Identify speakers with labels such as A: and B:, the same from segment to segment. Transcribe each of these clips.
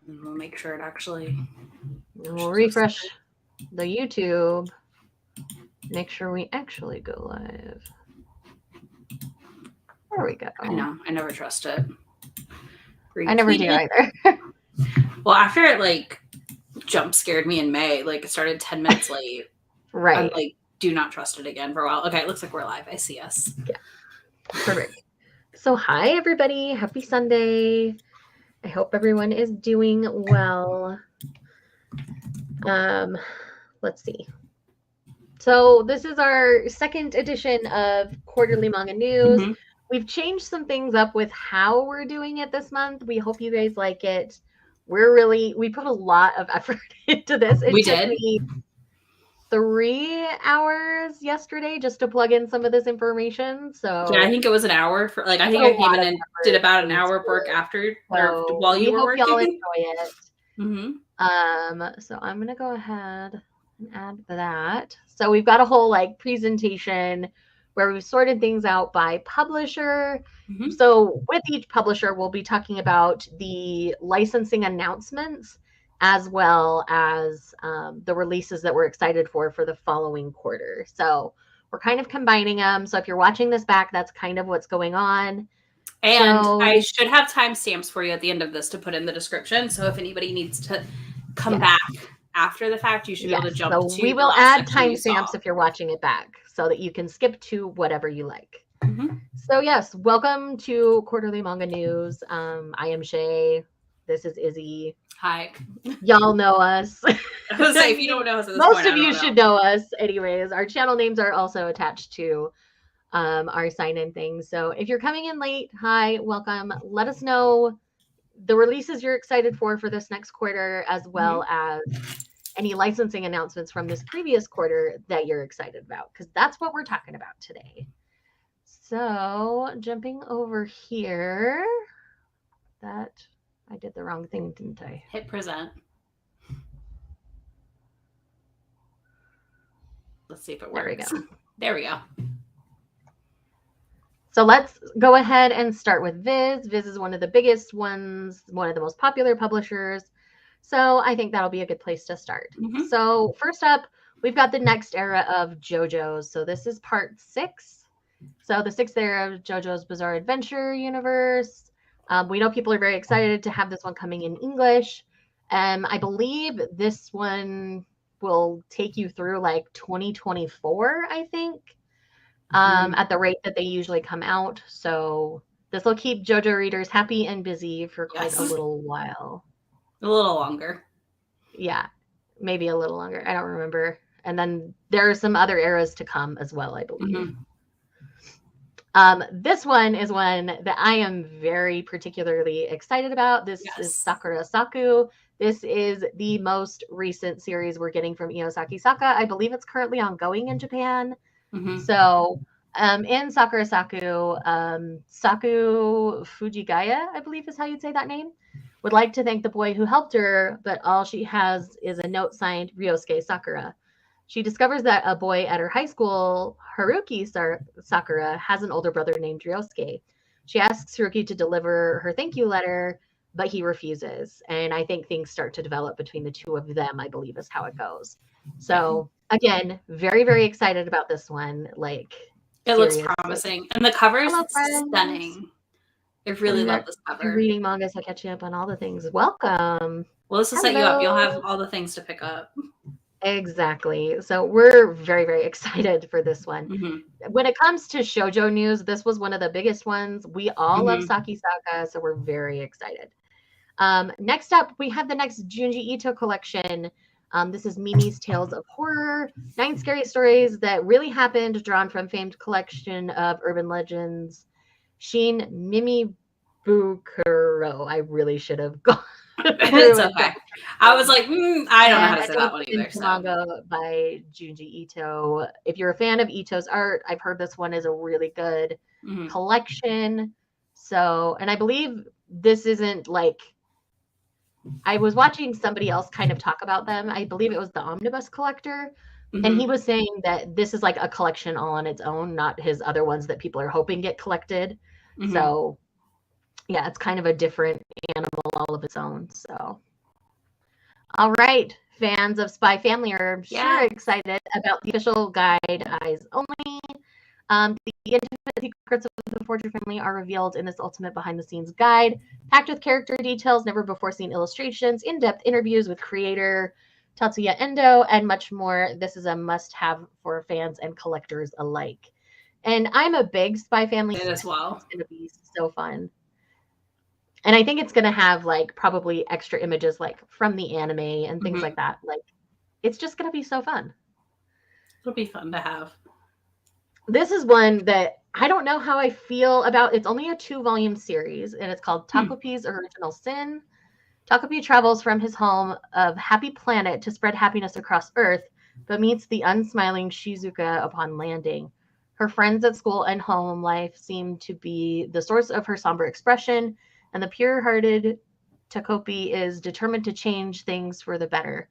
A: We'll make sure it actually.
B: We'll refresh the YouTube. Make sure we actually go live. There we go.
A: I know. I never trust it.
B: I never do either.
A: Well, after it like jump scared me in May, like it started 10 minutes late.
B: Right.
A: I'm like, do not trust it again for a while. Okay, it looks like we're live. I see us.
B: Yeah. Perfect. So hi everybody. Happy Sunday. I hope everyone is doing well. Let's see. So this is our second edition of Quarterly Manga News.
A: Mm-hmm.
B: We've changed some things up with how we're doing it this month. We hope you guys like it. We put a lot of effort into this. It took me 3 hours yesterday just to plug in some of this information. So
A: yeah, I think it was an hour for like I think I came in and did about an hour of work after or while you were working.
B: We hope y'all enjoy it.
A: Mm-hmm.
B: So I'm gonna go ahead and add that. So we've got a whole like presentation where we've sorted things out by publisher.
A: Mm-hmm.
B: So with each publisher, we'll be talking about the licensing announcements as well as the releases that we're excited for the following quarter. So we're kind of combining them. So if you're watching this back, that's kind of what's going on.
A: And I should have timestamps for you at the end of this to put in the description. So if anybody needs to come back after the fact, you should be able to jump to.
B: So we will add timestamps if you're watching it back so that you can skip to whatever you like.
A: Mm-hmm.
B: So yes, welcome to Quarterly Manga News. I am Shae. This is Izzy.
A: Hi.
B: Y'all know us.
A: I was say, if you don't know us at this
B: most
A: point,
B: of you should know us anyways. Our channel names are also attached to our sign-in thing. So if you're coming in late, hi, welcome. Let us know the releases you're excited for this next quarter, as well as any licensing announcements from this previous quarter that you're excited about, because that's what we're talking about today. So jumping over here, that I did the wrong thing, didn't I?
A: Hit present. Let's see if it works. There we go.
B: So let's go ahead and start with Viz. Viz is one of the biggest ones, one of the most popular publishers. So I think that'll be a good place to start.
A: Mm-hmm.
B: So first up, we've got the next era of JoJo's. So this is part 6. So the 6th era of JoJo's Bizarre Adventure universe. We know people are very excited to have this one coming in English. I believe this one will take you through like 2024, I think. At the rate that they usually come out. So this will keep JoJo readers happy and busy for quite a little while.
A: A little longer.
B: Yeah, maybe a little longer. I don't remember. And then there are some other eras to come as well, I believe. This one is one that I am very particularly excited about. This is Sakura Saku. This is the most recent series we're getting from Iosaki Saka. I believe it's currently ongoing in Japan. So in Sakura Saku, Saku Fujigaya, I believe is how you'd say that name, would like to thank the boy who helped her, but all she has is a note signed Ryosuke Sakura. She discovers that a boy at her high school, Haruki Sakura, has an older brother named Ryosuke. She asks Haruki to deliver her thank you letter, but he refuses. And I think things start to develop between the two of them, I believe is how it goes. So again, very, very excited about this one. Like,
A: it looks promising. And the cover is stunning. I really love this cover.
B: If you're reading manga, so catching up on all the things. Welcome.
A: Well, this will set you up. You'll have all the things to pick up.
B: Exactly. So we're very, very excited for this one. When it comes to shoujo news, this was one of the biggest ones. We all love Saki Saka, so we're very excited. Next up, we have the next Junji Ito collection. This is Mimi's Tales of Horror, 9 scary stories that really happened, drawn from famed collection of urban legends, Shin Mimi Bukuro. I really should have gone.
A: It's okay. I was like, I don't know how to say that one either.
B: Manga by Junji Ito. If you're a fan of Ito's art, I've heard this one is a really good collection. So, and I believe this isn't like, I was watching somebody else kind of talk about them. I believe it was the Omnibus Collector. And he was saying that this is like a collection all on its own, not his other ones that people are hoping get collected. So yeah, it's kind of a different animal all of its own. So All right, fans of Spy Family are sure excited about the official guide, Eyes Only. The intimate secrets of the Forger family are revealed in this ultimate behind-the-scenes guide, packed with character details, never-before-seen illustrations, in-depth interviews with creator Tatsuya Endo, and much more. This is a must-have for fans and collectors alike. And I'm a big Spy Family fan as well. It's going to be so fun. And I think it's going to have like probably extra images like from the anime and things like that. Like, it's just going to be so fun.
A: It'll be fun to have.
B: This is one that I don't know how I feel about. It's only a 2-volume series, and it's called Takopi's Original Sin. Takopi travels from his home of Happy Planet to spread happiness across Earth, but meets the unsmiling Shizuka upon landing. Her friends at school and home life seem to be the source of her somber expression, and the pure-hearted Takopi is determined to change things for the better.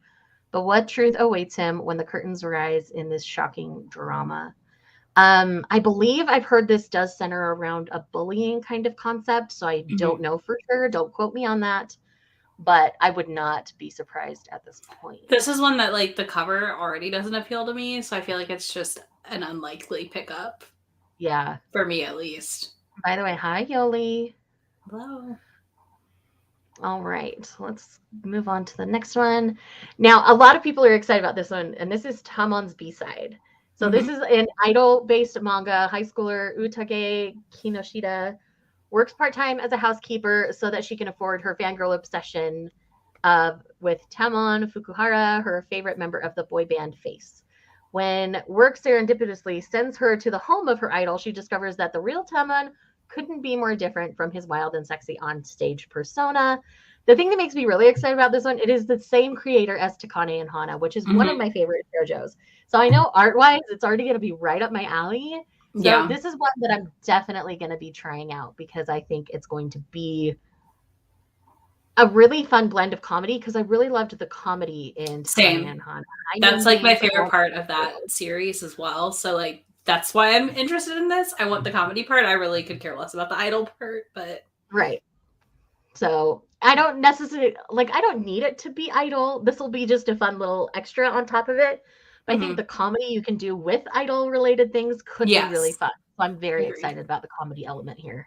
B: But what truth awaits him when the curtains rise in this shocking drama? I believe I've heard this does center around a bullying kind of concept, so I don't know for sure. Don't quote me on that, but I would not be surprised at this point.
A: This is one that like the cover already doesn't appeal to me, so I feel like it's just an unlikely pickup.
B: Yeah.
A: For me at least.
B: By the way, hi Yoli.
A: Hello.
B: All right, let's move on to the next one. Now, a lot of people are excited about this one, and this is Tamon's B-side. So this is an idol-based manga. High schooler Utage Kinoshita works part-time as a housekeeper so that she can afford her fangirl obsession with Tamon Fukuhara, her favorite member of the boy band Face. When work serendipitously sends her to the home of her idol, she discovers that the real Tamon couldn't be more different from his wild and sexy on-stage persona. The thing that makes me really excited about this one, it is the same creator as Takane and Hana, which is one of my favorite JoJo's. So I know art-wise, it's already going to be right up my alley. So this is one that I'm definitely going to be trying out because I think it's going to be a really fun blend of comedy because I really loved the comedy in Takane and Hana.
A: That's like my favorite part of that series as well. So like that's why I'm interested in this. I want the comedy part. I really could care less about the idol part, but
B: right. So I don't necessarily like. I don't need it to be idol. This will be just a fun little extra on top of it. But I think the comedy you can do with idol related things could be really fun. So I'm very excited about the comedy element here.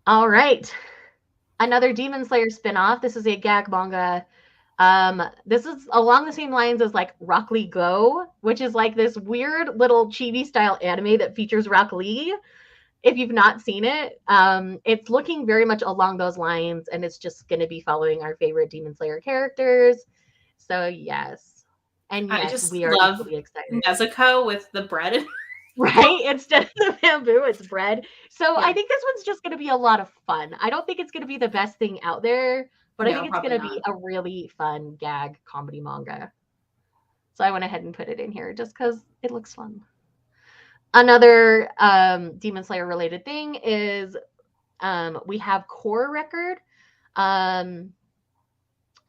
B: All right, another Demon Slayer spinoff. This is a gag manga. This is along the same lines as like Rock Lee Go, which is like this weird little chibi style anime that features Rock Lee. If you've not seen it, it's looking very much along those lines, and it's just going to be following our favorite Demon Slayer characters. So yes, and yes, we are equally excited.
A: Nezuko with the bread.
B: Right? Instead of the bamboo, it's bread. So I think this one's just going to be a lot of fun. I don't think it's going to be the best thing out there, but I think it's going to be a really fun gag comedy manga. So I went ahead and put it in here just because it looks fun. Another Demon Slayer related thing is we have Core Record. I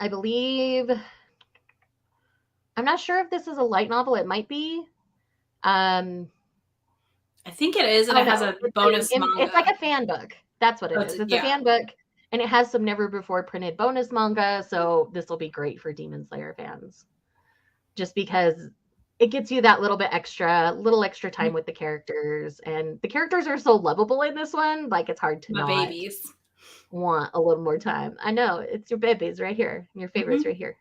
B: believe, I'm not sure if this is a light novel. It might be.
A: I think it is, and it has a bonus manga.
B: It's like a fan book. That's what it is. It's a fan book, and it has some never before printed bonus manga. So this will be great for Demon Slayer fans, just because it gets you that little extra time with the characters, and the characters are so lovable in this one. Like it's hard to not want a little more time. I know it's your babies right here, your favorites right here.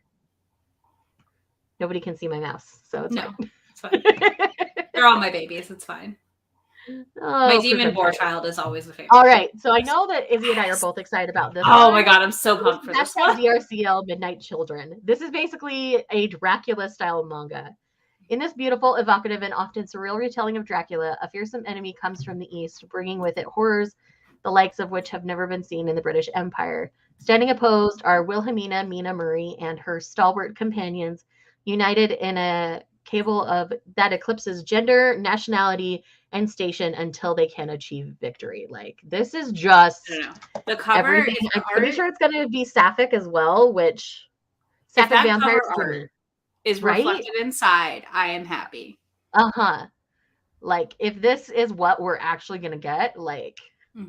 B: Nobody can see my mouse, so it's fine.
A: It's fine. They're all my babies. It's fine. My demon boar child is always a favorite.
B: All right, so I know that Izzy and I are both excited about this.
A: Oh my god, I'm so pumped for this one.
B: DRCL Midnight Children. This is basically a Dracula-style manga. In this beautiful, evocative, and often surreal retelling of Dracula, a fearsome enemy comes from the east, bringing with it horrors, the likes of which have never been seen in the British Empire. Standing opposed are Wilhelmina Mina Murray and her stalwart companions, united in a cable of that eclipses gender, nationality, and station until they can achieve victory. Like this is just
A: the cover.
B: I'm pretty sure it's going to be sapphic as well, which sapphic vampires
A: art is reflected inside. I am happy.
B: Like if this is what we're actually going to get, like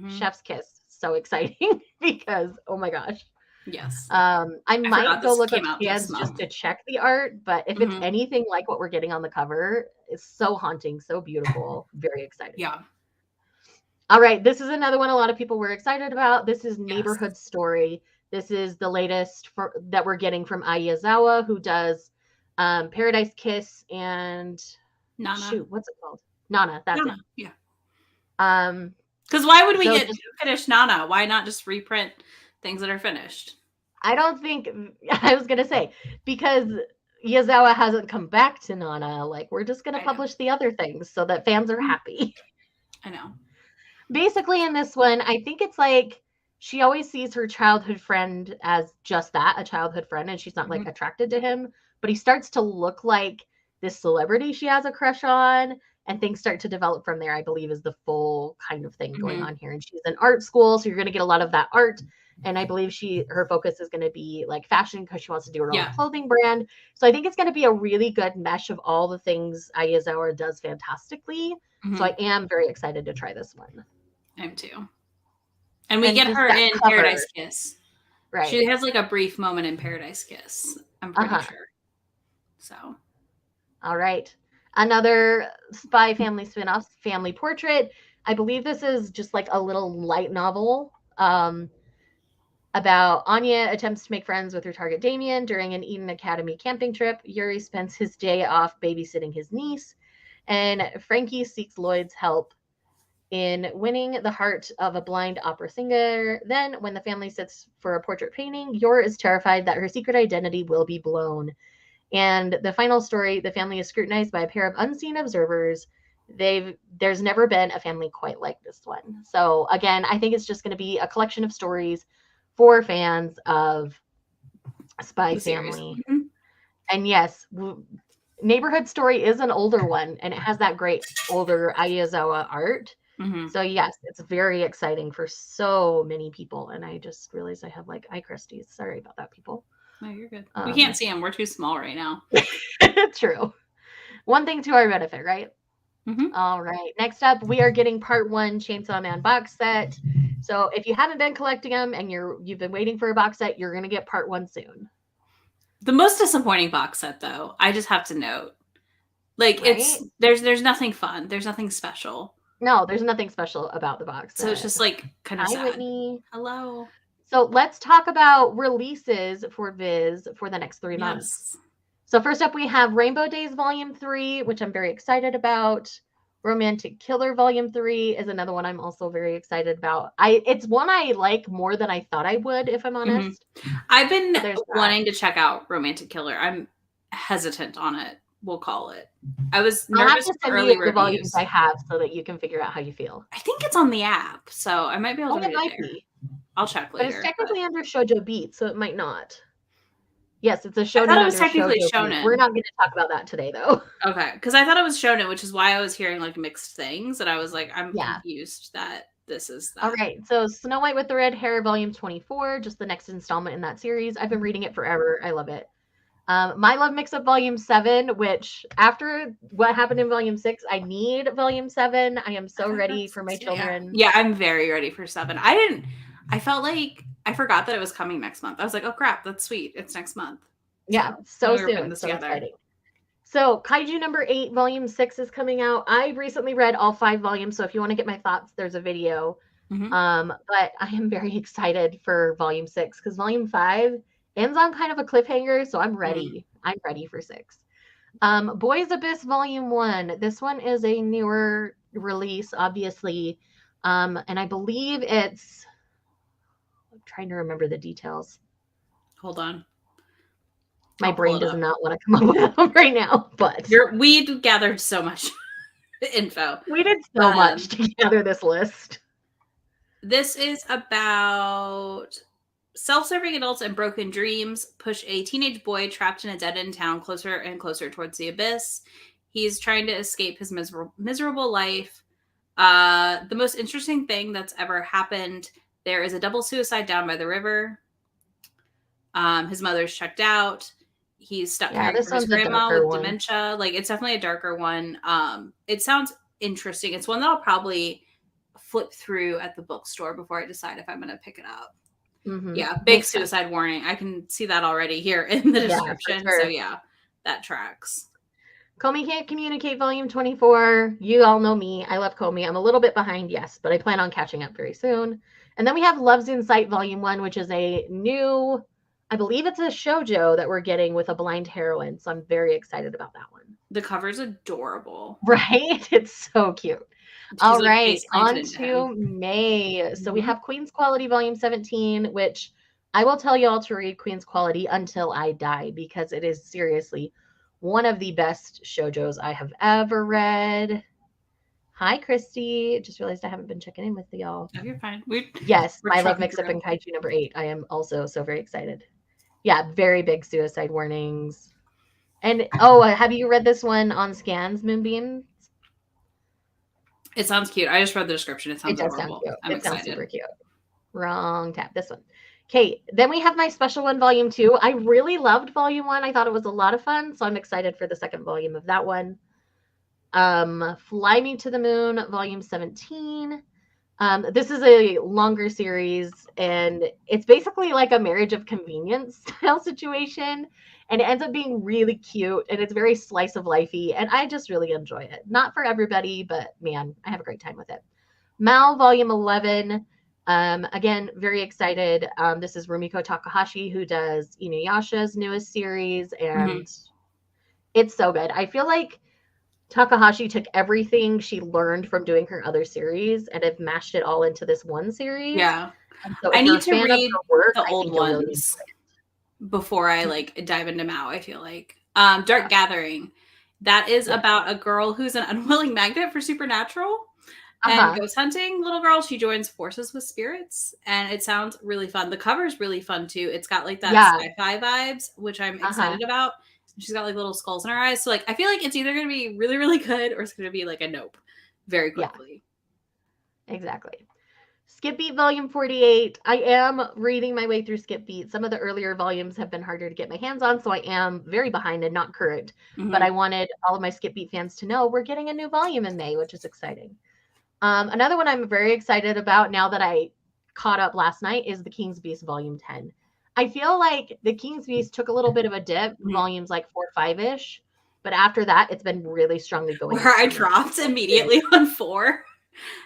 B: chef's kiss. So exciting because oh my gosh.
A: Yes.
B: I might go
A: this
B: look up
A: came out this
B: scans just
A: month.
B: to check the art, but if it's anything like what we're getting on the cover, it's so haunting, so beautiful. Very excited.
A: Yeah.
B: All right, this is another one a lot of people were excited about. This is
A: Yes.
B: Neighborhood Story. This is the latest that we're getting from Ai Yazawa, who does Paradise Kiss and
A: Nana.
B: shoot, what's it called? Nana. That's
A: Nana.
B: it.
A: Yeah. Because why would we get finished Nana? Why not just reprint things that are finished?
B: I don't think I was gonna say because Yazawa hasn't come back to Nana. Like we're just gonna publish the other things so that fans are happy.
A: I know.
B: Basically, in this one, I think it's like she always sees her childhood friend as just that, a childhood friend, and she's not like attracted to him. But he starts to look like this celebrity she has a crush on, and things start to develop from there, I believe, is the full kind of thing going on here. And she's in art school, so you're going to get a lot of that art. And I believe her focus is going to be like fashion because she wants to do her own clothing brand. So I think it's going to be a really good mesh of all the things Ai Yazawa does fantastically. So I am very excited to try this one.
A: I am too. And we get her in cover. Paradise Kiss. Right. She has like a brief moment in Paradise Kiss. I'm pretty sure. So.
B: All right. Another Spy Family spinoff, Family Portrait. I believe this is just like a little light novel about Anya attempts to make friends with her target Damien during an Eden Academy camping trip. Yuri spends his day off babysitting his niece, and Frankie seeks Lloyd's help in winning the heart of a blind opera singer. Then, when the family sits for a portrait painting, Yor is terrified that her secret identity will be blown. And the final story, the family is scrutinized by a pair of unseen observers. There's never been a family quite like this one. So again, I think it's just going to be a collection of stories for fans of Spy Family. And yes, Neighborhood Story is an older one, and it has that great older Ai Yazawa art. So yes, it's very exciting for so many people. And I just realized I have like eye crusties. Sorry about that, people.
A: No, you're good. We can't see them. We're too small right now.
B: True. One thing to our benefit, right? All right. Next up, we are getting part 1 Chainsaw Man box set. So if you haven't been collecting them and you've been waiting for a box set, you're going to get part 1 soon.
A: The most disappointing box set, though, I just have to note, like there's nothing fun. There's nothing special.
B: No, there's nothing special about the box set.
A: So it's just like kind of sad.
B: Whitney.
A: Hello.
B: So let's talk about releases for Viz for the next 3 months. So first up, we have Rainbow Days Volume 3, which I'm very excited about. Romantic Killer Volume 3 is another one I'm also very excited about. It's one I like more than I thought I would, if I'm honest.
A: I've been wanting to check out Romantic Killer. I'm hesitant on it. We'll call it. I was nervous for early reviews. The volumes
B: I have so that you can figure out how you feel.
A: I think it's on the app, so I might be able to read it there. I'll check later.
B: But it's technically under Shoujo Beat, so it might not. Yes, it's a shonen.
A: I thought it was technically shonen.
B: We're not going to talk about that today, though.
A: Okay, because I thought it was shonen, which is why I was hearing like mixed things, and I was like, I'm confused that this is that.
B: All right, so Snow White with the Red Hair, Volume 24, just the next installment in that series. I've been reading it forever. I love it. My Love Mix-Up Volume 7, which after what happened in Volume 6, I need Volume 7. I am so ready for my children.
A: Yeah, I'm very ready for 7. I felt like I forgot that it was coming next month. I was like, oh crap, that's sweet. It's next month.
B: Yeah, so soon. So exciting. So Kaiju number 8, Volume 6 is coming out. I recently read all 5 volumes, so if you want to get my thoughts, there's a video. But I am very excited for Volume 6 because Volume 5 ends on kind of a cliffhanger, so I'm ready. I'm ready for 6. Boys Abyss Volume 1. This one is a newer release, obviously. And I believe I'm trying to remember the details.
A: Hold on.
B: My brain does not want to come up with them right now, but
A: we gathered so much info.
B: We did so much to gather this list.
A: This is about self-serving adults and broken dreams push a teenage boy trapped in a dead-end town closer and closer towards the abyss. He's trying to escape his miserable life. The most interesting thing that's ever happened, there is a double suicide down by the river. His mother's checked out. He's stuck caring for his grandma with dementia. Like, it's definitely a darker one. It sounds interesting. It's one that I'll probably flip through at the bookstore before I decide if I'm going to pick it up. Yeah, big
B: Makes sense.
A: suicide warning. I can see that already here in the
B: Yeah, for
A: description. So
B: sure.
A: yeah, that tracks.
B: Komi Can't Communicate Volume 24. You all know me. I love Komi. I'm a little bit behind, yes, but I plan on catching up very soon. And then we have Love's in Sight Volume 1, which is a new, I believe it's a shoujo that we're getting with a blind heroine. So I'm very excited about that one.
A: The cover's adorable.
B: Right? It's so cute.
A: She's
B: All
A: like
B: right,
A: face planted
B: on
A: into him.
B: to May. So we
A: Mm-hmm.
B: have Queen's Quality Volume 17, which I will tell you all to read Queen's Quality until I die because it is seriously one of the best shoujos I have ever read. Hi, Christy. Just realized I haven't been checking in with y'all.
A: Oh, you're fine.
B: Yes,
A: We're
B: My Love
A: trucking
B: Mix Up
A: through.
B: in Kaiju number 8. I am also so very excited. Yeah, very big suicide warnings. And have you read this one on Scans, Moonbeam?
A: It sounds cute. I just read the description. It
B: It
A: sounds
B: does sound
A: adorable.
B: cute.
A: I'm
B: It sounds
A: excited.
B: super cute. Wrong tab. This one. Okay, then we have my special one, volume 2. I really loved volume 1. I thought it was a lot of fun, so I'm excited for the second volume of that one. Fly Me to the Moon, volume 17. This is a longer series, and it's basically like a marriage of convenience style situation, and it ends up being really cute, and it's very slice of lifey, and I just really enjoy it. Not for everybody, but man, I have a great time with it. Mal, volume 11. Again, very excited. This is Rumiko Takahashi, who does Inuyasha's newest series,
A: Mm-hmm.
B: and it's so good. I feel like Takahashi took everything she learned from doing her other series and have mashed it all into this one series.
A: Yeah.
B: And so
A: I
B: if you're
A: need
B: a
A: to
B: fan of
A: read
B: her work,
A: the
B: I
A: old
B: think you'll really
A: ones before I
B: enjoy it.
A: like dive into Mao, I feel like.
B: Yeah.
A: Dark Gathering. That is
B: Yeah.
A: about a girl who's an unwilling magnet for supernatural and
B: Uh-huh.
A: ghost hunting little girl. She joins forces with spirits and it sounds really fun. The cover is really fun too. It's got like that
B: Yeah.
A: sci-fi vibes, which I'm
B: Uh-huh.
A: excited about. She's got like little skulls in her eyes. So like I feel like it's either gonna be really, really good or it's gonna be like a nope very
B: Yeah,
A: quickly.
B: exactly. Skip Beat Volume 48. I am reading my way through Skip Beat. Some of the earlier volumes have been harder to get my hands on, so I am very behind and not current. But
A: Mm-hmm.
B: I wanted all of my Skip Beat fans to know we're getting a new volume in May, which is exciting. Another one I'm very excited about now that I caught up last night is The King's Beast Volume 10. I feel like The King's Beast took a little bit of a dip,
A: Mm-hmm.
B: volumes like 4 or 5-ish, but after that, it's been really strongly going
A: Where
B: up
A: I
B: for me.
A: dropped immediately on 4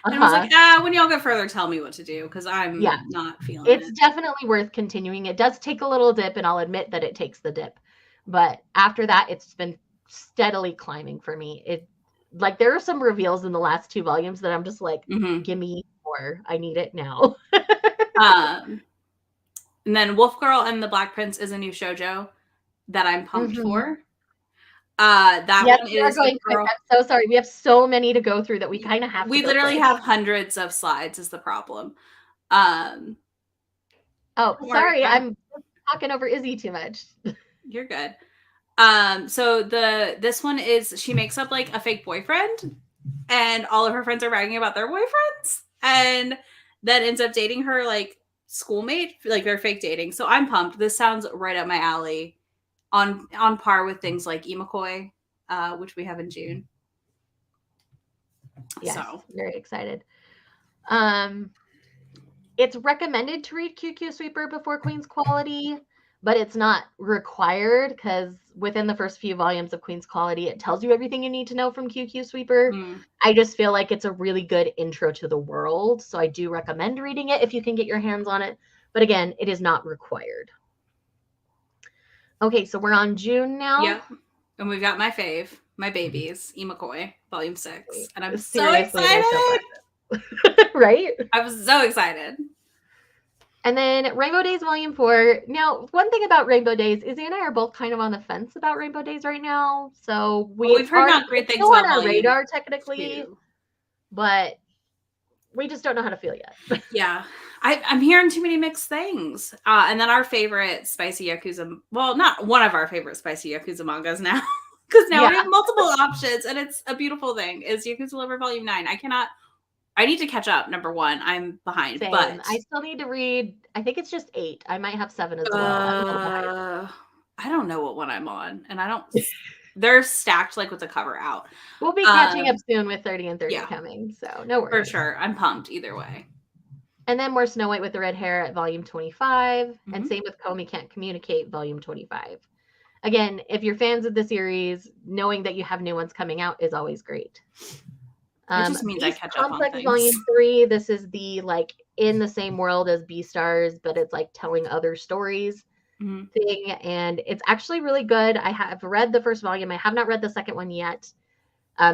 A: and was like,
B: Uh-huh.
A: when y'all get further, tell me what to do because
B: Yeah.
A: I'm not feeling
B: It's
A: it.
B: definitely worth continuing. It does take a little dip, and I'll admit that it takes the dip. But after that, it's been steadily climbing for me. Like there are some reveals in the last 2 volumes that I'm just like,
A: Mm-hmm.
B: give me more. I need it now.
A: And then Wolf Girl and the Black Prince is a new shojo that I'm pumped
B: Mm-hmm.
A: for. That
B: Yes,
A: one
B: we are
A: is a
B: going quick.
A: girl.
B: I'm so sorry. We have so many to go through that we kind of have to
A: We
B: go
A: literally
B: quick.
A: have hundreds of slides is the problem. Um,
B: Oh,
A: don't worry,
B: sorry. I'm talking over Izzy too much.
A: you're good. So this one is she makes up like a fake boyfriend and all of her friends are bragging about their boyfriends and then ends up dating her like schoolmate, like they're fake dating. So I'm pumped. This sounds right up my alley, on par with things like Imakoi, which we have in June.
B: Yes,
A: So
B: very excited. Um, it's recommended to read QQ Sweeper before Queen's Quality, but it's not required because within the first few volumes of Queen's Quality, it tells you everything you need to know from QQ Sweeper. I just feel like it's a really good intro to the world, so I do recommend reading it if you can get your hands on it. But again, it is not required. Okay, so we're on June now.
A: Yep. And we've got my fave, my babies, Imakoi, Volume 6. And I'm
B: Seriously,
A: so
B: they're
A: excited.
B: so fun. Right?
A: I was so excited.
B: And then Rainbow Days Volume 4. Now, one thing about Rainbow Days, Izzy and I are both kind of on the fence about Rainbow Days right now. So
A: We've heard not great
B: it's
A: things
B: still on
A: about
B: our
A: Volume
B: radar technically,
A: 2.
B: but we just don't know how to feel yet.
A: Yeah. I'm hearing too many mixed things. And then our favorite spicy Yakuza, well, not one of our favorite spicy Yakuza mangas now, because now we have multiple options and it's a beautiful thing, is Yakuza Lover Volume 9. I need to catch up, number 1. I'm behind.
B: Same.
A: But
B: I still need to read, I think it's just 8. I might have 7 as well. I'm a little behind.
A: I don't know what one I'm on. And I don't, they're stacked like with the cover out.
B: We'll be catching up soon with 30 and 30 coming. So no worries.
A: For sure. I'm pumped either way.
B: And then more Snow White with the Red Hair at volume 25.
A: Mm-hmm.
B: And same with Comey Can't Communicate, volume 25. Again, if you're fans of the series, knowing that you have new ones coming out is always great.
A: It just means I
B: Beast
A: catch up on
B: Complex
A: things.
B: volume 3. This is the like in the same world as Beastars, but it's like telling other stories thing. And it's actually really good. I have read the first volume. I have not read the second one yet.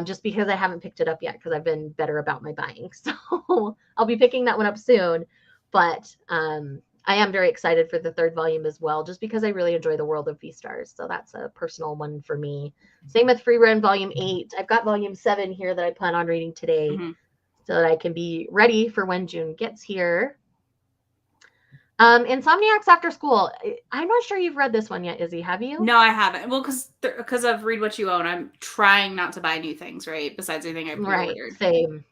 B: Just because I haven't picked it up yet because I've been better about my buying. So I'll be picking that one up soon. But I am very excited for the third volume as well, just because I really enjoy the world of Beastars. So that's a personal one for me. Same with Free Run Volume 8. I've got Volume 7 here that I plan on reading today so that I can be ready for when June gets here. Insomniacs After School. I'm not sure you've read this one yet, Izzy. Have you?
A: No, I haven't. Well, because of Read What You Own, I'm trying not to buy new things, right? Besides anything I pre-ordered.
B: Right, same.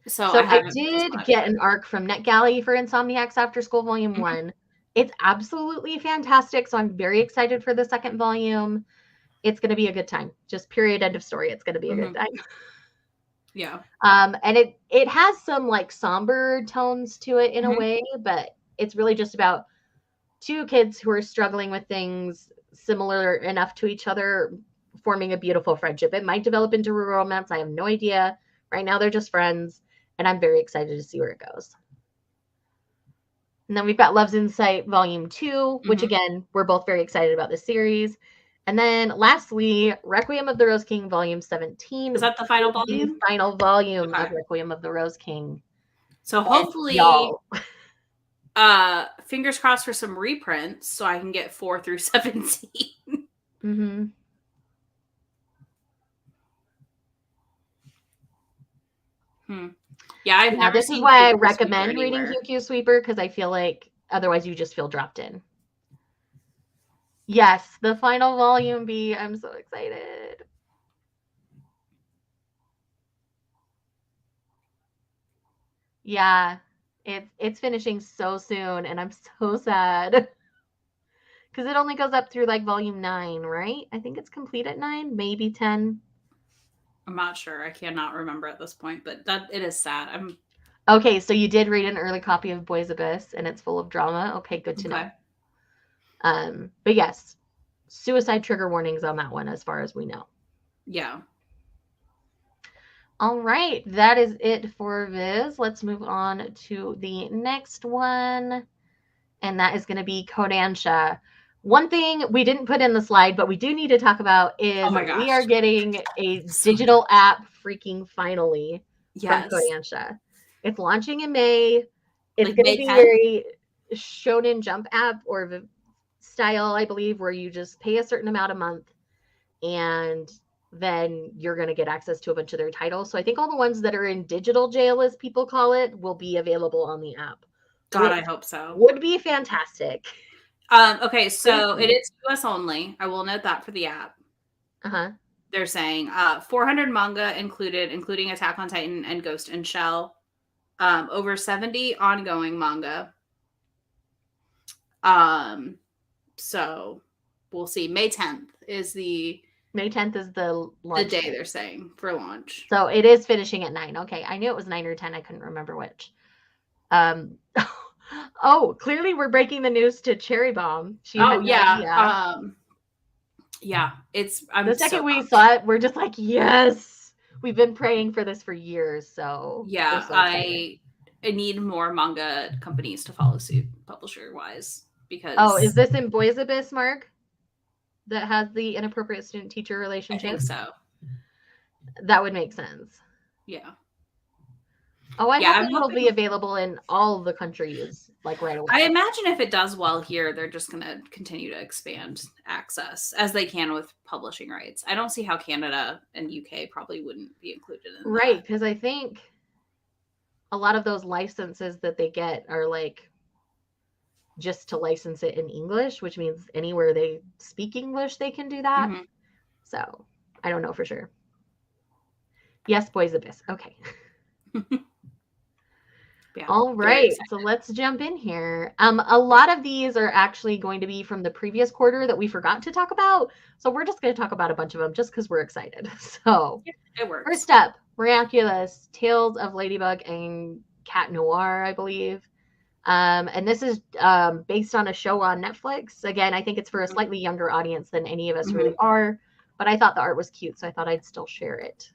A: So
B: I did get an arc from NetGalley for Insomniacs After School Volume 1. It's absolutely fantastic, so I'm very excited for the second volume. It's going to be a good time. Just period, end of story. It's going to be a good time.
A: Yeah.
B: And it has some like somber tones to it in a way, but it's really just about two kids who are struggling with things similar enough to each other, forming a beautiful friendship. It might develop into a romance. I have no idea. Right now, they're just friends, and I'm very excited to see where it goes. And then we've got Love's Insight Volume 2, which again, we're both very excited about this series. And then lastly, Requiem of the Rose King Volume 17.
A: Is that the final volume?
B: The final volume of Requiem of the Rose King.
A: So hopefully, fingers crossed for some reprints so I can get 4 through 17. Yeah, I've never
B: this
A: seen
B: is why I
A: Hyukyuu
B: recommend reading Hyukyuu Sweeper, because I feel like otherwise you just feel dropped in. Yes, the final volume, B. I'm so excited. Yeah, it's finishing so soon, and I'm so sad. Because it only goes up through like volume 9, right? I think it's complete at 9, maybe 10.
A: I'm not sure. I cannot remember at this point, but it is sad.
B: Okay, so you did read an early copy of Boys Abyss, and it's full of drama. Okay, good to know. But yes, suicide trigger warnings on that one, as far as we know.
A: Yeah.
B: All right, that is it for Viz. Let's move on to the next one, and that is going to be Kodansha. One thing we didn't put in the slide, but we do need to talk about is we are getting a digital app freaking finally from Kodansha. It's launching in May. It's like going to be very Shonen Jump app or style, I believe, where you just pay a certain amount a month and then you're going to get access to a bunch of their titles. So I think all the ones that are in digital jail, as people call it, will be available on the app.
A: God, I hope so.
B: Would be fantastic.
A: Okay, so it is US only. I will note that for the app. They're saying 400 manga included, including Attack on Titan and Ghost in Shell. Over 70 ongoing manga. So we'll see. May 10th is the
B: launch
A: day they're saying for launch.
B: So it is finishing at 9. Okay, I knew it was 9 or 10. I couldn't remember which. Oh, clearly we're breaking the news to Cherry Bomb.
A: Yeah, it's
B: the second we saw it, we're just like, yes, we've been praying for this for years. So
A: yeah, I need more manga companies to follow suit, publisher wise, because
B: is this in Boys Abyss, Mark? That has the inappropriate student-teacher relationship?
A: I think so.
B: That would make sense.
A: Yeah.
B: Oh, I hope it'll be available in all the countries, like right away.
A: I imagine if it does well here, they're just going to continue to expand access as they can with publishing rights. I don't see how Canada and UK probably wouldn't be included in that.
B: Right, because I think a lot of those licenses that they get are like just to license it in English, which means anywhere they speak English, they can do that. So I don't know for sure. Yes, Boys Abyss. Okay. Yeah, all right, so let's jump in here. A lot of these are actually going to be from the previous quarter that we forgot to talk about. So we're just going to talk about a bunch of them just because we're excited. So
A: it works.
B: First up, Miraculous, Tales of Ladybug and Cat Noir, I believe. And this is based on a show on Netflix. Again, I think it's for a slightly younger audience than any of us really are, but I thought the art was cute, so I thought I'd still share it.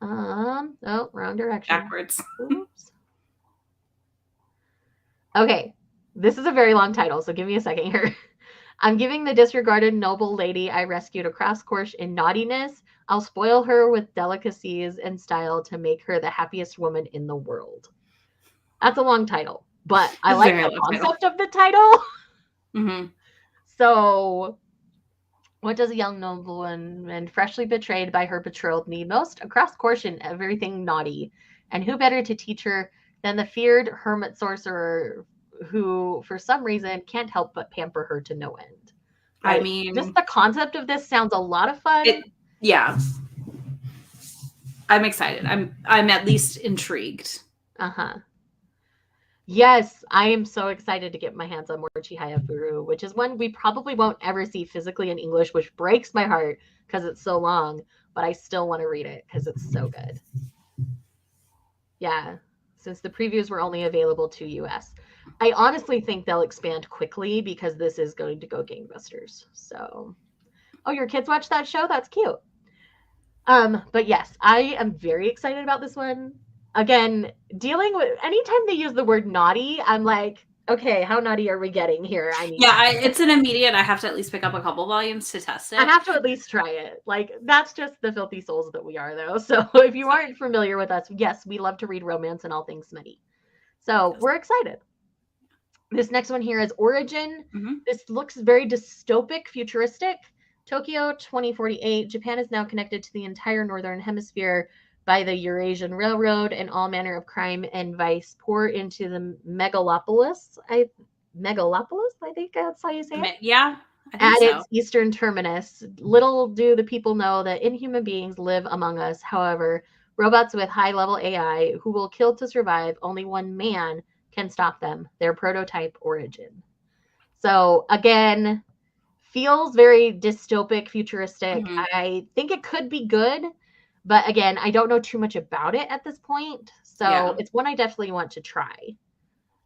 B: Oh, wrong direction.
A: Backwards.
B: Oops. Okay, this is a very long title, so give me a second here. I'm giving the disregarded noble lady I rescued a crash course in naughtiness. I'll spoil her with delicacies and style to make her the happiest woman in the world. That's a long title, but I like the concept of the title. So, what does a young noblewoman and freshly betrayed by her betrothed need most? A cross course in everything naughty. And who better to teach her than the feared hermit sorcerer who, for some reason, can't help but pamper her to no end.
A: Right? I mean,
B: just the concept of this sounds a lot of fun.
A: Yeah. I'm excited. I'm at least intrigued.
B: Yes, I am so excited to get my hands on more Chihaya Furu, which is one we probably won't ever see physically in English, which breaks my heart because it's so long, but I still want to read it because it's so good. Yeah, since the previews were only available to US. I honestly think they'll expand quickly because this is going to go gangbusters. So, oh, your kids watch that show? That's cute. But yes, I am very excited about this one. Again, dealing with anytime they use the word naughty, I'm like, okay, how naughty are we getting here?
A: It's an immediate. I have to at least pick up a couple volumes to test it.
B: I have to at least try it. Like, that's just the filthy souls that we are, though. So if you aren't familiar with us, yes, we love to read romance and all things smutty. So we're excited. This next one here is Origin. This looks very dystopic, futuristic. Tokyo 2048. Japan is now connected to the entire northern hemisphere by the Eurasian Railroad, and all manner of crime and vice pour into the megalopolis. I think that's how you say it.
A: Yeah, I think
B: at its eastern terminus. Little do the people know that inhuman beings live among us. However, robots with high-level AI who will kill to survive, only one man can stop them. Their prototype Origin. So again, feels very dystopic, futuristic. I think it could be good, but again, I don't know too much about it at this point. So it's one I definitely want to try.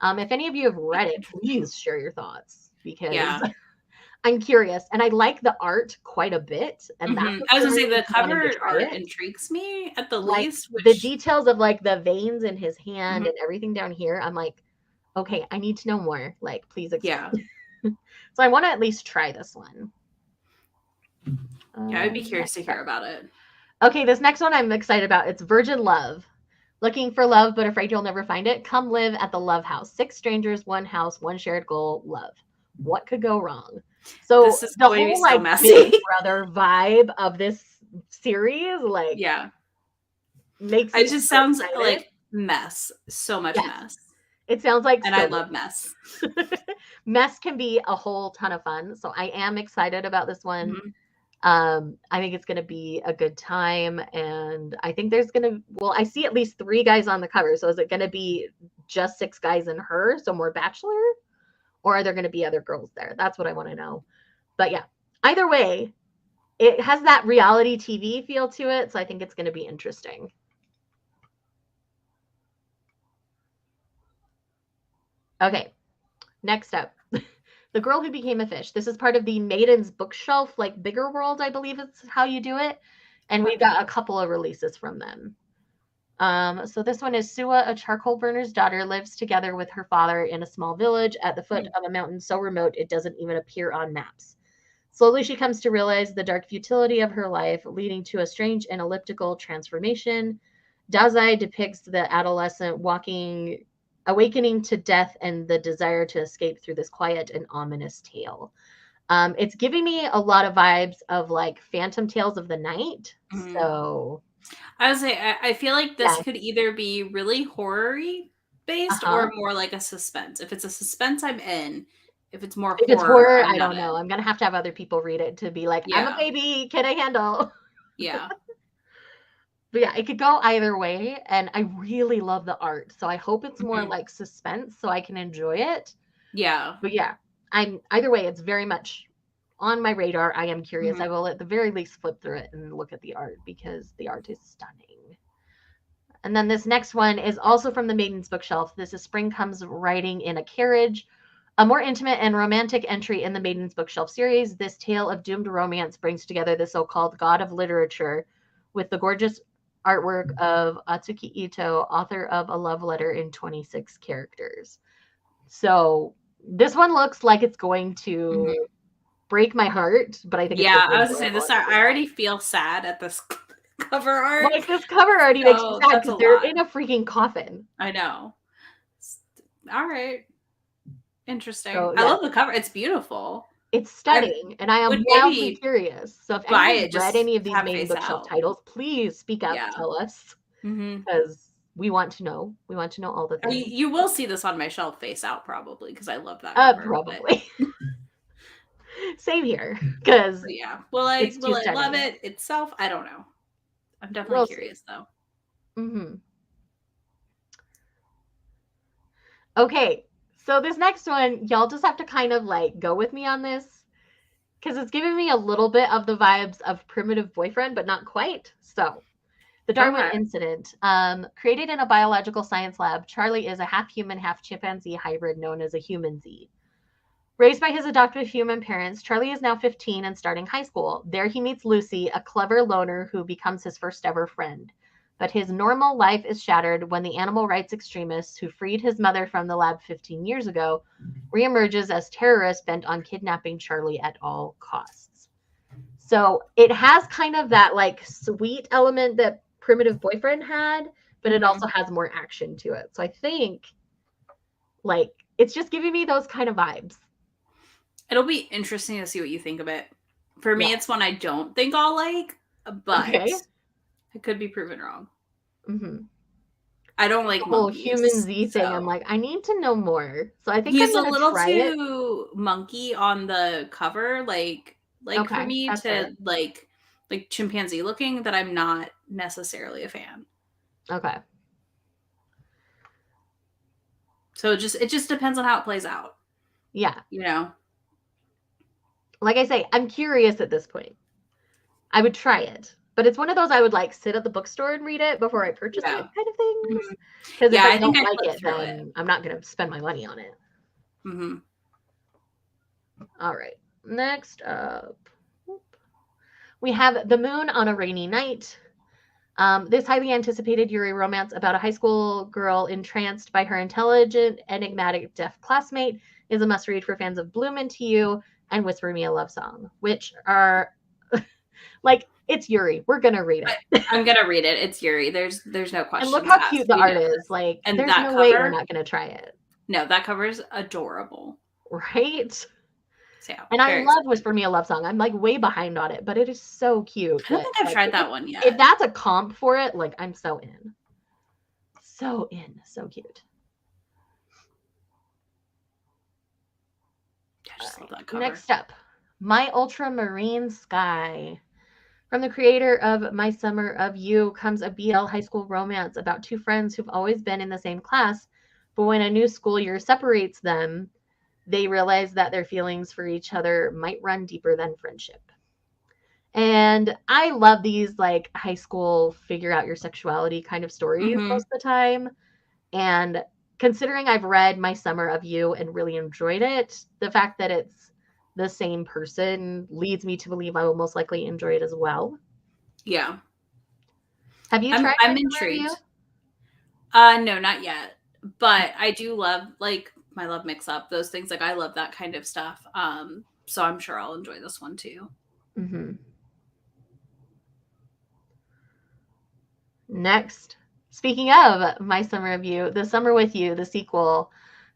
B: If any of you have read it, please share your thoughts because I'm curious, and I like the art quite a bit. And that's
A: I was gonna say the cover art intrigues me at the least.
B: The details of like the veins in his hand and everything down here, I'm like, okay, I need to know more. Like, please explain. So I want to at least try this one.
A: I'd be curious to hear about it.
B: Okay, this next one I'm excited about. It's Virgin Love. Looking for love, but afraid you'll never find it? Come live at the Love House. 6 strangers, 1 house, 1 shared goal, love. What could go wrong? So the whole like Big Brother vibe of this series, like, makes
A: it just sounds like mess. So much mess.
B: It sounds like,
A: and I love mess.
B: Mess can be a whole ton of fun. So I am excited about this one. I think it's going to be a good time. And I think there's going to, well, I see at least 3 guys on the cover. So is it going to be just 6 guys and her? So more bachelor? Or are there going to be other girls there? That's what I want to know. But yeah, either way, it has that reality TV feel to it. So I think it's going to be interesting. Okay, next up. The Girl Who Became a Fish. This is part of the Maiden's Bookshelf, like Bigger World, I believe it's how you do it. And we've got a couple of releases from them. So this one is Sua, a charcoal burner's daughter, lives together with her father in a small village at the foot of a mountain so remote it doesn't even appear on maps. Slowly she comes to realize the dark futility of her life, leading to a strange and elliptical transformation. Dazai depicts the adolescent awakening to death and the desire to escape through this quiet and ominous tale. It's giving me a lot of vibes of like Phantom Tales of the Night. So
A: I would say I feel like this could either be really horror-y based or more like a suspense. If it's a suspense, I'm in. If it's more horror,
B: I don't know. I'm gonna have to have other people read it to be like, I'm a baby, can I handle?
A: Yeah.
B: But yeah, it could go either way, and I really love the art. So I hope it's more like suspense so I can enjoy it.
A: Yeah.
B: But yeah, either way, it's very much on my radar. I am curious. I will at the very least flip through it and look at the art because the art is stunning. And then this next one is also from the Maiden's Bookshelf. This is Spring Comes Riding in a Carriage, a more intimate and romantic entry in the Maiden's Bookshelf series. This tale of doomed romance brings together the so-called god of literature with the gorgeous artwork of Atsuki Ito, author of A Love Letter in 26 Characters. So this one looks like it's going to break my heart, but I think it's
A: Yeah,
B: going to
A: I
B: be
A: was gonna say
B: adorable
A: this.
B: at the
A: I
B: same time.
A: already feel sad at this cover art.
B: Like, this cover already makes me
A: So
B: sad
A: that's a
B: because they're
A: lot.
B: in a freaking coffin.
A: I know. All right. Interesting.
B: So
A: I
B: yes,
A: love the cover. It's beautiful.
B: it's
A: I
B: stunning, and I am
A: would
B: wildly
A: maybe
B: curious. So if
A: buy
B: anyone's
A: it,
B: read
A: just
B: any of these
A: have it
B: Maiden
A: face
B: Bookshelf
A: out.
B: titles, please speak up,
A: Yeah.
B: tell us,
A: Mm-hmm.
B: because we want to know. We want to know all the things.
A: You will see this on my shelf face out probably because I love that cover.
B: Probably. Same here, because
A: But yeah.
B: it's too
A: Will I love
B: stunning.
A: it itself? I don't know. I'm definitely
B: We'll see.
A: curious though.
B: Mm-hmm. Okay, so this next one, y'all just have to kind of like go with me on this because it's giving me a little bit of the vibes of Primitive Boyfriend, but not quite. So, the Darwin
A: Okay.
B: Incident. Created in a biological science lab, Charlie is a half human, half chimpanzee hybrid known as a human Z. Raised by his adoptive human parents, Charlie is now 15 and starting high school. There he meets Lucy, a clever loner who becomes his first ever friend. But his normal life is shattered when the animal rights extremist who freed his mother from the lab 15 years ago reemerges as terrorists bent on kidnapping Charlie at all costs. So it has kind of that like sweet element that Primitive Boyfriend had, but it also has more action to it. So I think like it's just giving me those kind of vibes.
A: It'll be interesting to see what you think of it. For me,
B: Yeah.
A: it's one I don't think I'll like, but
B: Okay.
A: I could be proven wrong.
B: Mm-hmm.
A: I don't like
B: The whole human
A: monkeys,
B: Z thing, I'm
A: so
B: like, I need to know more. So I think I'm
A: he's a
B: gonna
A: little
B: try it.
A: too monkey on the cover, like for
B: Okay,
A: me
B: that's fair.
A: to like chimpanzee looking. That I'm not necessarily a fan.
B: Okay.
A: So it just depends on how it plays out.
B: Yeah.
A: You know.
B: Like I say, I'm curious at this point. I would try it. But it's one of those I would like sit at the bookstore and read it before I purchase
A: Yeah.
B: it kind of things.
A: Mhm.
B: Because if
A: Yeah,
B: I
A: I think
B: don't
A: I
B: like
A: flipped
B: it,
A: through it.
B: then I'm not gonna spend my money on it.
A: Mm-hmm.
B: All right. Next up, we have The Moon on a Rainy Night. This highly anticipated Yuri romance about a high school girl entranced by her intelligent, enigmatic, deaf classmate is a must read for fans of Bloom Into You and Whisper Me a Love Song, which are like, it's Yuri. We're going to read it.
A: I'm gonna read it. It's Yuri. There's no
B: And look
A: questions
B: how
A: asked.
B: cute the
A: We
B: art
A: know
B: is.
A: this.
B: Like,
A: And
B: there's
A: that
B: no way we're
A: cover,
B: not going to try it.
A: no, that cover's adorable.
B: Right?
A: So yeah,
B: And I
A: very
B: love
A: excited.
B: Whisper Me a Love Song. I'm like way behind on it, but it is so cute
A: I don't
B: that
A: think I've
B: like
A: tried that one
B: if
A: yet.
B: that's a comp for it, like I'm so in. So in. So cute.
A: I just love that cover.
B: Next up, My Ultramarine Sky. From the creator of My Summer of You comes a BL high school romance about two friends who've always been in the same class, but when a new school year separates them, they realize that their feelings for each other might run deeper than friendship. And I love these like high school figure out your sexuality kind of stories
A: Mm-hmm.
B: most of the time. And considering I've read My Summer of You and really enjoyed it, the fact that it's the same person leads me to believe I will most likely enjoy it as well.
A: Yeah.
B: Have you tried My
A: I'm
B: Summer of You?
A: intrigued. No, not yet. But I do love like my love mix up, those things. Like I love that kind of stuff. So I'm sure I'll enjoy this one too.
B: Mm-hmm. Next, speaking of My Summer of You, The Summer with You, the sequel,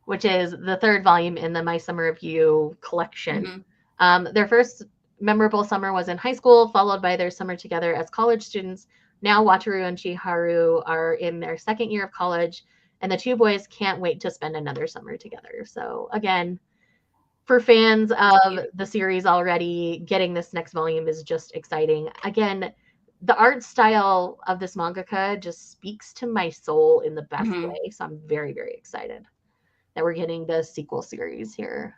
B: which is the third volume in the My Summer of You collection.
A: Mm-hmm.
B: Their first memorable summer was in high school, followed by their summer together as college students. Now Wataru and Chiharu are in their second year of college, and the two boys can't wait to spend another summer together. So again, for fans of the series already, getting this next volume is just exciting. Again, the art style of this mangaka just speaks to my soul in the best
A: Mm-hmm.
B: way. So I'm very, very excited that we're getting the sequel series here.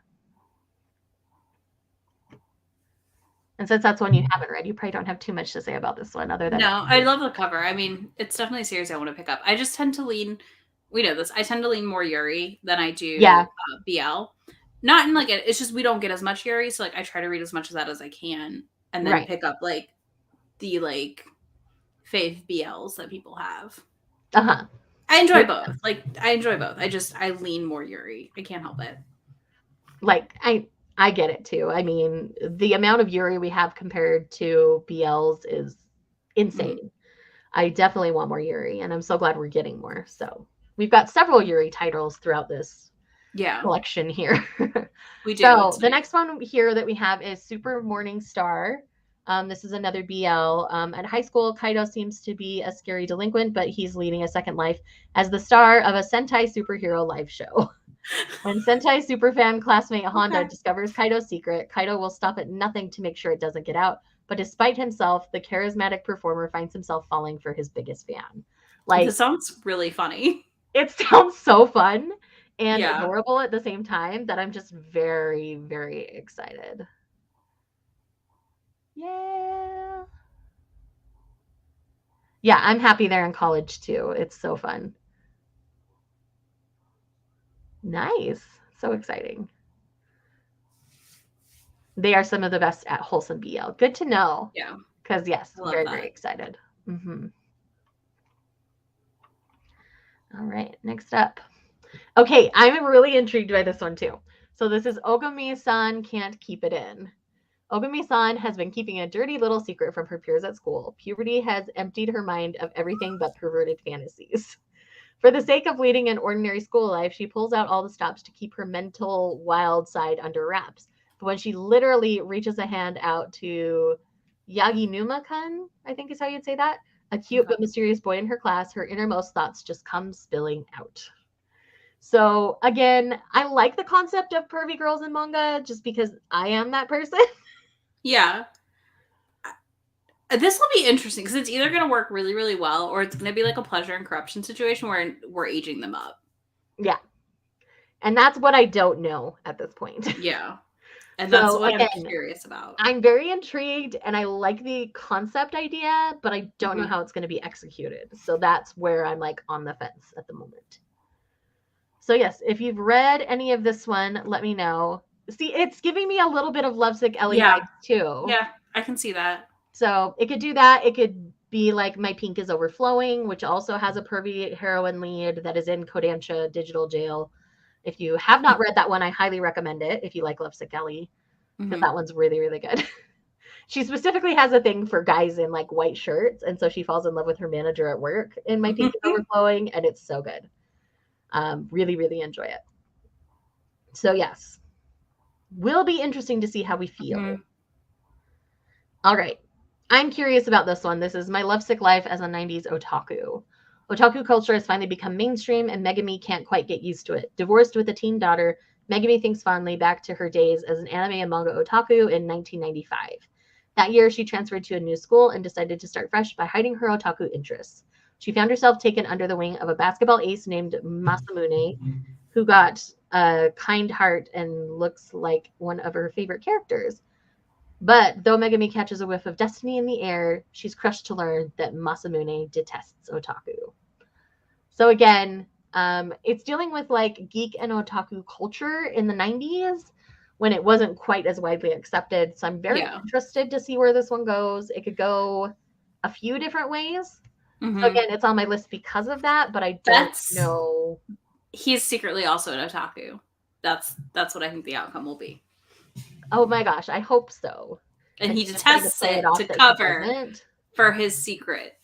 B: And since that's one you haven't read, you probably don't have too much to say about this one other than
A: No, I love the cover. I mean, it's definitely a series I want to pick up. I just tend to lean, we know this, I tend to lean more Yuri than I
B: yeah,
A: do BL. Not in like it's just we don't get as much Yuri, so like I try to read as much of that as I can, and then
B: right.
A: pick up like the like fave BLs that people have.
B: Uh-huh.
A: I enjoy
B: Makes
A: both.
B: sense.
A: Like I enjoy both. I lean more Yuri. I can't help it.
B: Like I get it too. I mean, the amount of Yuri we have compared to BLs is insane.
A: Mhm.
B: I definitely want more Yuri, and I'm so glad we're getting more. So we've got several Yuri titles throughout this
A: Yeah,
B: collection here.
A: we do.
B: So
A: It's
B: the
A: nice.
B: next one here that we have is Super Morning Star. This is another BL. At high school, Kaido seems to be a scary delinquent, but he's leading a second life as the star of a Sentai superhero live show. When Sentai superfan classmate Honda
A: Okay.
B: discovers Kaido's secret, Kaido will stop at nothing to make sure it doesn't get out. But despite himself, the charismatic performer finds himself falling for his biggest fan. Like,
A: This sounds really funny.
B: it sounds so fun and
A: Yeah.
B: adorable at the same time that I'm just very, very excited. Yeah. Yeah, I'm happy they're in college too. It's so fun. Nice. So exciting. They are some of the best at wholesome BL. Good to know.
A: Yeah.
B: Because, yes,
A: I love
B: very, very
A: that.
B: excited. All right, next up. Okay, I'm really intrigued by this one too. So, this is Ogami-san Can't Keep It In. Ogami-san has been keeping a dirty little secret from her peers at school. Puberty has emptied her mind of everything but perverted fantasies. For the sake of leading an ordinary school life, she pulls out all the stops to keep her mental wild side under wraps. But when she literally reaches a hand out to Yaginuma-kun, I think is how you'd say that, a cute
A: Okay.
B: but mysterious boy in her class, her innermost thoughts just come spilling out. So again, I like the concept of pervy girls in manga just because I am that person.
A: Yeah. This will be interesting because it's either going to work really, really well, or it's going to be like a pleasure and corruption situation where we're aging them up.
B: Yeah. And that's what I don't know at this point.
A: Yeah. And that's
B: So
A: what I'm
B: again,
A: curious about.
B: I'm very intrigued and I like the concept idea, but I don't know
A: Mhm.
B: how it's going to be executed. So that's where I'm like on the fence at the moment. So yes, if you've read any of this one, let me know. See, it's giving me a little bit of Lovesick Ellie
A: Yeah.
B: vibes too.
A: Yeah. I can see that.
B: So it could do that. It could be like My Pink is Overflowing, which also has a pervy heroine lead that is in Kodansha Digital Jail. If you have not read that one, I highly recommend it if you like Lovesick Ellie, because
A: Mhm.
B: that one's really, really good. She specifically has a thing for guys in like white shirts, and so she falls in love with her manager at work in My Pink is Overflowing, and it's so good. Really, really enjoy it. So yes, will be interesting to see how we feel.
A: Mhm.
B: All right. I'm curious about this one. This is My Lovesick Life as a 90s Otaku. Otaku culture has finally become mainstream, and Megami can't quite get used to it. Divorced with a teen daughter, Megami thinks fondly back to her days as an anime and manga otaku in 1995. That year, she transferred to a new school and decided to start fresh by hiding her otaku interests. She found herself taken under the wing of a basketball ace named Masamune, who got a kind heart and looks like one of her favorite characters. But though Megami catches a whiff of destiny in the air, she's crushed to learn that Masamune detests otaku. So again, it's dealing with like geek and otaku culture in the 90s when it wasn't quite as widely accepted. So I'm very
A: Yeah.
B: interested to see where this one goes. It could go a few different ways. So
A: Mhm.
B: again, it's on my list because of that, but I don't
A: That's
B: know.
A: he's secretly also an otaku. That's what I think the outcome will be.
B: Oh my gosh, I hope so.
A: And
B: And
A: he
B: he's just trying to
A: detests
B: play it
A: it
B: off
A: to
B: that he
A: cover
B: doesn't.
A: for his secret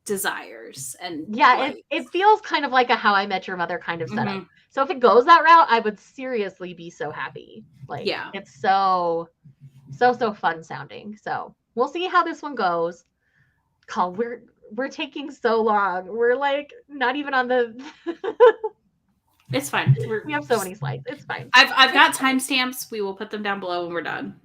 A: desires and
B: Yeah, it
A: likes.
B: feels kind of like a How I Met Your Mother kind of setup.
A: Mhm.
B: So if it goes that route, I would seriously be so happy. Like
A: Yeah.
B: it's so fun sounding. So we'll see how this one goes. Call we're taking so long. We're like not even on the
A: It's fine.
B: we have so many slides. It's fine.
A: I've
B: It's
A: got timestamps. We will put them down below when we're done.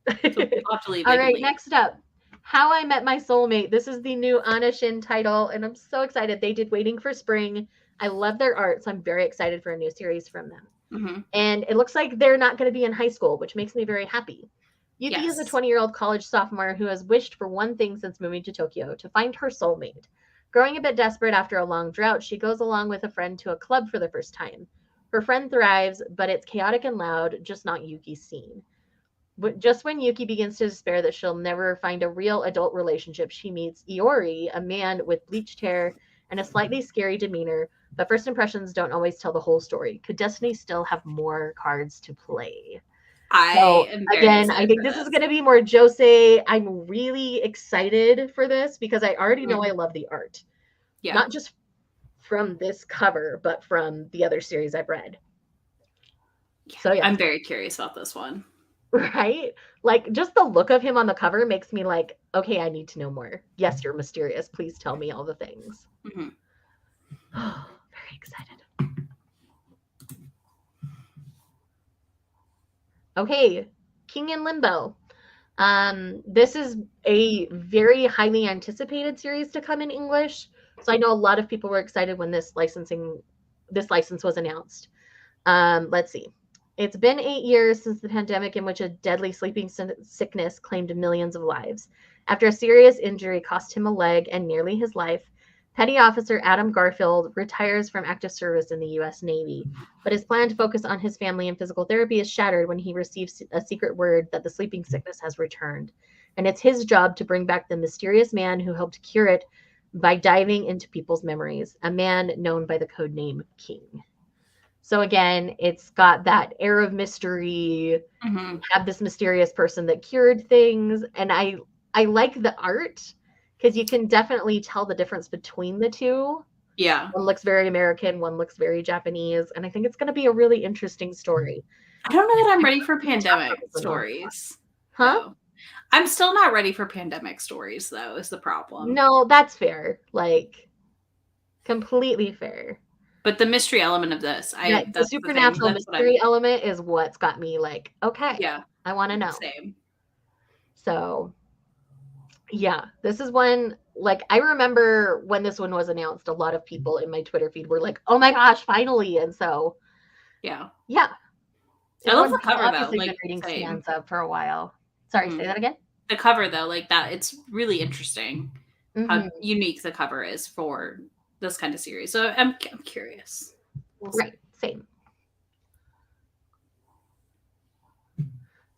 A: So if
B: fine.
A: people have to leave,
B: All
A: they can
B: right,
A: leave.
B: next up. How I Met My Soulmate. This is the new Anashin title, and I'm so excited. They did Waiting for Spring. I love their art, so I'm very excited for a new series from them.
A: Mhm.
B: And it looks like they're not going to be in high school, which makes me very happy. Yuki is a
A: Yes.
B: 20-year-old college sophomore who has wished for one thing since moving to Tokyo, to find her soulmate. Growing a bit desperate after a long drought, she goes along with a friend to a club for the first time. Her friend thrives, but it's chaotic and loud, just not Yuki's scene. But just when Yuki begins to despair that she'll never find a real adult relationship, she meets Iori, a man with bleached hair and a slightly scary demeanor, but first impressions don't always tell the whole story. Could Destiny still have more cards to play?
A: I
B: So
A: am very
B: again, I
A: excited
B: think
A: for
B: this is
A: this.
B: going to be more Josei. I'm really excited for this because I already know I
A: Mhm.
B: love the art,
A: Yeah.
B: not just from this cover, but from the other series I've read.
A: Yeah.
B: So yeah,
A: I'm very curious about this one.
B: right? Like just the look of him on the cover makes me like, okay, I need to know more. Yes, you're mysterious. Please tell me all the things.
A: Mhm.
B: Oh, very excited. Okay, King in Limbo. This is a very highly anticipated series to come in English. So I know a lot of people were excited when this license was announced. Let's see. It's been 8 years since the pandemic in which a deadly sleeping sickness claimed millions of lives. After a serious injury cost him a leg and nearly his life, Petty Officer Adam Garfield retires from active service in the U.S. Navy. But his plan to focus on his family and physical therapy is shattered when he receives a secret word that the sleeping sickness has returned. And it's his job to bring back the mysterious man who helped cure it by diving into people's memories, a man known by the code name King. So again, it's got that air of mystery.
A: Mhm.
B: Have this mysterious person that cured things, and I like the art because you can definitely tell the difference between the two.
A: Yeah.
B: One looks very American, one looks very Japanese, and I think it's going to be a really interesting story.
A: I don't know that I'm
B: I'm
A: ready for
B: really gonna talk about
A: pandemic
B: this one nonstop.
A: stories,
B: Huh?
A: though. I'm still not ready for pandemic stories, though, is the problem.
B: No, that's fair. Like completely fair.
A: But the mystery element of this,
B: That the
A: that's the thing.
B: supernatural
A: That's what I'm,
B: mystery element is what's got me like, okay,
A: yeah,
B: I want to know.
A: same.
B: So yeah, this is one like I remember when this one was announced, a lot of people in my Twitter feed were like, "Oh my gosh, finally!" And so,
A: Yeah.
B: yeah,
A: I
B: it's
A: love
B: one
A: the
B: people
A: cover, though.
B: obviously been
A: Like,
B: reading
A: same.
B: scans of for a while. Sorry, say
A: Mhm.
B: that again.
A: The cover, though, like that, it's really interesting how
B: Hmm.
A: unique the cover is for this kind of series. So I'm curious. We'll see.
B: Right, same.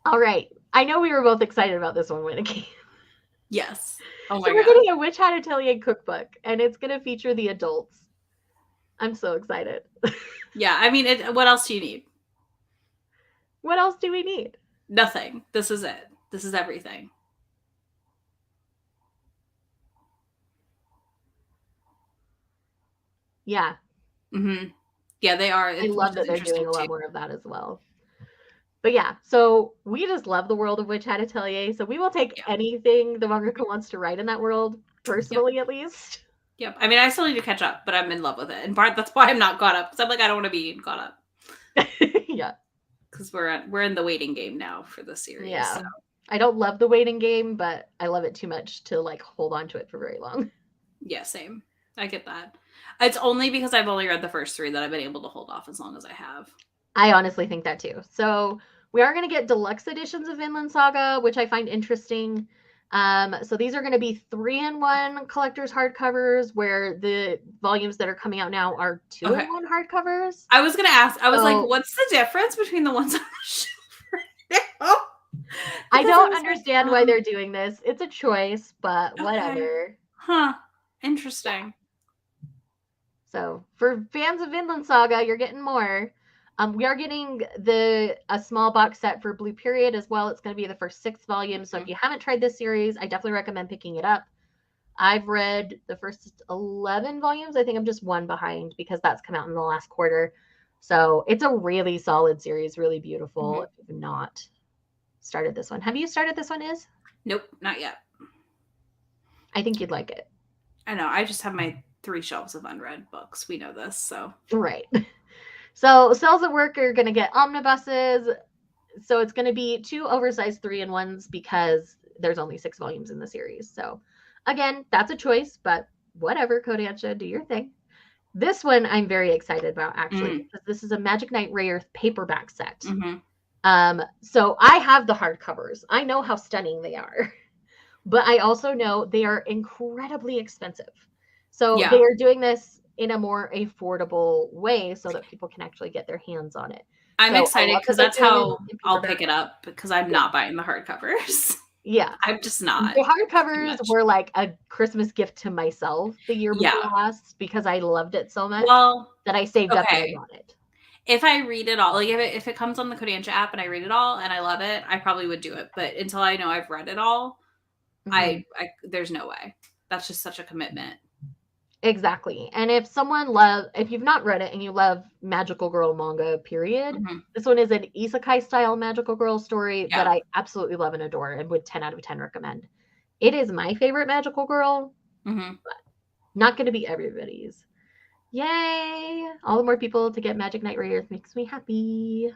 B: All right, I know we were both excited about this one when it came.
A: Yes. Oh
B: So
A: my
B: we're
A: God.
B: getting a Witch Hat Atelier cookbook, and it's going to feature the adults. I'm so excited.
A: Yeah. I mean, what else do you need?
B: What else do we need?
A: Nothing. This is it. This is everything.
B: Yeah,
A: Hmm. Yeah, they are,
B: I
A: which
B: love
A: is
B: that they're doing
A: interesting
B: a
A: too.
B: lot more of that as well. But yeah, so we just love the world of Witch Hat Atelier. So we will take
A: Yeah.
B: anything the mangaka wants to write in that world,
A: Yep.
B: personally at least.
A: Yep. I mean, I still need to catch up, but I'm in love with it, and that's why I'm not caught up. Because I'm like, I don't want to be caught up
B: Yeah.
A: because we're in the waiting game now for the series. So.
B: Yeah. I don't love the waiting game, but I love it too much to like hold on to it for very long.
A: Yeah, same. I get that. It's only because I've only read the first three that I've been able to hold off as long as I have.
B: I honestly think that too. So we are going to get deluxe editions of Vinland Saga, which I find interesting. So these are going to be 3-in-1 collector's hardcovers, where the volumes that are coming out now are two in
A: Okay.
B: one hardcovers.
A: I was gonna ask. I was like,
B: So
A: what's the difference between the ones on the shelf right now?
B: I
A: Because I
B: don't
A: was like,
B: understand why they're doing this. It's a choice, but
A: okay,
B: whatever.
A: huh,
B: Yeah.
A: interesting.
B: So for fans of Vinland Saga, you're getting more. We are getting a small box set for Blue Period as well. It's going to be the first 6 volumes. So if
A: Mhm.
B: you haven't tried this series, I definitely recommend picking it up. I've read the first 11 volumes. I think I'm just one behind because that's come out in the last quarter. So it's a really solid series, really beautiful.
A: Mhm.
B: If you've not started this one, have you started this one? Is
A: Nope, not yet.
B: I think you'd like it.
A: I know. I just have my 3 shelves of unread books. We know this, so
B: Right. So Cells at Work are going to get omnibuses. So it's going to be 2 oversized 3-in-1s because there's only 6 volumes in the series. So again, that's a choice, but whatever, Kodansha, do your thing. This one I'm very excited about actually
A: mm,
B: because this is a Magic Knight Rare paperback set.
A: hmm
B: So I have the hardcovers. I know how stunning they are, but I also know they are incredibly expensive. So
A: Yeah.
B: they are doing this in a more affordable way so that people can actually get their hands on it.
A: I'm
B: So I
A: excited
B: love that
A: because
B: they're
A: that's
B: doing it
A: how
B: in
A: I'll
B: paperback.
A: pick it up because I'm
B: Yeah.
A: not buying the hardcovers.
B: Yeah.
A: I'm just not.
B: The
A: Too
B: hardcovers
A: much.
B: were like a Christmas gift to myself the year before
A: Yeah.
B: last because I loved it so much
A: Well,
B: that I saved up and I
A: okay.
B: bought it.
A: If I read it all, like if it comes on the Kodansha app and I read it all and I love it, I probably would do it. But until I know I've read it all,
B: Mhm.
A: I there's no way. That's just such a commitment.
B: Exactly. And if you've not read it and you love magical girl manga, period,
A: Mhm.
B: this one is an isekai style magical girl story that
A: Yeah.
B: I absolutely love and adore and would 10 out of 10 recommend. It is my favorite magical girl,
A: Mhm.
B: not going to be everybody's. Yay! All the more people to get Magic Knight Raiders makes me happy.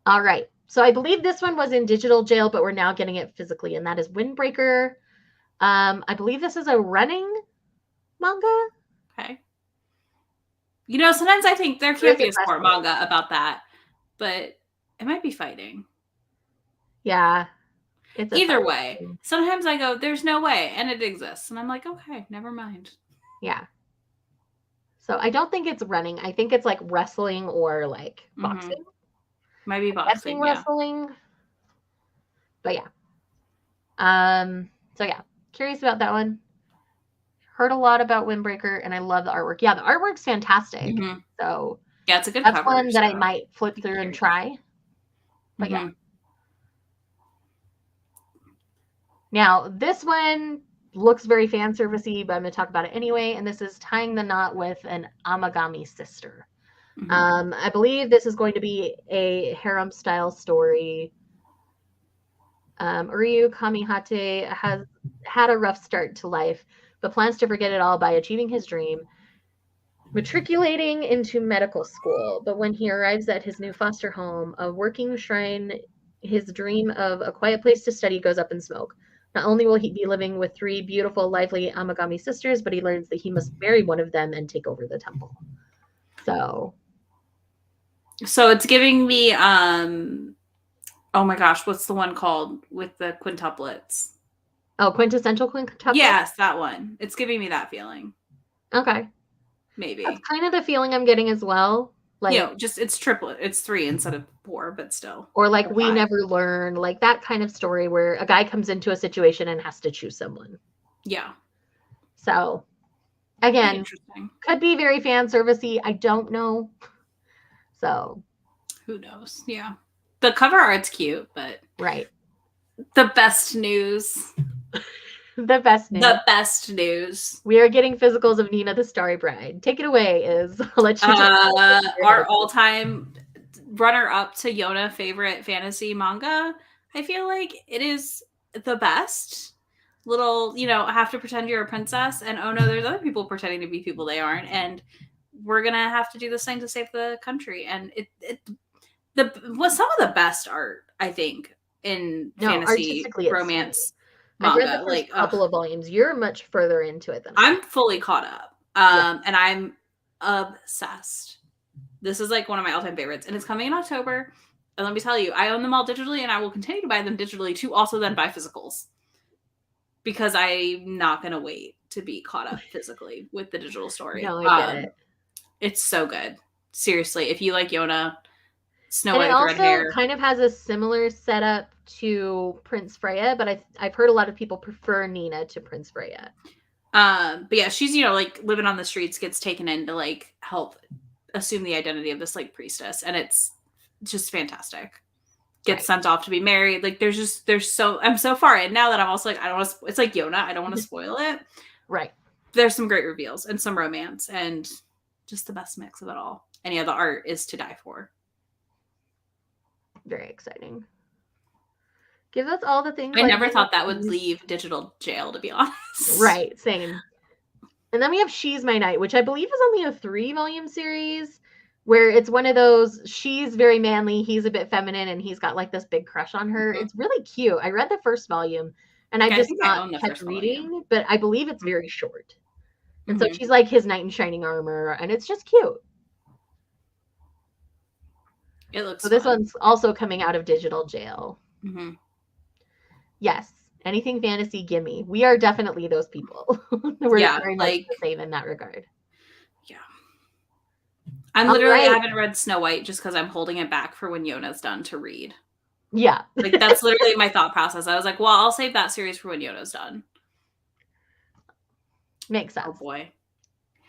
B: All right. So I believe this one was in digital jail, but we're now getting it physically, and that is Windbreaker. I believe this is a running manga,
A: Okay. Sometimes I think there
B: or
A: can't
B: is
A: be
B: it
A: a sport
B: wrestling?
A: manga about that, but it might be fighting.
B: Yeah, it's a
A: Either
B: fighting
A: way,
B: game.
A: sometimes I go, there's no way, and it exists. And I'm like, okay, never mind.
B: Yeah. So I don't think it's running. I think it's like wrestling or like
A: Mm-hmm.
B: boxing.
A: Might be
B: I'm guessing
A: boxing, yeah.
B: wrestling, but yeah. So yeah, curious about that one. Heard a lot about Windbreaker, and I love the artwork. Yeah, the artwork's fantastic.
A: Mm-hmm.
B: So
A: Yeah, it's a good
B: that's
A: cover,
B: one that I
A: so
B: might flip
A: be
B: through and
A: curious.
B: try. But yeah.
A: Mm-hmm.
B: Now, this one looks very fan servicey, but I'm going to talk about it anyway. And this is Tying the Knot with an Amagami Sister.
A: Mm-hmm.
B: I believe this is going to be a harem style story. Ryu Kamihate has had a rough start to life, but plans to forget it all by achieving his dream, matriculating into medical school. But when he arrives at his new foster home, a working shrine, his dream of a quiet place to study goes up in smoke. Not only will he be living with three beautiful, lively Amagami sisters, but he learns that he must marry one of them and take over the temple. So,
A: So it's giving me oh my gosh, what's the one called with the quintuplets?
B: quintessential quintuplet.
A: Yes, that one. It's giving me that feeling.
B: Okay, that's
A: Maybe.
B: kind of the feeling I'm getting as well. Like,
A: Just it's triplet. It's three instead of four, but still.
B: or like
A: Or
B: we
A: five.
B: never learn, like that kind of story where a guy comes into a situation and has to choose someone.
A: Yeah.
B: So,
A: Be
B: again,
A: interesting.
B: could be very fan servicey. I don't know. So,
A: Who knows? Yeah. The cover art's cute, but
B: right.
A: the best news.
B: The best news.
A: The best news.
B: We are getting physicals of Nina the Starry Bride. Take it away, Is. I'll let you talk.
A: Our all-time runner-up to Yona favorite fantasy manga. I feel like it is the best. Little, have to pretend you're a princess, and oh no, there's other people pretending to be people they aren't, and we're gonna have to do this thing to save the country. And it was some of the best art I think in
B: No,
A: fantasy
B: artistically, it's stunning.
A: romance
B: I've read the
A: manga.
B: first
A: Like, ugh,
B: couple of volumes. You're much further into it than I am.
A: I'm fully caught up,
B: Yeah.
A: and I'm obsessed. This is like one of my all-time favorites, and it's coming in October. And let me tell you, I own them all digitally, and I will continue to buy them digitally to also then buy physicals because I'm not gonna wait to be caught up physically with the digital story.
B: No, I get it.
A: It's so good. Seriously, if you like Yona, Snow
B: And it
A: White with red
B: also
A: hair,
B: kind of has a similar setup to Prince Freya, but I've heard a lot of people prefer Nina to Prince Freya.
A: but yeah, she's like living on the streets, gets taken in to like help assume the identity of this like priestess, and it's just fantastic. Gets
B: Right.
A: sent off to be married. Like I'm so far in now that I'm also like I don't want to. It's like Yona. I don't want to spoil it.
B: Right.
A: There's some great reveals and some romance and just the best mix of it all. And yeah, the art is to die for.
B: Very exciting. Give us all the things.
A: I
B: like
A: never thought that would
B: these.
A: leave digital jail, to be honest.
B: Right. Same. And then we have She's My Knight, which I believe is only a 3-volume series where it's one of those, she's very manly, he's a bit feminine, and he's got like this big crush on her.
A: Mm-hmm.
B: It's really cute. I read the first volume and
A: I
B: I've just
A: think I
B: not
A: own the
B: kept
A: first volume.
B: reading, but I believe it's very short. And so
A: Mm-hmm.
B: she's like his knight in shining armor, and it's just cute.
A: It looks
B: So this
A: fun.
B: one's also coming out of digital jail.
A: Mm-hmm.
B: Yes. Anything fantasy, gimme. We are definitely those people. We're
A: Yeah,
B: very much
A: like,
B: the same in that regard.
A: yeah. I'm
B: All
A: literally, I
B: right.
A: haven't read Snow White just because I'm holding it back for when Yona's done to read.
B: Yeah.
A: Like, that's literally my thought process. I was like, well, I'll save that series for when Yona's done.
B: Makes
A: Oh
B: sense.
A: boy.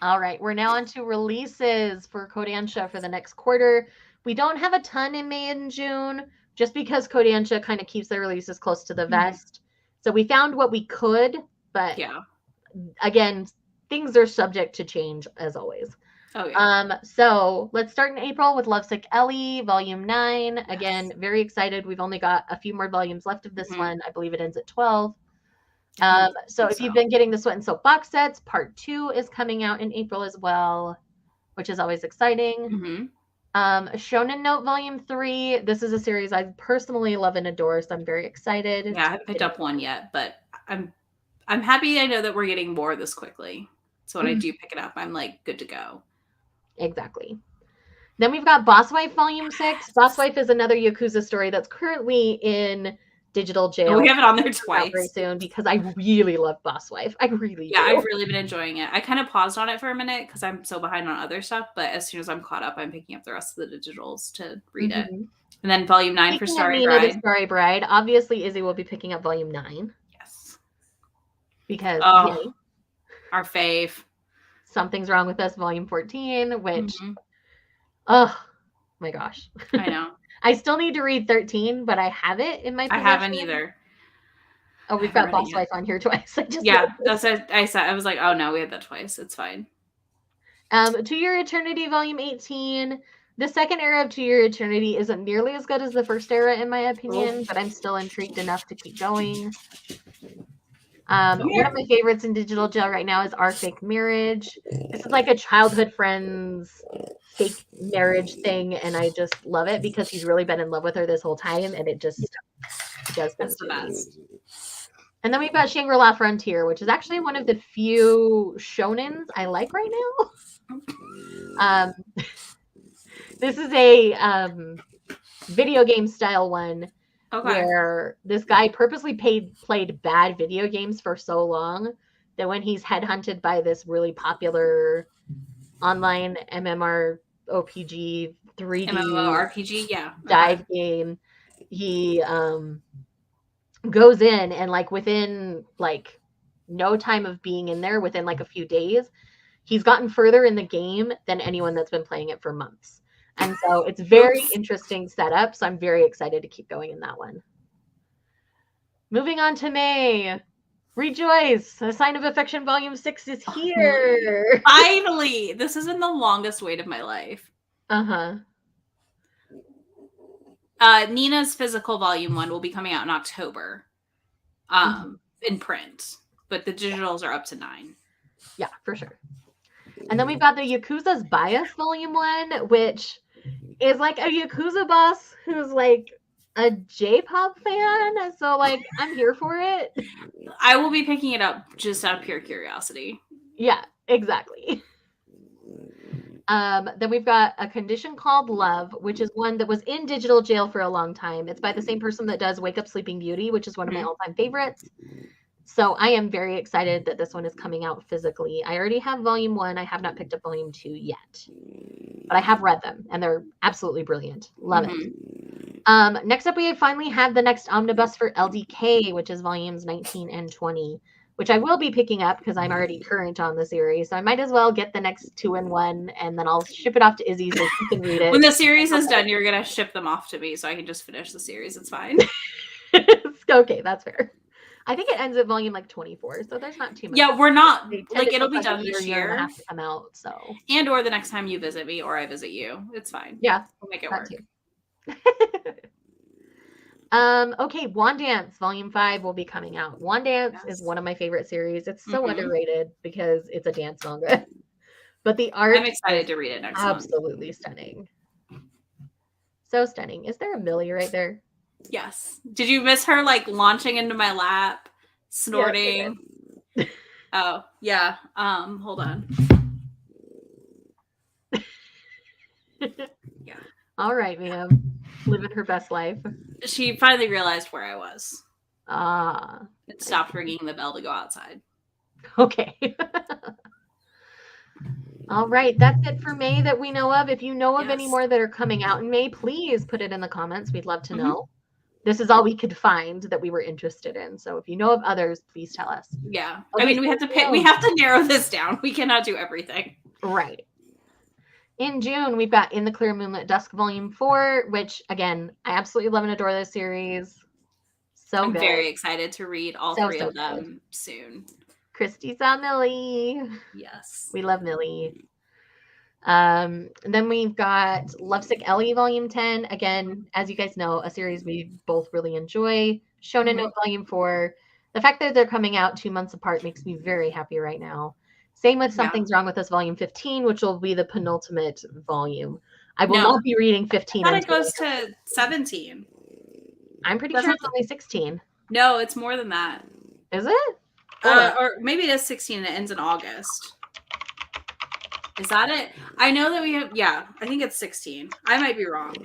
B: All right. We're now on to releases for Kodansha for the next quarter. We don't have a ton in May and June just because Kodansha kind of keeps their releases close to the vest. So we found what we could, but
A: Yeah.
B: again, things are subject to change as always.
A: Oh yeah.
B: So let's start in April with Lovesick Ellie, Volume 9. Again, very excited. We've only got a few more volumes left of this one. I believe it ends at 12. So if you've been getting the Sweat and Soap box sets, part 2 is coming out in April as well, which is always exciting. Shonen Note Volume 3. This is a series I personally love and adore, so I'm very excited.
A: Yeah, I haven't picked up one yet, but I'm happy I know that we're getting more this quickly. So when I do pick it up, I'm like good to go.
B: Exactly. Then we've got Boss Wife Volume 6. Boss Wife is another Yakuza story that's currently in digital jail.
A: We have it on there twice.
B: Very soon because I really love Boss Wife. I really do.
A: I've really been enjoying it. I kind of paused on it for a minute because I'm so behind on other stuff, but as soon as I'm caught up, I'm picking up the rest of the digitals to read it. And then Volume 9 for Starry Bride.
B: The Starry Bride. Obviously, Izzy will be picking up Volume 9.
A: Yes.
B: Because
A: yay. Our fave.
B: Something's Wrong with Us, Volume 14, which, oh my gosh.
A: I know.
B: I still need to read 13, but I have it in my possession.
A: I haven't either.
B: Oh, we've got Boss Wife on here twice.
A: That's what I said. I was like, oh no, we had that twice. It's fine.
B: To Your Eternity, Volume 18. The second era of To Your Eternity isn't nearly as good as the first era, in my opinion, but I'm still intrigued enough to keep going. One of my favorites in digital jail right now is Our Fake Marriage. This is like a childhood friend's fake marriage thing, and I just love it because he's really been in love with her this whole time, and it just does things to me. And then we've got Shangri-La Frontier, which is actually one of the few shonens I like right now. This is a video game style one where this guy purposely played bad video games for so long that when he's headhunted by this really popular online MMORPG 3D dive game, he goes in and like within like no time of being in there, within like a few days, he's gotten further in the game than anyone that's been playing it for months. And so it's very interesting setup. So I'm very excited to keep going in that one. Moving on to May. Rejoice! A Sign of Affection Volume 6 is here.
A: Finally! This has been the longest wait of my life. Nina's physical Volume 1 will be coming out in October. In print. But the digitals are up to 9.
B: Yeah, for sure. And then we've got the Yakuza's Bias Volume 1, which is like a Yakuza boss who's like a J-pop fan. So like I'm here for it.
A: I will be picking it up just out of pure curiosity.
B: Yeah, exactly. Then we've got A Condition Called Love, which is one that was in digital jail for a long time. It's by the same person that does Wake Up Sleeping Beauty, which is one of my all-time favorites. So I am very excited that this one is coming out physically. I already have Volume 1. I have not picked up Volume 2 yet. But I have read them, and they're absolutely brilliant. Love it. Next up, we finally have the next omnibus for LDK, which is Volumes 19 and 20, which I will be picking up because I'm already current on the series. So I might as well get the next 2 in 1, and then I'll ship it off to Izzy so she can read it.
A: When the series is done, you're going to ship them off to me so I can just finish the series. It's fine.
B: Okay, that's fair. I think it ends at volume like 24, so there's not too much.
A: Yeah, we're not like it'll be done this
B: year and a half to come out. So
A: and or the next time you visit me or I visit you, it's fine.
B: Yeah,
A: we'll make it work.
B: Okay, Wand Dance Volume 5 will be coming out. Wand Dance is one of my favorite series. It's so underrated because it's a dance manga, but the art.
A: I'm excited to read it next month.
B: Absolutely stunning. So stunning. Is there a Millie right there?
A: Yes. Did you miss her like launching into my lap, snorting? Yes, oh, yeah. Hold on. Yeah.
B: All right, ma'am. Living her best life.
A: She finally realized where I was.
B: Ah.
A: It stopped ringing the bell to go outside.
B: Okay. All right, that's it for May that we know of. If you know of any more that are coming out in May, please put it in the comments. We'd love to know. This is all we could find that we were interested in. So if you know of others, please tell us.
A: Yeah.
B: Okay,
A: I mean, we have to pick, we have to narrow this down. We cannot do everything.
B: Right. In June, we've got In the Clear Moonlit Dusk Volume 4, which, again, I absolutely love and adore this series. So
A: I'm
B: good.
A: very excited to read all three of them soon.
B: Christy saw Millie.
A: Yes.
B: We love Millie. Then we've got Lovesick Ellie Volume 10. Again, as you guys know, a series we both really enjoy. Shonen Note Volume 4. The fact that they're coming out 2 months apart makes me very happy right now. Same with Something's Wrong with Us Volume 15, which will be the penultimate volume. I will not be reading 15.
A: I thought it goes to 17.
B: I'm pretty sure it's only 16.
A: No, it's more than that.
B: Is it?
A: Or maybe it is 16 and it ends in August. Is that it? I know that we have, I think it's 16. I might be wrong.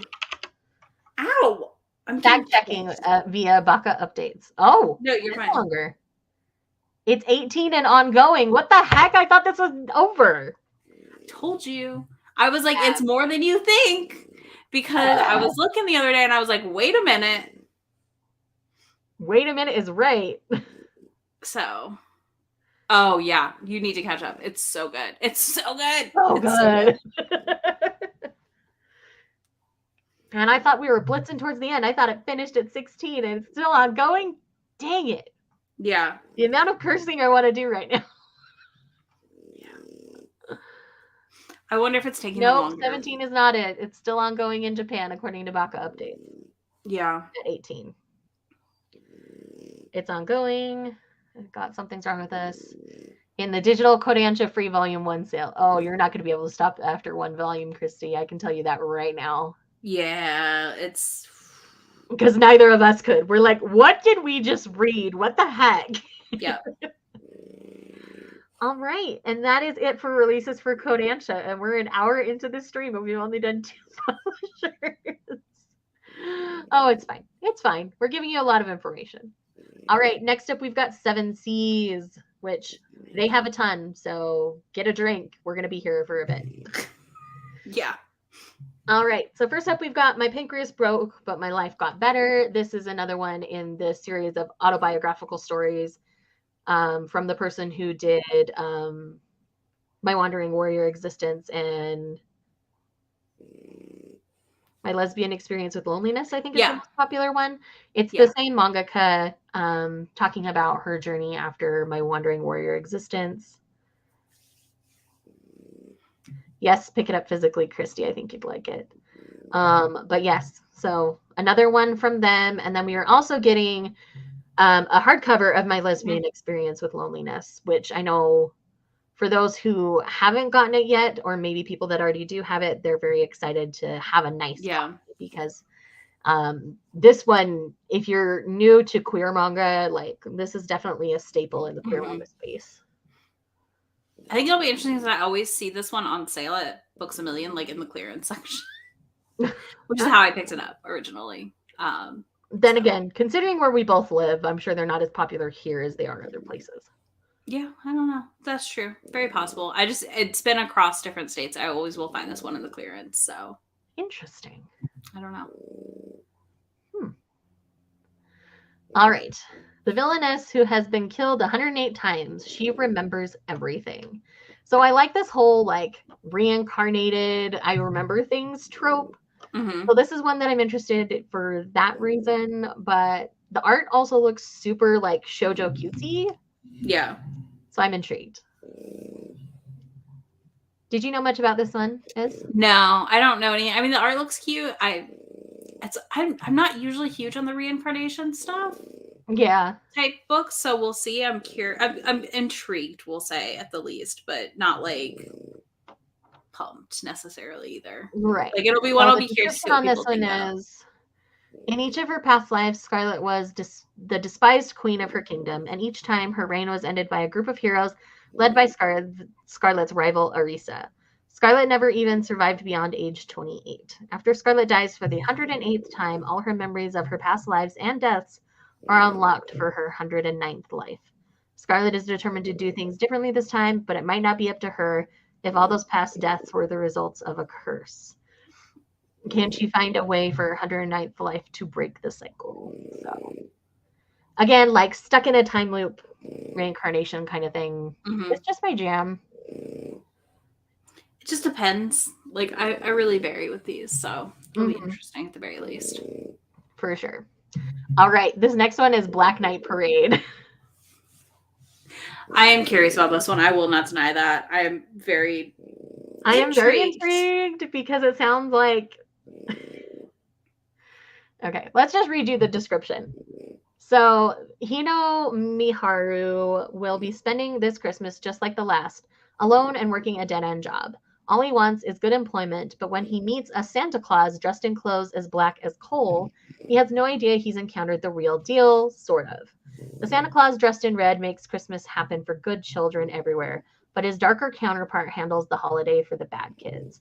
A: Ow! I'm
B: fact checking via Baka updates. Oh,
A: no, you're fine.
B: Longer. It's 18 and ongoing. What the heck? I thought this was over.
A: Told you. I was like, it's more than you think. Because I was looking the other day and I was like, wait a minute.
B: Wait a minute is right.
A: So, oh yeah, you need to catch up. It's so good. It's so good.
B: So good. And I thought we were blitzing towards the end. I thought it finished at 16 and it's still ongoing. Dang it.
A: Yeah.
B: The amount of cursing I want to do right now.
A: Yeah. I wonder if it's taking longer.
B: 17 is not it. It's still ongoing in Japan, according to Baka updates.
A: Yeah.
B: At 18. It's ongoing. I've got Something's Wrong with Us. In the digital Kodansha free volume 1 sale. Oh, you're not going to be able to stop after one volume, Christy. I can tell you that right now.
A: Yeah, it's...
B: Because neither of us could. We're like, what did we just read? What the heck?
A: Yeah.
B: All right. And that is it for releases for Kodansha. And we're an hour into the stream and we've only done 2 publishers. Oh, it's fine. It's fine. We're giving you a lot of information. All right. Next up, we've got 7 Seas, which they have a ton. So get a drink. We're going to be here for a bit.
A: Yeah.
B: All right. So first up, we've got My Pancreas Broke, But My Life Got Better. This is another one in this series of autobiographical stories from the person who did My Wandering Warrior Existence and My Lesbian Experience with Loneliness, I think is the most popular one. It's the same mangaka talking about her journey after My Wandering Warrior Existence. Yes, pick it up physically, Christy. I think you'd like it. But yes, so another one from them. And then we are also getting a hardcover of My Lesbian Experience with Loneliness, which I know for those who haven't gotten it yet, or maybe people that already do have it, they're very excited to have a nice copy because this one, if you're new to queer manga, like this is definitely a staple in the queer manga space.
A: I think it'll be interesting because I always see this one on sale at Books A Million, like in the clearance section, which is how I picked it up originally.
B: Then again, considering where we both live, I'm sure they're not as popular here as they are in other places.
A: Yeah, I don't know. That's true. Very possible. It's been across different states. I always will find this one in the clearance. So
B: interesting.
A: I don't know.
B: All right. The villainess who has been killed 108 times, she remembers everything. So I like this whole like reincarnated, I remember things trope. So this is one that I'm interested in for that reason, but the art also looks super like shoujo cutesy.
A: Yeah.
B: So I'm intrigued. Did you know much about this one, Iz?
A: No, I don't know any. I mean, the art looks cute. I'm not usually huge on the reincarnation stuff.
B: Yeah.
A: Type books, so we'll see. I'm curious. I'm intrigued, we'll say, at the least, but not like pumped necessarily either.
B: Right.
A: Like it'll be one I'll be curious to
B: on this one is in each of her past lives, Scarlet was the despised queen of her kingdom, and each time her reign was ended by a group of heroes led by Scarlet's rival Arisa. Scarlet never even survived beyond age 28. After Scarlet dies for the 108th time, all her memories of her past lives and deaths are unlocked for her 109th life. Scarlet is determined to do things differently this time, but it might not be up to her if all those past deaths were the results of a curse. Can she find a way for her 109th life to break the cycle? So, again, like stuck in a time loop reincarnation kind of thing.
A: Mm-hmm.
B: It's just my jam.
A: It just depends. Like I really vary with these, so it'll be interesting at the very least.
B: For sure. All right, this next one is Black Knight Parade.
A: I am curious about this one. I will not deny that. I am very
B: intrigued because it sounds like okay, let's just read you the description. So, Hino Miharu will be spending this Christmas just like the last, alone and working a dead-end job. All he wants is good employment, but when he meets a Santa Claus dressed in clothes as black as coal, he has no idea he's encountered the real deal, sort of. The Santa Claus dressed in red makes Christmas happen for good children everywhere, but his darker counterpart handles the holiday for the bad kids.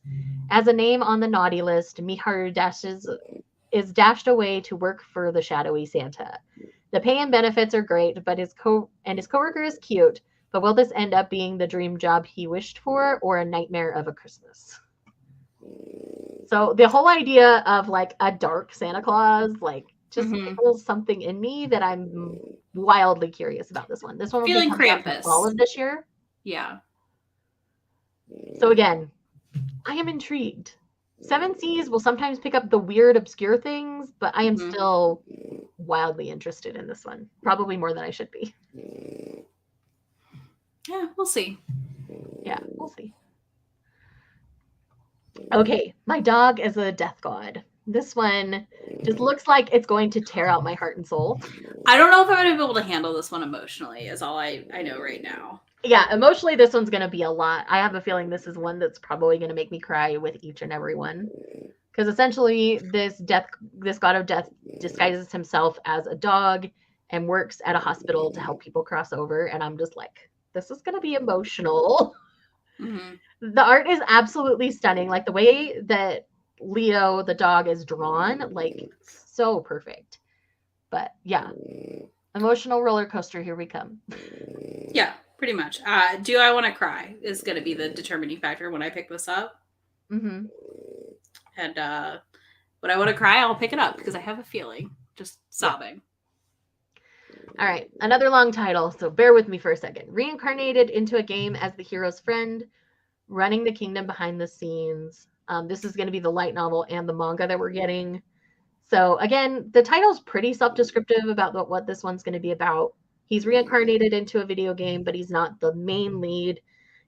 B: As a name on the naughty list, Miharu is dashed away to work for the shadowy Santa. The pay and benefits are great, but his coworker is cute. But will this end up being the dream job he wished for, or a nightmare of a Christmas? So the whole idea of like a dark Santa Claus, like just tickles something in me that I'm wildly curious about. This one. This one will be coming out in the fall of this year.
A: Yeah.
B: So again, I am intrigued. Seven Seas will sometimes pick up the weird, obscure things, but I am still wildly interested in this one. Probably more than I should be.
A: Yeah, we'll see.
B: Yeah, we'll see. Okay, my dog is a death god. This one just looks like it's going to tear out my heart and soul.
A: I don't know if I'm going to be able to handle this one emotionally, is all I know right now.
B: Yeah, emotionally, this one's going to be a lot. I have a feeling this is one that's probably going to make me cry with each and every one. Because essentially, this god of death disguises himself as a dog and works at a hospital to help people cross over. And I'm just like, this is going to be emotional. The art is absolutely stunning. Like the way that Leo, the dog, is drawn, like so perfect. But yeah, emotional roller coaster. Here we come.
A: Yeah, pretty much. Do I want to cry is going to be the determining factor when I pick this up.
B: Mm-hmm.
A: And when I want to cry, I'll pick it up because I have a feeling. Just sobbing.
B: All right, another long title, so bear with me for a second. Reincarnated into a game as the hero's friend, running the kingdom behind the scenes. This is going to be the light novel and the manga that we're getting. So again, the title's pretty self-descriptive about what this one's going to be about. He's reincarnated into a video game, but he's not the main lead.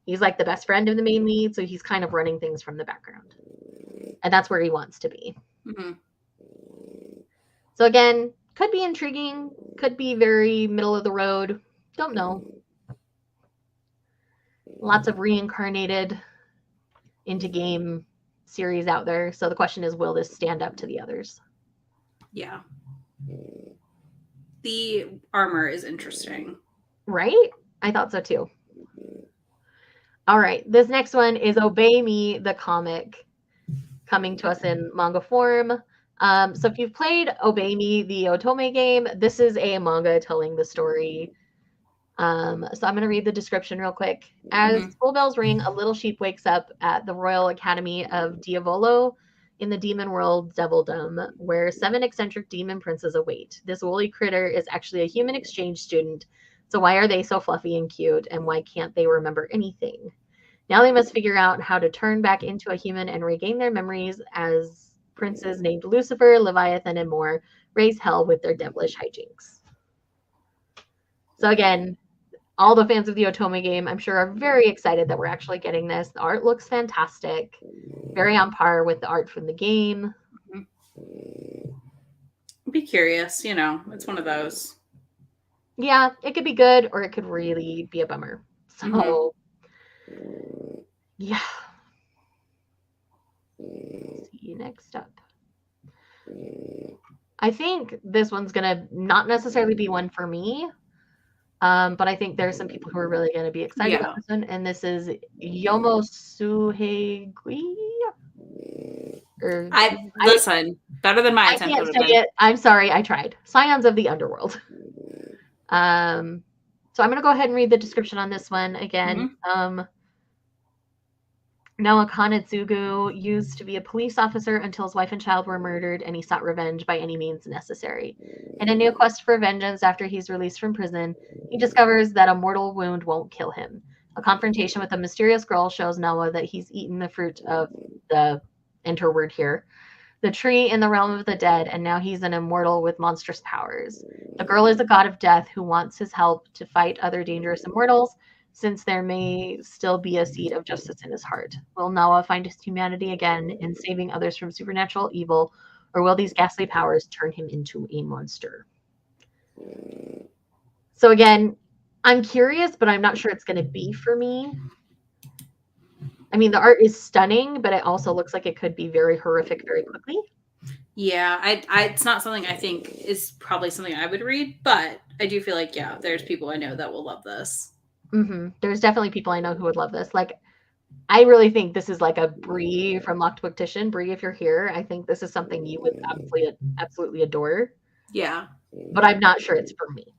B: He's like the best friend of the main lead, so he's kind of running things from the background. And that's where he wants to be. So again, could be intriguing, could be very middle of the road. Don't know. Lots of reincarnated into game series out there. So the question is, will this stand up to the others?
A: Yeah. The armor is interesting.
B: Right? I thought so too. All right. This next one is Obey Me, the comic, coming to us in manga form. So if you've played Obey Me, the Otome game, this is a manga telling the story. So I'm going to read the description real quick. As school bells ring, a little sheep wakes up at the Royal Academy of Diavolo in the demon world Devildom, where 7 eccentric demon princes await. This woolly critter is actually a human exchange student. So why are they so fluffy and cute, and why can't they remember anything? Now they must figure out how to turn back into a human and regain their memories as princes named Lucifer, Leviathan, and more raise hell with their devilish hijinks. So again, all the fans of the Otome game, I'm sure, are very excited that we're actually getting this. The art looks fantastic, very on par with the art from the game.
A: Be curious, it's one of those.
B: Yeah, it could be good or it could really be a bummer. So, yeah. See you next up. I think this one's going to not necessarily be one for me, But I think there's some people who are really going to be excited about this one. And this is Yomo Suhegui.
A: Listen, better than my
B: I
A: attempt
B: can't
A: would
B: say
A: have been.
B: it. I'm sorry, I tried. Scions of the Underworld. So I'm going to go ahead and read the description on this one again. Noah Kanetsugu used to be a police officer until his wife and child were murdered, and he sought revenge by any means necessary. In a new quest for vengeance after he's released from prison, he discovers that a mortal wound won't kill him. A confrontation with a mysterious girl shows Noah that he's eaten the fruit of the enter word here, the tree in the realm of the dead, and now he's an immortal with monstrous powers. The girl is a god of death who wants his help to fight other dangerous immortals, since there may still be a seed of justice in his heart. Will Noah find his humanity again in saving others from supernatural evil, or will these ghastly powers turn him into a monster? So again, I'm curious, but I'm not sure it's going to be for me. I mean, the art is stunning, but it also looks like it could be very horrific very quickly.
A: Yeah, it's not something I think is probably something I would read, but I do feel like, yeah, there's people I know that will love this.
B: There's definitely people I know who would love this. Like, I really think this is like a Bree from Locked Booktition. Bree, if you're here, I think this is something you would absolutely adore.
A: Yeah.
B: But I'm not sure it's for me.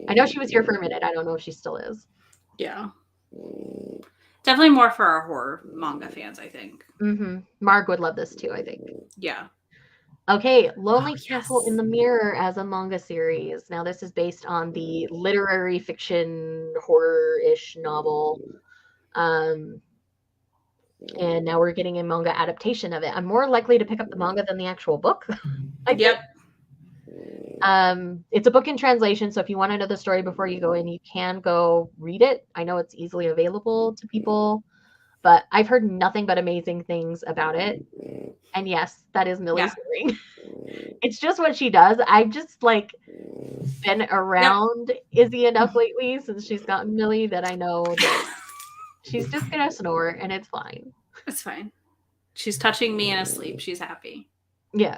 B: I know she was here for a minute. I don't know if she still is.
A: Yeah. Definitely more for our horror manga fans, I think.
B: Marg would love this too, I think.
A: Yeah.
B: Okay, Lonely Castle in the Mirror as a manga series. Now, this is based on the literary fiction horror-ish novel. And now we're getting a manga adaptation of it. I'm more likely to pick up the manga than the actual book. I think. It's a book in translation, so if you want to know the story before you go in, you can go read it. I know it's easily available to people, but I've heard nothing but amazing things about it. And yes, that is Millie snoring. It's just what she does. I've just like been around Izzy enough lately since she's gotten Millie that I know that she's just gonna snore and it's fine.
A: It's fine. She's touching me in a sleep. She's happy.
B: Yeah.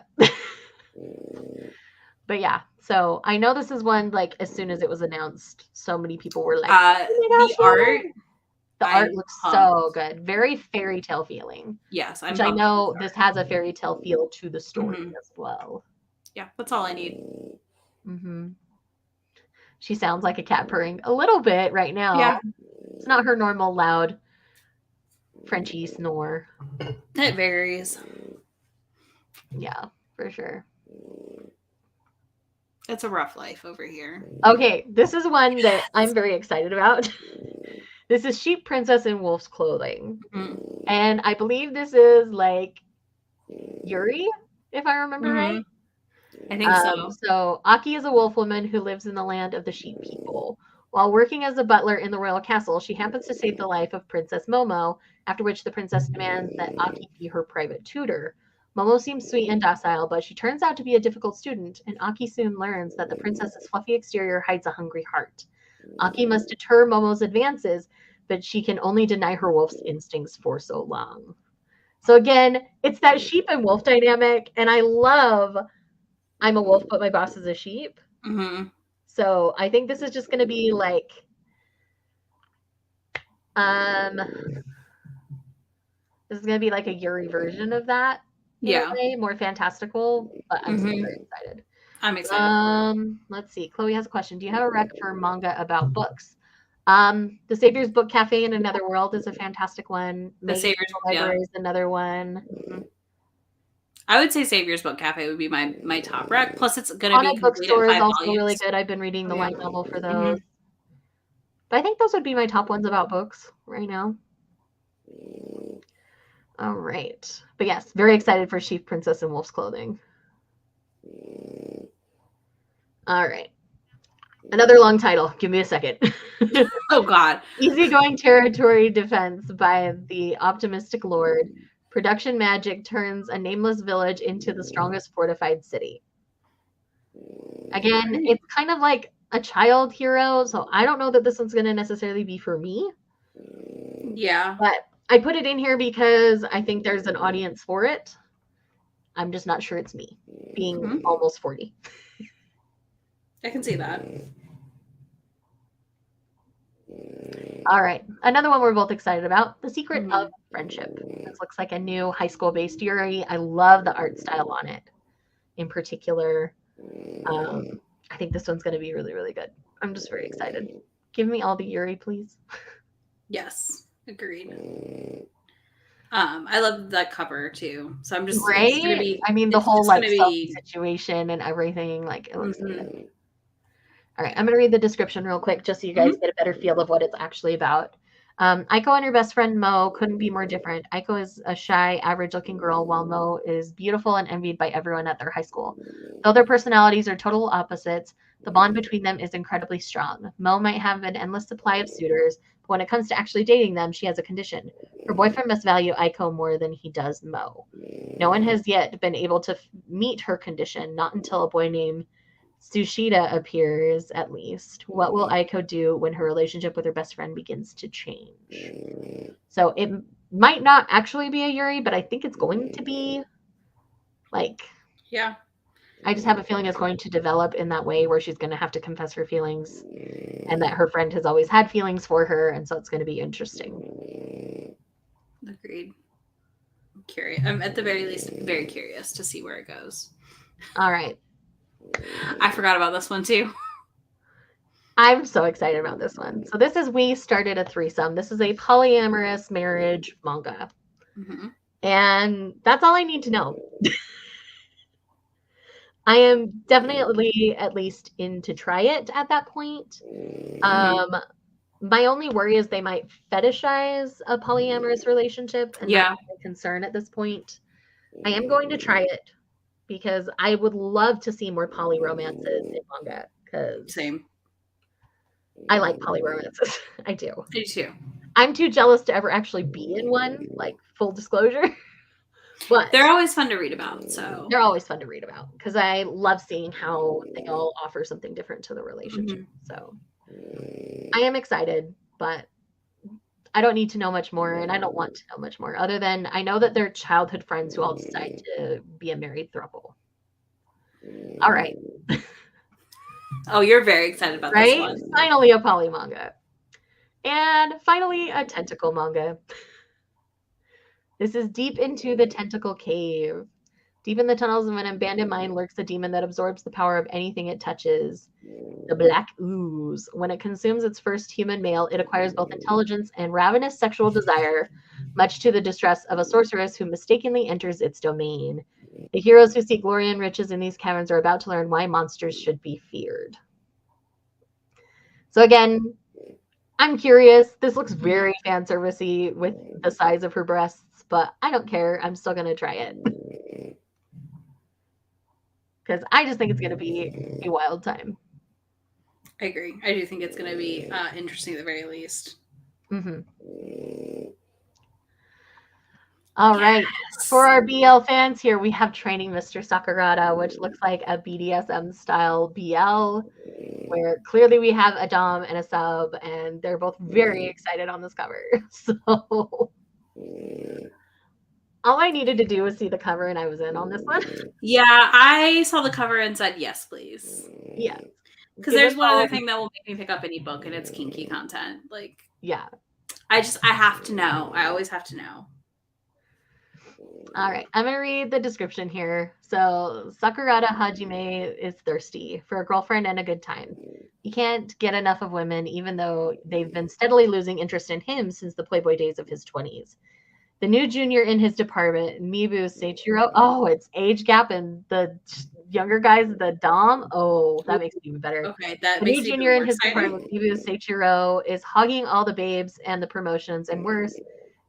B: But yeah, so I know this is one, like, as soon as it was announced, so many people were like, oh my gosh, the art looks so good. Very fairy tale feeling.
A: Yes,
B: which I know this has a fairy tale feel to the story as well.
A: Yeah, that's all I need.
B: She sounds like a cat purring a little bit right now.
A: Yeah.
B: It's not her normal loud Frenchy snore.
A: It varies.
B: Yeah, for sure.
A: It's a rough life over here.
B: Okay, this is one that I'm very excited about. This is Sheep Princess in Wolf's Clothing. And I believe this is like Yuri, if I remember right.
A: I think so.
B: So Aki is a wolf woman who lives in the land of the sheep people. While working as a butler in the royal castle, she happens to save the life of Princess Momo, after which the princess demands that Aki be her private tutor. Momo seems sweet and docile, but she turns out to be a difficult student, and Aki soon learns that the princess's fluffy exterior hides a hungry heart. Aki must deter Momo's advances, but she can only deny her wolf's instincts for so long. So again, it's that sheep and wolf dynamic, and I love I'm a wolf, but my boss is a sheep. So I think this is just going to be like, this is going to be like a Yuri version of that. In a way, more fantastical, but I'm still very excited.
A: I'm excited.
B: Let's see. Chloe has a question. Do you have a rec for manga about books? The Savior's Book Cafe in Another World is a fantastic one.
A: The Savior's
B: Library is another one.
A: I would say Savior's Book Cafe would be my top rec. Plus, it's going to be complete
B: Bookstore
A: in 5
B: is also
A: volumes.
B: really good. I've been reading the light novel for those. But I think those would be my top ones about books right now. All right. But yes, very excited for Sheep Princess in Wolf's Clothing. All right. Another long title. Give me a second.
A: Oh, God.
B: Easygoing territory defense by the optimistic lord. Production magic turns a nameless village into the strongest fortified city. Again, it's kind of like a child hero, so I don't know that this one's going to necessarily be for me.
A: Yeah.
B: But I put it in here because I think there's an audience for it. I'm just not sure it's me, being almost 40.
A: I can see that.
B: All right. Another one we're both excited about, The Secret of
A: Mhm.
B: Friendship. This looks like a new high school-based Yuri. I love the art style on it in particular. I think this one's going to be really, really good. I'm just very excited. Give me all the Yuri, please.
A: Yes, agreed. I love that cover too. So I'm just it's gonna
B: Right?
A: be
B: I mean, the
A: it's
B: whole
A: just
B: like
A: gonna
B: selfie
A: be
B: situation and everything, like it looks so good.
A: mhm.
B: All right, I'm going to read the description real quick just so you guys
A: Mhm.
B: get a better feel of what it's actually about. Aiko and her best friend Mo couldn't be more different. Aiko is a shy, average looking girl, while Mo is beautiful and envied by everyone at their high school. Though their personalities are total opposites, the bond between them is incredibly strong. Mo might have an endless supply of suitors, but when it comes to actually dating them, she has a condition. Her boyfriend must value Aiko more than he does Mo. No one has yet been able to meet her condition, not until a boy named Tsushita appears, at least. What will Aiko do when her relationship with her best friend begins to change? So it might not actually be a Yuri, but I think it's going to be like,
A: Yeah,
B: I just have a feeling it's going to develop in that way where she's going to have to confess her feelings and that her friend has always had feelings for her. And so it's going to be interesting.
A: agreed. I'm curious. I'm at the very least very curious to see where it goes.
B: All right.
A: I forgot about this one too.
B: I'm so excited about this one. So this is We Started a Threesome. This is a polyamorous marriage manga.
A: Mm-hmm.
B: And that's all I need to know. I am definitely at least in to try it at that point.
A: Mm-hmm.
B: Um, my only worry is they might fetishize a polyamorous relationship, and that's
A: Yeah,
B: my concern at this point. I am going to try it because I would love to see more poly romances in manga because
A: same.
B: I like poly romances. I do.
A: I do too.
B: I'm too jealous to ever actually be in one, like full disclosure, but
A: They're always fun to read about. So
B: they're always fun to read about because I love seeing how they all offer something different to the relationship.
A: mm-hmm.
B: So I am excited, but I don't need to know much more, and I don't want to know much more other than I know that they're childhood friends who all decide to be a married throuple. All right,
A: Oh, you're very excited about this
B: right?
A: one.
B: Finally, a poly manga. And finally, a tentacle manga. This is Deep into the Tentacle Cave. Deep in the tunnels of an abandoned mine lurks a demon that absorbs the power of anything it touches. The black ooze. When it consumes its first human male, it acquires both intelligence and ravenous sexual desire, much to the distress of a sorceress who mistakenly enters its domain. The heroes who seek glory and riches in these caverns are about to learn why monsters should be feared. So again, I'm curious. This looks
A: Mm-hmm.
B: very fan servicey with the size of her breasts, but I don't care. I'm still gonna try it because I just think it's gonna be a wild time.
A: I agree. I do think it's going to be interesting at the very least.
B: Mm-hmm. All right. For
A: Yes.
B: our BL fans here, we have Training Mr. Sakurada, which looks like a BDSM style BL, where clearly we have a Dom and a sub, and they're both very excited on this cover. So all I needed to do was see the cover, and I was in on this one.
A: Yeah, I saw the cover and said yes, please.
B: Yeah.
A: Because
B: Give us
A: there's one other
B: all.
A: thing that will make me pick up any book, and it's kinky content. Like,
B: Yeah.
A: I have to know. I always have to know.
B: All right, I'm going to read the description here. So, Sakurada Hajime is thirsty for a girlfriend and a good time. He can't get enough of women, even though they've been steadily losing interest in him since the Playboy days of his 20s. The new junior in his department, Mibu Seichiro. Oh, it's age gap and the younger guys, the Dom. Oh, that makes it even better.
A: Okay, that
B: The new
A: makes it even
B: junior
A: more
B: in his
A: exciting.
B: department, Mibu Seichiro, is hogging all the babes and the promotions, and worse,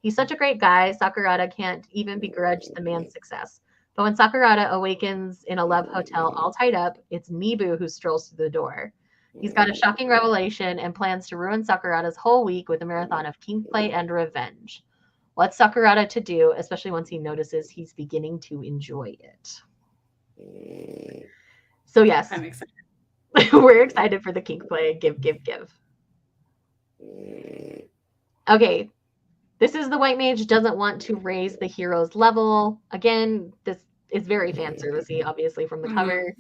B: he's such a great guy, Sakurada can't even begrudge the man's success. But when Sakurada awakens in a love hotel all tied up, it's Mibu who strolls through the door. He's got a shocking revelation and plans to ruin Sakurada's whole week with a marathon of kink play and revenge. What's Sakurada to do, especially once he notices he's beginning to enjoy it? So yes,
A: I'm excited.
B: we're excited for the kink play. Give, give, give. Okay, this is the white mage doesn't want to raise the hero's level. Again, this is very fan servicey, obviously from the
A: Mm-hmm.
B: cover.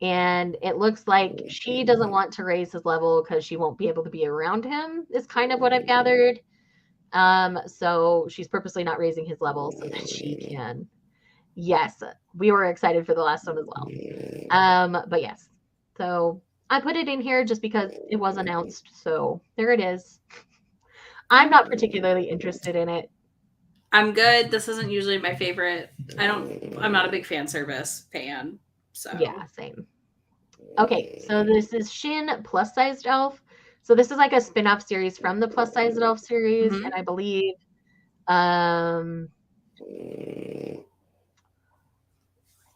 B: And it looks like she doesn't want to raise his level because she won't be able to be around him, is kind of what I've gathered. So she's purposely not raising his level so that she can. Yes, we were excited for the last one as well. But yes, so I put it in here just because it was announced. So there it is. I'm not particularly interested in it.
A: I'm good. This isn't usually my favorite. I'm not a big fan service fan. So
B: Yeah, same. Okay, so this is Shin Plus Sized Elf. So this is like a spin-off series from the Plus Sized Elf series,
A: Mhm.
B: and I believe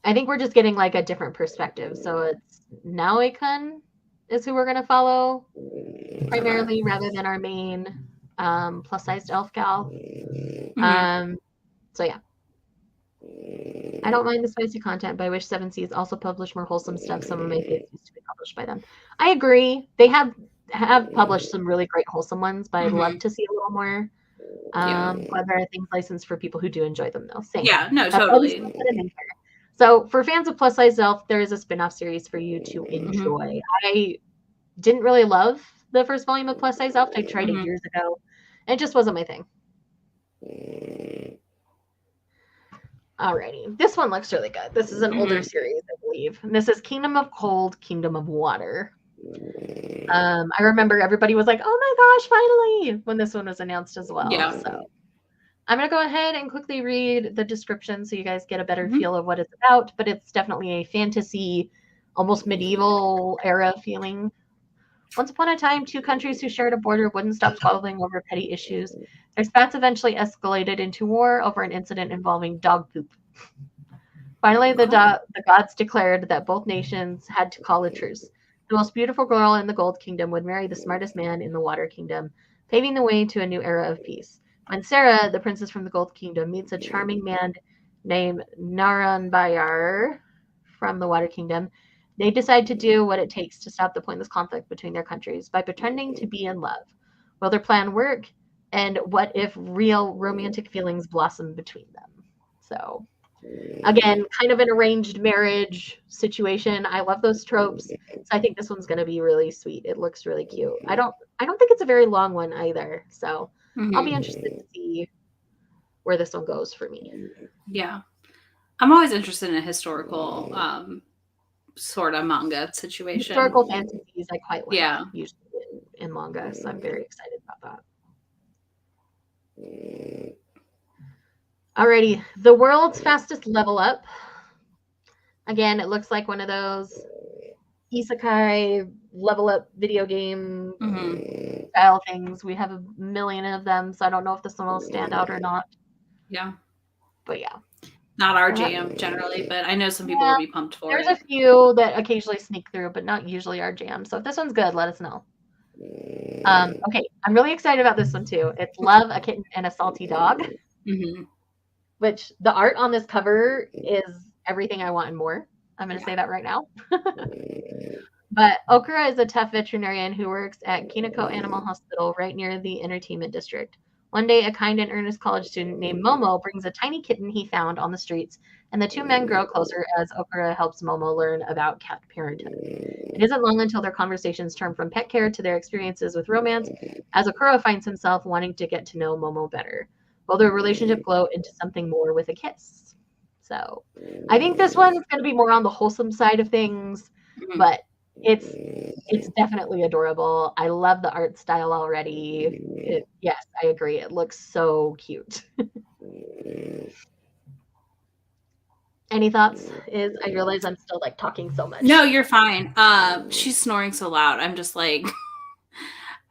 B: I think we're just getting like a different perspective. So it's Naoe-kun is who we're gonna follow primarily rather than our main plus sized elf gal.
A: Mhm.
B: So yeah. I don't mind the spicy content, but I wish Seven Seas also published more wholesome stuff. Some of my faves used to be published by them. I agree. They have published some really great wholesome ones, but I'd love
A: Mhm.
B: to see a little more.
A: Yeah.
B: Glad there are things licensed for people who do enjoy them, though. Same.
A: Yeah, no,
B: That's why we still
A: totally.
B: put them in here. So for fans of Plus Size Elf, there is a spin-off series for you to
A: Mhm.
B: enjoy. I didn't really love the first volume of Plus Size Elf. I tried it
A: Mhm.
B: years ago. It just wasn't my thing. Alrighty. This one looks really good. This is an older
A: Mhm.
B: series, I believe. And this is Kingdom of Cold, Kingdom of Water. I remember everybody was like, oh my gosh, finally, when this one was announced as well.
A: Yeah.
B: So I'm going to go ahead and quickly read the description so you guys get a better
A: Mhm.
B: feel of what it's about. But it's definitely a fantasy, almost medieval era feeling. Once upon a time, two countries who shared a border wouldn't stop squabbling over petty issues. Their spats eventually escalated into war over an incident involving dog poop. Finally,
A: Okay.
B: the gods declared that both nations had to call a truce. The most beautiful girl in the Gold Kingdom would marry the smartest man in the Water Kingdom, paving the way to a new era of peace. When Sarah, the princess from the Gold Kingdom, meets a charming man named Naranbayar from the Water Kingdom, they decide to do what it takes to stop the pointless conflict between their countries by pretending to be in love. Will their plan work? And what if real romantic feelings blossom between them? So, again, kind of an arranged marriage situation. I love those tropes. So I think this one's going to be really sweet. It looks really cute. I don't think it's a very long one either. So I'll be interested
A: Mhm.
B: to see where this one goes for me.
A: Yeah. I'm always interested in a historical sort of manga situation.
B: Historical fantasies I quite like
A: Yeah.
B: usually in manga, so I'm very excited about that. Alrighty, the world's fastest level up. Again, it looks like one of those isekai level up video game
A: Mhm.
B: style things. We have a million of them, so I don't know if this one will stand out or not.
A: Yeah.
B: But yeah.
A: Not our
B: Uh,
A: jam generally, but I know some people will
B: yeah.
A: be pumped for
B: There's a
A: it.
B: few that occasionally sneak through, but not usually our jam. So if this one's good, let us know. Okay, I'm really excited about this one too. It's Love, a Kitten, and a Salty Dog,
A: Mhm.
B: which the art on this cover is everything I want and more. I'm going to
A: Yeah.
B: say that right now. But Okura is a tough veterinarian who works at Kinako Animal Hospital right near the entertainment district. One day, a kind and earnest college student named Momo brings a tiny kitten he found on the streets, and the two men grow closer as Okura helps Momo learn about cat parenthood. It isn't long until their conversations turn from pet care to their experiences with romance, as Okura finds himself wanting to get to know Momo better. Will their relationship glow into something more with a kiss? So, I think this one's going to be more on the wholesome side of things,
A: Mhm.
B: but it's it's definitely adorable. I love the art style already. Yes, I agree. It looks so cute. Any thoughts? Is I realize I'm still like talking so
A: No,
B: much.
A: you're fine. She's snoring so loud. I'm just like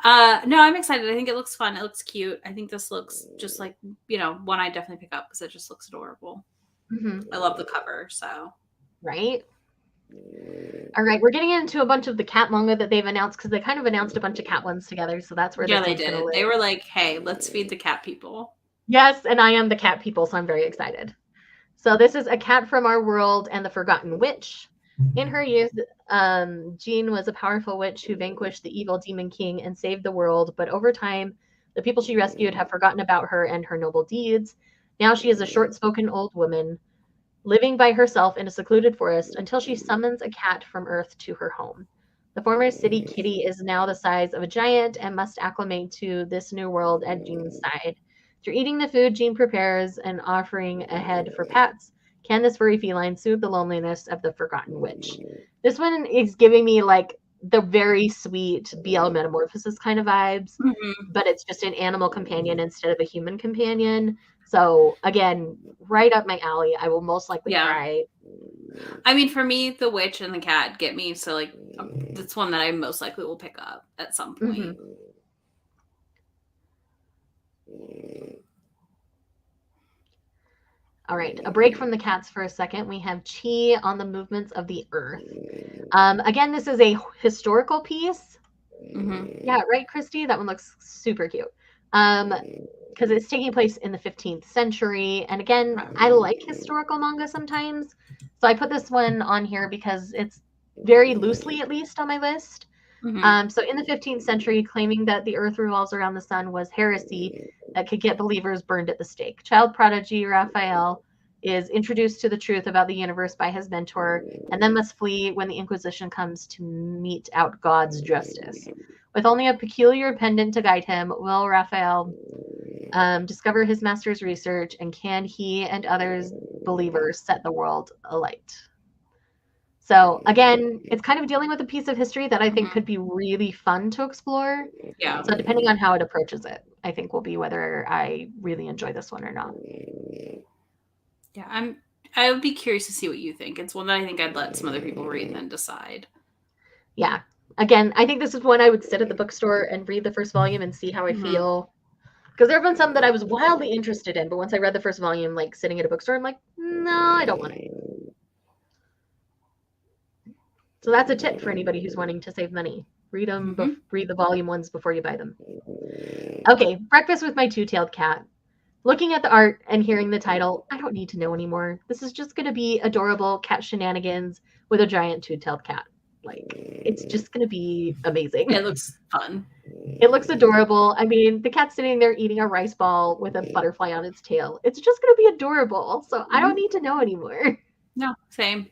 A: no, I'm excited. I think it looks fun. It looks cute. I think this looks just like, one I definitely pick up because it just looks adorable.
B: Hmm.
A: I love the cover, so.
B: Right? All right, we're getting into a bunch of the cat manga that they've announced because they kind of announced a bunch of cat ones together. So that's where
A: Yeah,
B: this
A: they
B: one's going to
A: did.
B: live.
A: They were like, "Hey, let's feed the cat people."
B: Yes, and I am the cat people, so I'm very excited. So this is A Cat from Our World and the Forgotten Witch. In her youth, Jean was a powerful witch who vanquished the evil demon king and saved the world, but over time, the people she rescued have forgotten about her and her noble deeds. Now she is a short spoken old woman living by herself in a secluded forest until she summons a cat from Earth to her home. The former city kitty is now the size of a giant and must acclimate to this new world at Jean's side. Through eating the food Jean prepares and offering a head for pets, can this furry feline soothe the loneliness of the forgotten witch? This one is giving me like the very sweet BL Metamorphosis kind of vibes,
A: Mhm.
B: but it's just an animal companion instead of a human companion. So again, right up my alley. I will most likely
A: Yeah.
B: cry.
A: I mean, for me, the witch and the cat get me. So, like, that's one that I most likely will pick up at some
B: Mm-hmm.
A: point.
B: All right, a break from the cats for a second. We have Chi on the movements of the earth. Again, this is a historical piece.
A: Mm-hmm.
B: Yeah, right, Christy? That one looks super cute. Because it's taking place in the 15th century. And again, I like historical manga sometimes. So I put this one on here because it's very loosely, at least, on my list.
A: Mm-hmm.
B: So in the 15th century, claiming that the earth revolves around the sun was heresy that could get believers burned at the stake. Child prodigy Raphael is introduced to the truth about the universe by his mentor and then must flee when the Inquisition comes to mete out God's justice. With only a peculiar pendant to guide him, will Raphael discover his master's research, and can he and others believers set the world alight? So again, it's kind of dealing with a piece of history that I think
A: Mm-hmm.
B: could be really fun to explore.
A: Yeah.
B: So depending on how it approaches it, I think will be whether I really enjoy this one or not.
A: Yeah. I would be curious to see what you think. It's one that I think I'd let some other people read and then decide.
B: Yeah. Again, I think this is one I would sit at the bookstore and read the first volume and see how I
A: Mm-hmm.
B: feel. Because there have been some that I was wildly interested in, but once I read the first volume, like sitting at a bookstore, I'm like, no, I don't want it. So that's a tip for anybody who's wanting to save money.
A: Mm-hmm.
B: Read the volume ones before you buy them. Okay, Breakfast with My Two-Tailed Cat. Looking at the art and hearing the title, I don't need to know anymore. This is just going to be adorable cat shenanigans with a giant two-tailed cat. Like, it's just going to be amazing.
A: It looks fun.
B: It looks adorable. I mean, the cat's sitting there eating a rice ball with a butterfly on its tail. It's just going to be adorable. So I don't
A: Mm-hmm.
B: need to know anymore.
A: No, same.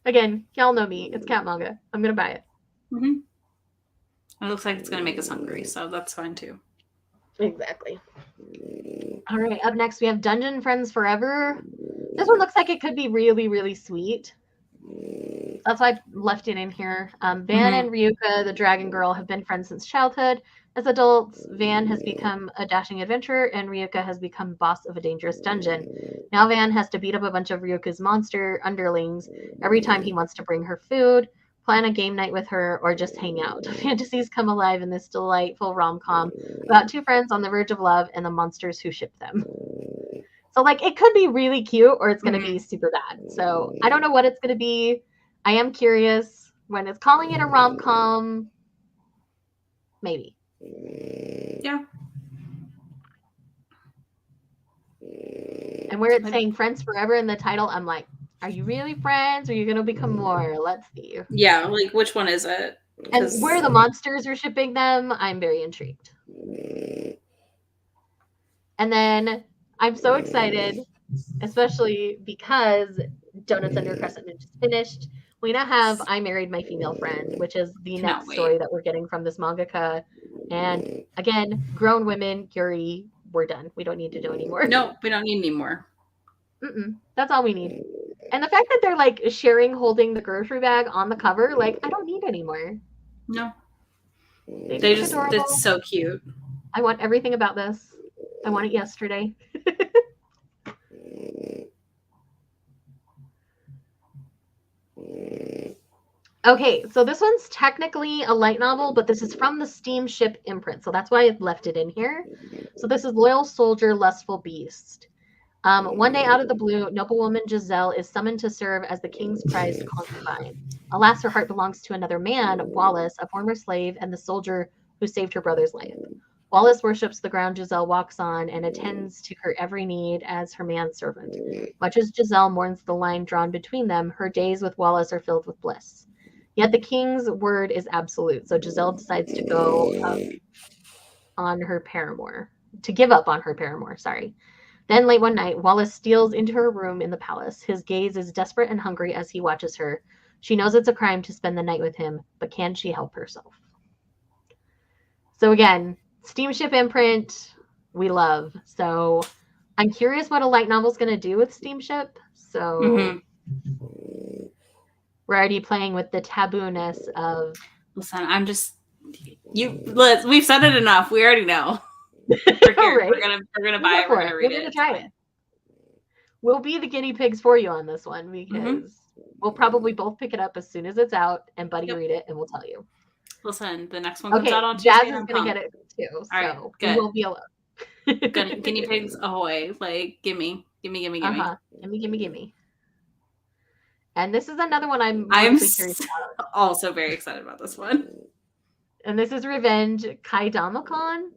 B: Again, y'all know me. It's cat manga. I'm going to buy it.
A: Mm-hmm. It looks like it's going to make us hungry, so that's fine too.
B: Exactly. All right, up next we have Dungeon Friends Forever. This one looks like it could be really, really sweet. That's why I left it in here. Van
A: Mm-hmm.
B: and Ryuka, the dragon girl, have been friends since childhood. As adults, Van has become a dashing adventurer, and Ryuka has become boss of a dangerous dungeon. Now Van has to beat up a bunch of Ryuka's monster underlings every time he wants to bring her food, plan a game night with her, or just hang out. Fantasies come alive in this delightful rom-com about two friends on the verge of love and the monsters who ship them. So, like, it could be really cute or it's going to
A: Mm-hmm.
B: be super bad. So, I don't know what it's going to be. I am curious. When it's calling it a rom com, maybe.
A: Yeah.
B: And where it's saying friends forever in the title, I'm like, are you really friends? Or are you going to become more? Let's see.
A: Yeah, like which one is it?
B: And where the monsters are shipping them, I'm very intrigued. And then I'm so excited, especially because Donuts Under a Crescent Moon just finished. We now have I Married My Female Friend, which is the
A: Cannot
B: next
A: wait.
B: story that we're getting from this mangaka. And again, grown women, Yuri, we're done. We don't need to do anymore.
A: No, we don't need any more.
B: That's all we need. And the fact that they're like sharing holding the grocery bag on the cover, like, I don't need anymore.
A: No.
B: They
A: They
B: look
A: just,
B: adorable.
A: it's so cute.
B: I want everything about this. I want it yesterday. Okay, so this one's technically a light novel, but this is from the Steamship imprint, so that's why I left it in here. So this is Loyal Soldier, Lustful Beast. One day out of the blue, noblewoman Giselle is summoned to serve as the king's prized concubine. Alas, her heart belongs to another man, Wallace, a former slave and the soldier who saved her brother's life. Wallace worships the ground Giselle walks on and attends to her every need as her manservant. Much as Giselle mourns the line drawn between them, her days with Wallace are filled with bliss. Yet the king's word is absolute, so Giselle decides to go up on her paramour, to give up on her paramour, sorry. Then late one night, Wallace steals into her room in the palace. His gaze is desperate and hungry as he watches her. She knows it's a crime to spend the night with him, but can she help herself? So again, steamship imprint, we love. So I'm curious what a light novel's going to do with steamship. So we're already playing with the taboo-ness of...
A: Listen, I'm just... we've said it enough. We already know. We're here.
B: Right?
A: We're gonna buy it. We're gonna read it.
B: We're gonna try it. We'll be the guinea pigs for you on this one because we'll probably both pick it up as soon as it's out and Buddy read it and we'll tell you.
A: Listen, the next one comes out on
B: Jazz
A: Tuesday.
B: is gonna get it too, so we won't be alone.
A: Guinea pigs ahoy! Like gimme.
B: Gimme. And this is another one I'm curious about.
A: Also very excited about this one.
B: And this is Revenge Kaidamakon.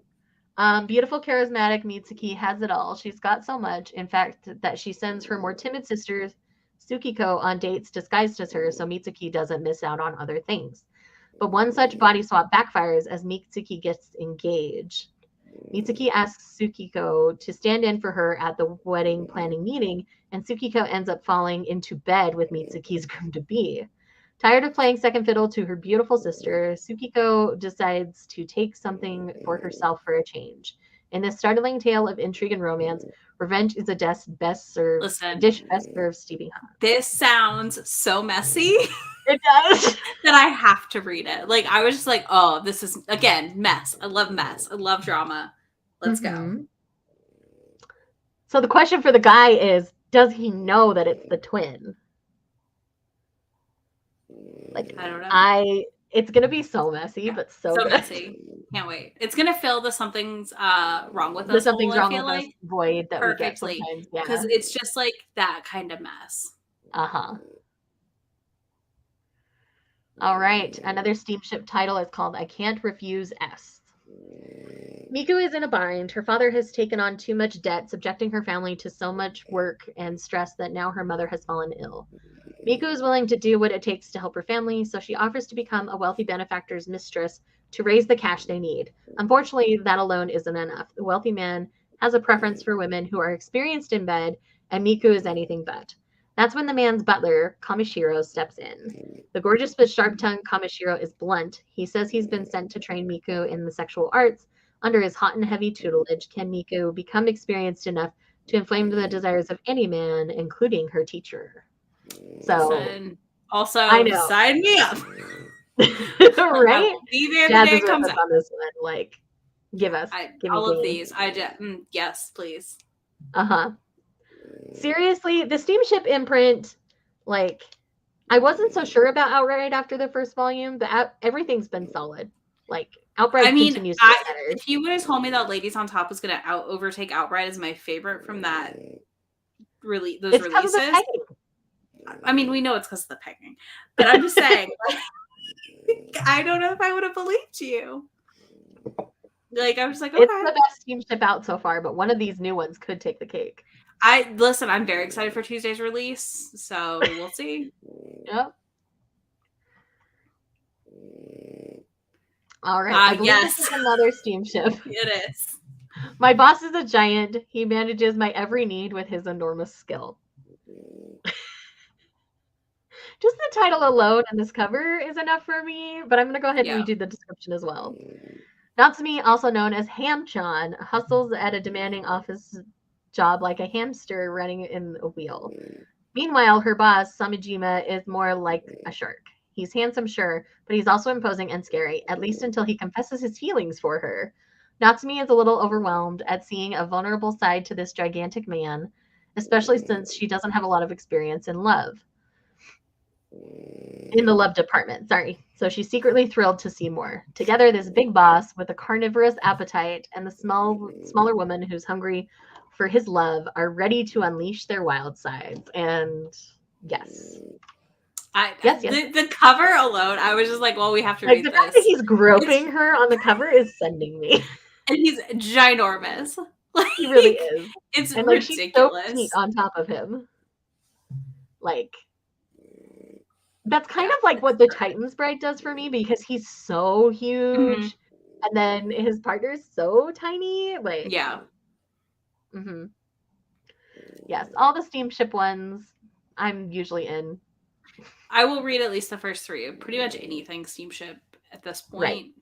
B: Beautiful, charismatic Mitsuki has it all. She's got so much, in fact, that she sends her more timid sister, Tsukiko, on dates disguised as her so Mitsuki doesn't miss out on other things. But one such body swap backfires as Mitsuki gets engaged. Mitsuki asks Tsukiko to stand in for her at the wedding planning meeting, and Tsukiko ends up falling into bed with Mitsuki's groom-to-be. Tired of playing second fiddle to her beautiful sister, Tsukiko decides to take something for herself for a change. In this startling tale of intrigue and romance, revenge is a dish best served steaming hot.
A: This sounds so messy.
B: It does.
A: That I have to read it. Like, I was just like, oh, this is, again, mess. I love mess. I love drama. Let's go.
B: So the question for the guy is, does he know that it's the twin? Like, I don't know. It's gonna be so messy, but so good.
A: Messy. Can't wait. It's gonna fill the something's wrong with us.
B: Something's wrong with us void that
A: perfectly.
B: We get sometimes.
A: Because it's just like that kind of mess.
B: All right. Another steamship title is called I Can't Refuse S. Miku is in a bind. Her father has taken on too much debt, subjecting her family to so much work and stress that now her mother has fallen ill. Miku is willing to do what it takes to help her family, so she offers to become a wealthy benefactor's mistress to raise the cash they need. Unfortunately, that alone isn't enough. The wealthy man has a preference for women who are experienced in bed, and Miku is anything but. That's when the man's butler, Kamishiro, steps in. The gorgeous but sharp-tongued Kamishiro is blunt. He says he's been sent to train Miku in the sexual arts. Under his hot and heavy tutelage, can Miku become experienced enough to inflame the desires of any man, including her teacher? So,
A: also,
B: I know.
A: Sign me up.
B: Right?
A: Be there the day it comes out.
B: On this one. Like, give us
A: all of these. Yes, please.
B: Seriously, the steamship imprint, like, I wasn't so sure about Outright after the first volume, but everything's been solid. Like, Outright continues to get better.
A: If you would have told me that Ladies on Top was going to overtake Outright as my favorite from that those releases, I mean, we know it's because of the pegging, but I'm just saying, I don't know if I would have believed you. Like, I was like, okay.
B: It's the best steamship out so far, but one of these new ones could take the cake.
A: I'm very excited for Tuesday's release, so we'll see.
B: Yep. All right. I believe this is another steamship.
A: It is.
B: My boss is a giant. He manages my every need with his enormous skill. Just the title alone and this cover is enough for me, but I'm going to go ahead and read you the description as well. Natsumi, also known as Ham-chan, hustles at a demanding office job like a hamster running in a wheel. Meanwhile, her boss, Samijima, is more like a shark. He's handsome, sure, but he's also imposing and scary, at least until he confesses his feelings for her. Natsumi is a little overwhelmed at seeing a vulnerable side to this gigantic man, especially since she doesn't have a lot of experience in love. In the love department, So she's secretly thrilled to see more. Together, this big boss with a carnivorous appetite and the smaller woman who's hungry for his love are ready to unleash their wild sides. And yes.
A: Yes. The cover alone, I was just like, well, we have to read
B: this. The fact that he's groping her on the cover is sending me.
A: And he's ginormous.
B: Like, he really is.
A: It's
B: and,
A: ridiculous.
B: She's so sweet on top of him. Like, that's kind of like what the Titan sprite does for me, because he's so huge and then his partner's so tiny. Like, Yes, all the steamship ones, I'm usually in.
A: I will read at least the first 3 of pretty much anything steamship at this
B: Right.
A: point.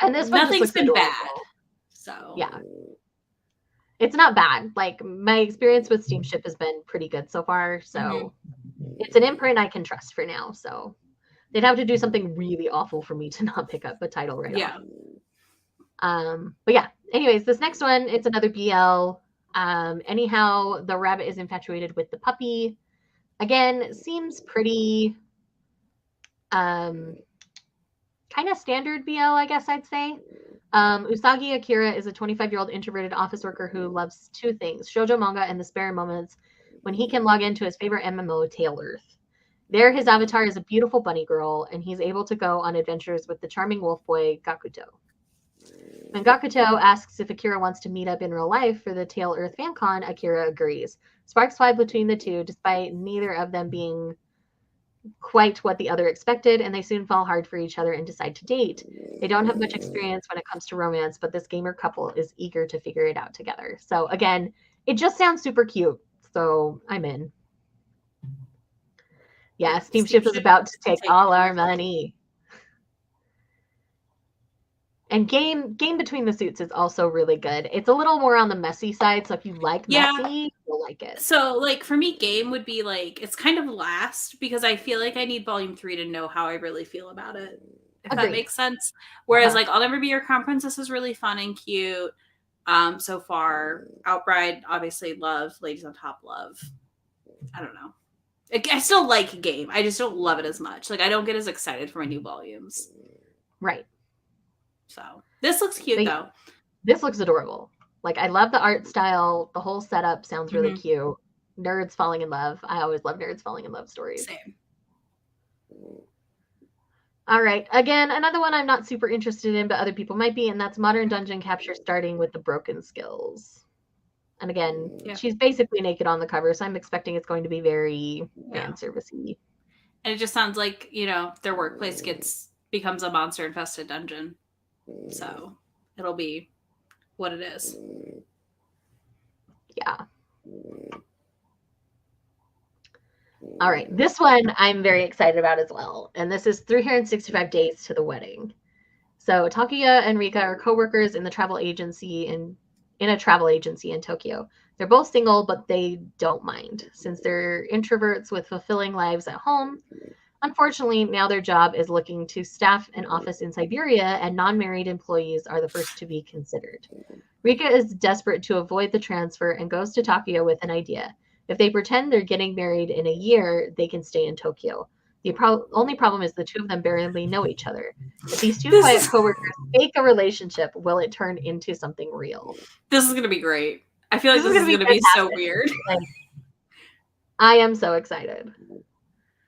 B: And this one just
A: Nothing's
B: looks
A: been bad.
B: adorable.
A: So
B: Yeah. It's not bad. Like, my experience with steamship has been pretty good so far, so it's an imprint I can trust for now, so they'd have to do something really awful for me to not pick up a title right off. But yeah, anyways, this next one, it's another BL. Anyhow, the rabbit is infatuated with the puppy. Again, seems pretty kind of standard BL, I guess I'd say. Usagi Akira is a 25-year-old introverted office worker who loves 2 things, shoujo manga and the spare moments when he can log into his favorite MMO, Tail Earth. There, his avatar is a beautiful bunny girl, and he's able to go on adventures with the charming wolf boy, Gakuto. When Gakuto asks if Akira wants to meet up in real life for the Tail Earth FanCon, Akira agrees. Sparks fly between the two, despite neither of them being quite what the other expected, and they soon fall hard for each other and decide to date. They don't have much experience when it comes to romance, but this gamer couple is eager to figure it out together. So again, it just sounds super cute. So I'm in. Yeah, Steamship is about to take all our money. And game Between the Suits is also really good. It's a little more on the messy side, so if you like messy, you'll like it.
A: So, like, for me, game would be, like, it's kind of last because I feel like I need volume 3 to know how I really feel about it, if that makes sense. Whereas, like, I'll Never Be Your Crown Princess is really fun and cute so far. Outbride, obviously, love. Ladies on Top, love. I don't know. I still like game. I just don't love it as much. Like, I don't get as excited for my new volumes.
B: Right.
A: So, this looks cute, though.
B: This looks adorable. Like, I love the art style. The whole setup sounds really cute. Nerds falling in love. I always love nerds falling in love stories.
A: Same.
B: All right. Again, another one I'm not super interested in, but other people might be, and that's Modern Dungeon Capture starting with the broken skills. And again, she's basically naked on the cover, so I'm expecting it's going to be very fan servicey.
A: And it just sounds like, you know, their workplace becomes a monster infested dungeon. So it'll be what it is.
B: Yeah. All right. This one I'm very excited about as well. And this is 365 Days to the Wedding. So Takuya and Rika are co-workers in the travel agency in a travel agency in Tokyo. They're both single, but they don't mind since they're introverts with fulfilling lives at home. Unfortunately, now their job is looking to staff an office in Siberia, and non-married employees are the first to be considered. Rika is desperate to avoid the transfer and goes to Tokyo with an idea. If they pretend they're getting married in a year, they can stay in Tokyo. The only problem is the two of them barely know each other. If these two quiet coworkers fake a relationship, will it turn into something real?
A: This is going to be great. I feel like this is going to be so weird.
B: Like, I am so excited.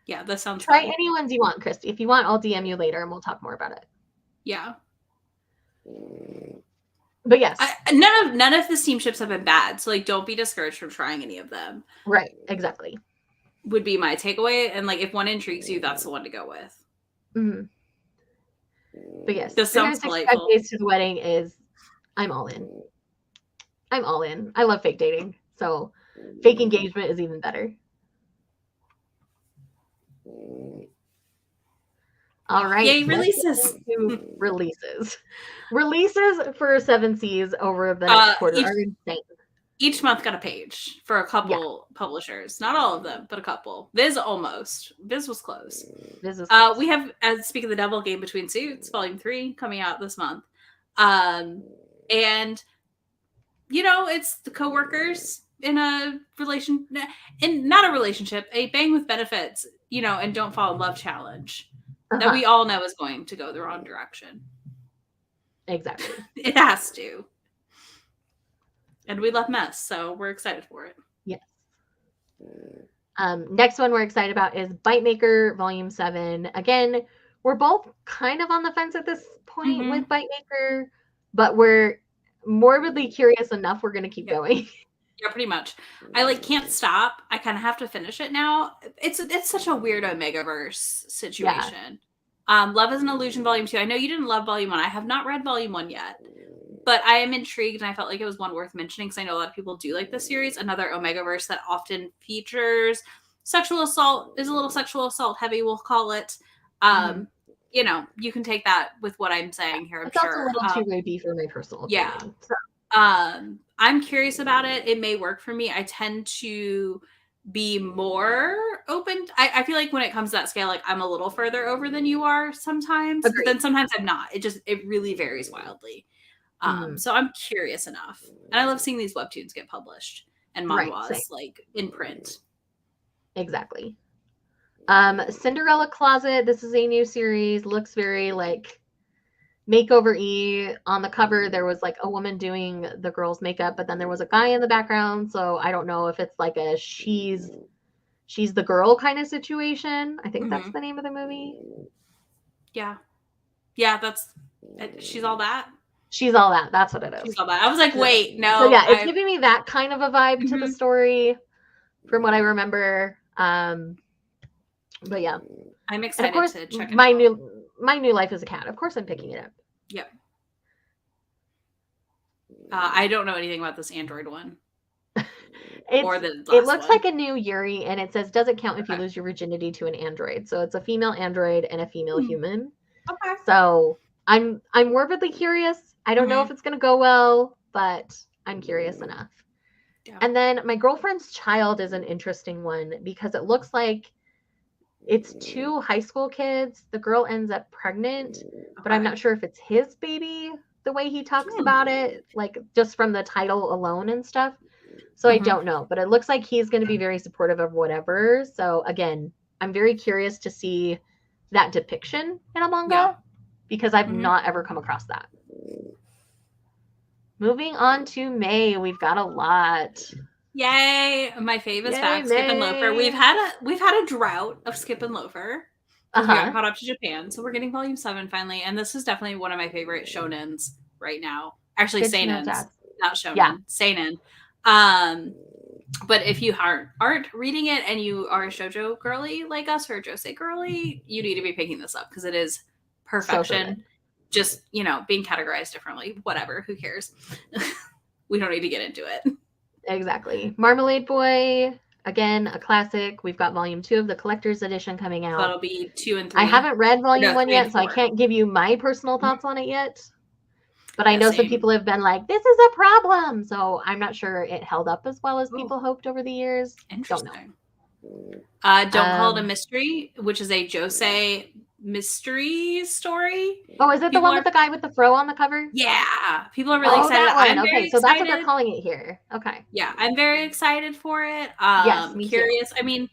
A: Yeah, this sounds
B: Try any ones you want, Christy. If you want, I'll DM you later and we'll talk more about it.
A: Yeah.
B: But yes.
A: None of the steamships have been bad, so like don't be discouraged from trying any of them.
B: Right, exactly.
A: Would be my takeaway. And like if one intrigues you, that's the one to go with.
B: Mm-hmm. But yes,
A: this sounds delightful.
B: Days to the Wedding is I'm all in. I'm all in. I love fake dating. So fake engagement is even better. All right.
A: Yay, releases.
B: Releases for 7 Seas over the next quarter are insane.
A: Each month got a page for a couple publishers. Not all of them, but a couple. Viz almost. Viz was close. We have, as Speak of the Devil, Game Between Suits, Volume 3, coming out this month. And, you know, it's the coworkers in a not a relationship, a bang with benefits, you know, and don't fall in love challenge that we all know is going to go the wrong direction.
B: Exactly.
A: It has to. And we love mess, so we're excited for it.
B: Yes. Next one we're excited about is Bite Maker Volume 7. Again, we're both kind of on the fence at this point with Bite Maker, but we're morbidly curious enough we're going to keep going.
A: Yeah, pretty much. I can't stop. I kind of have to finish it now. It's such a weird Omegaverse situation. Love is an Illusion Volume 2. I know you didn't love Volume 1. I have not read Volume 1 yet. But I am intrigued, and I felt like it was one worth mentioning because I know a lot of people do like this series. Another Omegaverse that often features sexual assault, is a little sexual assault heavy, we'll call it.
B: Mhm.
A: You know, you can take that with what I'm saying here, I'm
B: It felt a
A: sure.
B: little too rapey for my personal
A: Yeah.
B: opinion. So
A: I'm curious about it. It may work for me. I tend to be more open. I feel like when it comes to that scale, like I'm a little further over than you are sometimes, but
B: agreed.
A: then sometimes I'm not. It really varies wildly.
B: Mhm.
A: So I'm curious enough. And I love seeing these webtoons get published and
B: Right, same.
A: manhwas like in print.
B: Exactly. Cinderella Closet. This is a new series. Looks very like makeover y. On the cover, there was like a woman doing the girl's makeup, but then there was a guy in the background. So I don't know if it's like a she's the girl kind of situation. I think that's
A: Mm-hmm.
B: the name of the movie.
A: Yeah. Yeah, she's all that.
B: She's all that. That's what it
A: She's
B: is.
A: all that. I was like, wait,
B: So
A: no,
B: yeah, it's giving me that kind of a vibe to the
A: Mhm.
B: story from what I remember. But yeah.
A: I'm
B: And of
A: excited
B: course,
A: to check it
B: my
A: out.
B: new life as a cat. Of course, I'm picking it up.
A: Yep. I don't know anything about this Android one or the
B: It
A: last
B: looks
A: one.
B: like a new Yuri, and it says doesn't count if you
A: Okay.
B: lose your virginity to an android. So it's a female android and a female
A: Hmm.
B: human.
A: Okay.
B: So I'm morbidly curious. I don't know if it's gonna go well, but I'm curious enough.
A: Yeah.
B: And then my girlfriend's child is an interesting one because it looks like it's two high school kids. The girl ends up pregnant, but I'm
A: Okay.
B: not sure if it's his baby the way he talks
A: Hmm.
B: about it, like just from the title alone and stuff. So I
A: Mhm.
B: don't know, but it looks like he's going to be very supportive of whatever. So again, I'm very curious to see that depiction in a
A: Yeah.
B: manga because I've
A: Mhm.
B: not ever come across that. Moving on to May, we've got a lot.
A: Yay! My fave is
B: Yay,
A: back. Skip and Loafer.
B: May.
A: We've had a drought of Skip and Loafer because we got
B: Uh-huh.
A: caught up to Japan, so we're getting volume 7 finally, and this is definitely one of my favorite shonens right now. Actually,
B: Good to know,
A: seinens,
B: Jazz.
A: not
B: Yeah.
A: shonen, seinen. Um, but if you aren't reading it and you are a shoujo girly like us or a josei girly, you need to be picking this up because it is
B: So good.
A: perfection. Just being categorized differently. Whatever. Who cares? We don't need to get into it.
B: Exactly. Marmalade Boy, again, a classic. We've got volume 2 of the collector's edition coming out.
A: That'll be 2 and
B: I
A: 3.
B: haven't read
A: Or no,
B: volume 1
A: 3 and
B: yet, so I
A: 4.
B: can't give you my personal thoughts on it yet. But I
A: Yeah,
B: know some
A: same.
B: people have been like, this is a problem. So I'm not sure it held up as well as
A: Oh,
B: people hoped over the years. Don't know.
A: interesting. Don't Call It a
B: Um,
A: Mystery, which is a josei mystery story.
B: oh, is it the
A: People
B: one
A: are
B: with the guy with the fro on the cover?
A: Yeah, people are really
B: Oh,
A: excited.
B: that one.
A: I'm
B: Okay,
A: very
B: so that's what they're
A: excited.
B: calling it here. Okay.
A: Yeah, I'm very excited for it.
B: Yes, me too.
A: Curious. I mean,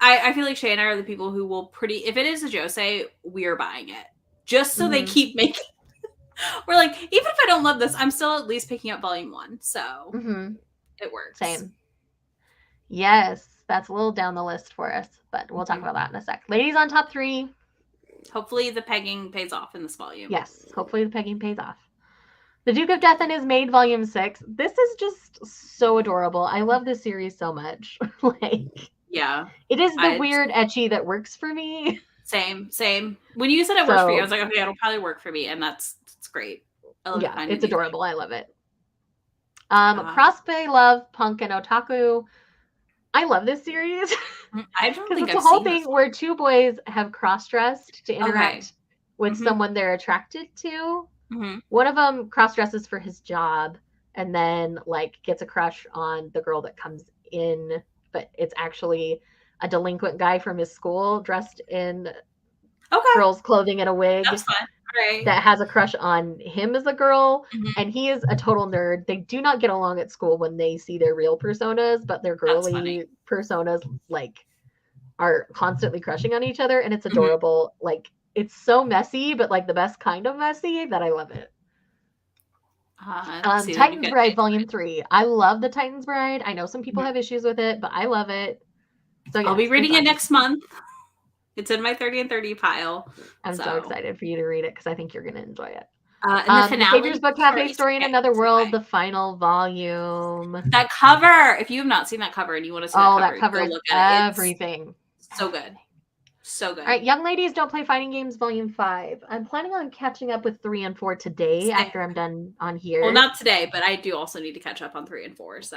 A: I feel like Shae and I are the people who will if it is a josei, we're buying it. Just so they
B: Mm-hmm.
A: keep making we're like, even if I don't love this, I'm still at least picking up volume 1. So
B: Mm-hmm.
A: it works.
B: Same. Yes, that's a little down the list for us, but we'll talk about that in a sec. Ladies on top 3.
A: Hopefully the pegging pays off in this volume.
B: Yes, hopefully the pegging pays off. The Duke of Death and His Maid, Volume 6. This is just so adorable. I love this series so much.
A: Yeah.
B: It is the weird ecchi that works for me.
A: Same. When you said it works for you, I was like, okay, it'll probably work for me, and that's great. I love
B: Yeah,
A: finding
B: it's
A: these
B: adorable. I love it.
A: things.
B: Crossplay Love, Punk, and Otaku. I love this series
A: I don't
B: because
A: think
B: it's a
A: I've
B: whole
A: seen
B: thing
A: this
B: where two boys have cross-dressed to
A: one. Okay.
B: interact with someone they're attracted to.
A: Mm-hmm.
B: One of them cross-dresses for his job and then gets a crush on the girl that comes in, but it's actually a delinquent guy from his school dressed in girl's clothing and a wig.
A: That's fun. Right.
B: That has a crush on him as a girl,
A: Mm-hmm.
B: and he is a total nerd. They do not get along at school when they see their real personas, but their girly personas are constantly crushing on each other, and it's adorable. Mm-hmm. It's so messy, but the best kind of messy that I love it. Titan's Bride Volume 3. I love the Titan's Bride. I know some people have issues with it, but I love it. So yeah,
A: I'll be reading it next month. It's in my 30 and 30 pile.
B: I'm so excited for you to read it because I think you're going to enjoy it.
A: And the finale,
B: Pager's Book Cafe Story in Another World, the final volume.
A: That cover, if you have not seen that cover and you want to see that cover,
B: go look
A: at
B: everything.
A: It's so good. So good.
B: All right, Young Ladies Don't Play Fighting Games Volume 5. I'm planning on catching up with 3 and 4 today after I'm done on here.
A: Well, not today, but I do also need to catch up on 3 and 4, so.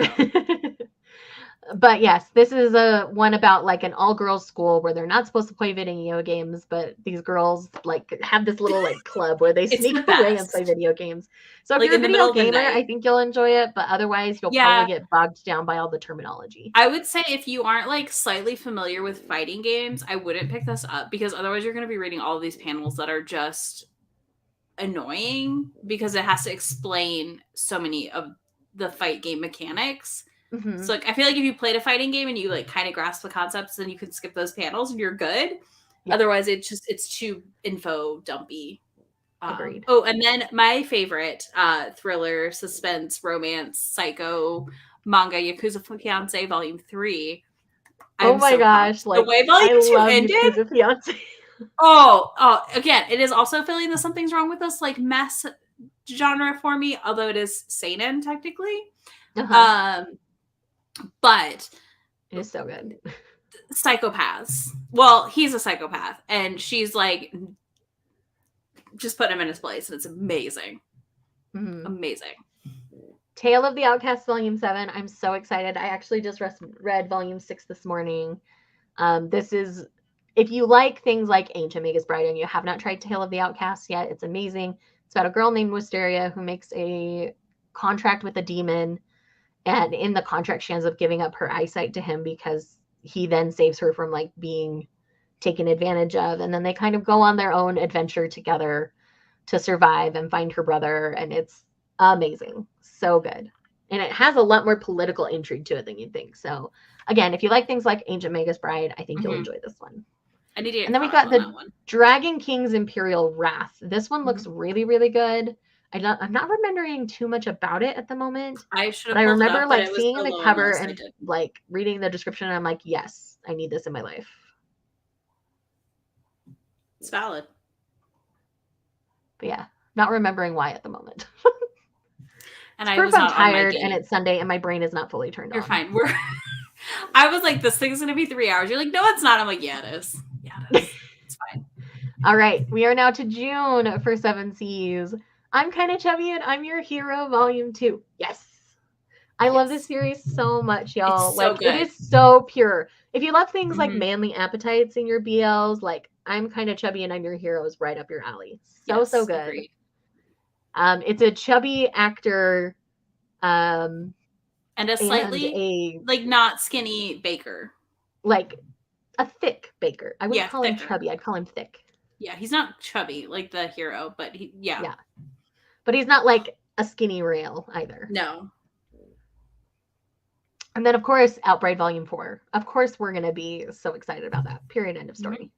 B: But yes, this is a one about like an all-girls school where they're not supposed to play video games, but these girls like have this little like club where they sneak away and play video games. So if
A: like
B: you're a video gamer,
A: I
B: think you'll enjoy it, but otherwise you'll probably get bogged down by all the terminology.
A: I would say if you aren't like slightly familiar with fighting games, I wouldn't pick this up because otherwise you're going to be reading all of these panels that are just annoying because it has to explain so many of the fight game mechanics.
B: Mm-hmm.
A: So like I feel like if you played a fighting game and you like kind of grasp the concepts, then you can skip those panels and you're good. Yeah. Otherwise, it's too info dumpy.
B: Agreed.
A: Oh, and then my favorite thriller, suspense, romance, psycho manga, Yakuza Fiancé Volume 3.
B: Oh my gosh! Like
A: the way Volume 2 ended.
B: Yakuza Fiancé.
A: Oh, again, it is also feeling that something's wrong with this like mess genre for me, although it is seinen technically.
B: Uh-huh.
A: But
B: it is so good.
A: Psychopaths. Well, he's a psychopath, and she's like just putting him in his place, and it's amazing.
B: Mm-hmm.
A: Amazing.
B: Tale of the Outcast Volume 7. I'm so excited. I actually just read Volume 6 this morning. This is, if you like things like Ancient Magus Bride and you have not tried Tale of the Outcast yet, it's amazing. It's about a girl named Wisteria who makes a contract with a demon, and in the contract she ends up giving up her eyesight to him because he then saves her from like being taken advantage of, and then they kind of go on their own adventure together to survive and find her brother, and it's amazing. So good. And it has a lot more political intrigue to it than you'd think. So again, if you like things like Ancient Magus Bride, I think you'll enjoy this one.
A: I need to get
B: and then we got the Dragon King's Imperial Wrath. This one looks really, really good. I'm not remembering too much about it at the moment.
A: I
B: remember like seeing the cover and like reading the description, and I'm like, yes, I need this in my life.
A: It's valid.
B: But yeah, not remembering why at the moment.
A: And
B: I was not tired and it's Sunday and my brain is not fully turned on.
A: You're fine. I was like, this thing's gonna be 3 hours. You're like, no, it's not. I'm like, yeah, it is. Yeah, it is. It's fine.
B: All right, we are now to June for Seven Seas. I'm Kind of Chubby and I'm Your Hero, Volume 2. Yes. I love this series so much, y'all.
A: It's so good.
B: It is so pure. If you love things like manly appetites in your BLs, like I'm Kind of Chubby and I'm Your Hero is right up your alley. So good. Agreed. It's a chubby actor,
A: and a slightly like not skinny baker,
B: like a thick baker. I wouldn't call him chubby. I'd call him thick.
A: Yeah, he's not chubby like the hero, but yeah.
B: But he's not like a skinny rail either.
A: No.
B: And then, of course, Outbride Volume 4. Of course, we're going to be so excited about that. Period. End of story.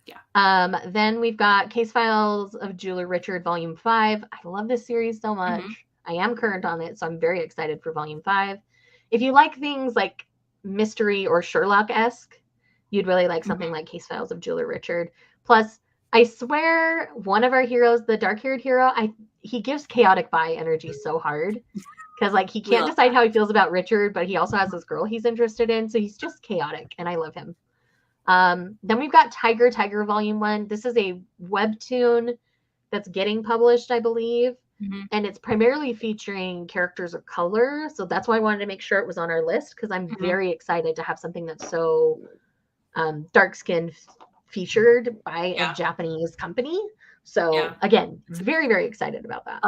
A: Yeah.
B: Then we've got Case Files of Jeweler Richard Volume 5. I love this series so much. I am current on it, so I'm very excited for Volume 5. If you like things like mystery or Sherlock-esque, you'd really like something like Case Files of Jeweler Richard. Plus, I swear one of our heroes, the dark-haired hero, he gives chaotic bi energy so hard. Because like he can't decide how he feels about Richard, but he also has this girl he's interested in. So he's just chaotic, and I love him. Then we've got Tiger Volume 1. This is a webtoon that's getting published, I believe. And it's primarily featuring characters of color. So that's why I wanted to make sure it was on our list, because I'm very excited to have something that's so dark-skinned featured by a Japanese company. So again, very, very excited about that.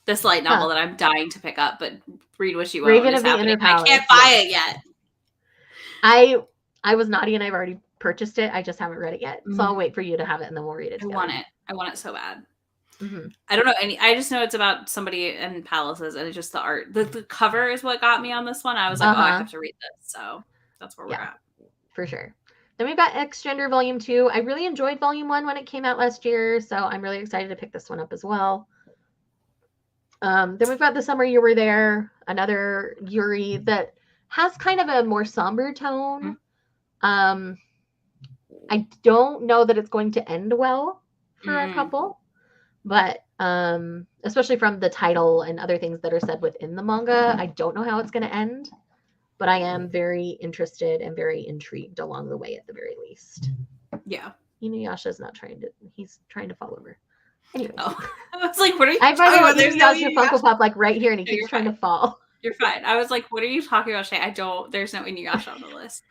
A: This light novel that I'm dying to pick up, but read what you
B: want. Raven of the Inner Palace.
A: I can't buy it yet.
B: I was naughty and I've already purchased it. I just haven't read it yet. So I'll wait for you to have it and then we'll read it together.
A: I want it so bad. I don't know I just know it's about somebody in palaces, and it's just the art. The cover is what got me on this one. I was like, I have to read this. So that's where we're at. For sure. Then we've got X-Gender Volume 2. I really enjoyed Volume 1 when it came out last year, so I'm really excited to pick this one up as well. Then we've got The Summer You Were There, another Yuri that has kind of a more somber tone. I don't know that it's going to end well for a couple, but especially from the title and other things that are said within the manga, I don't know how it's going to end.
B: but I am very interested and very intrigued along the way at the very least.
A: Yeah.
B: Inuyasha's not trying to, he's trying to fall over. Anyway.
A: Oh, I was like, what are you
B: I have
A: talking
B: my
A: about?
B: little Inuyasha Funko Pop like right here and he
A: No,
B: keeps trying to fall.
A: You're fine. I was like, what are you talking about, Shae? There's no Inuyasha on the list.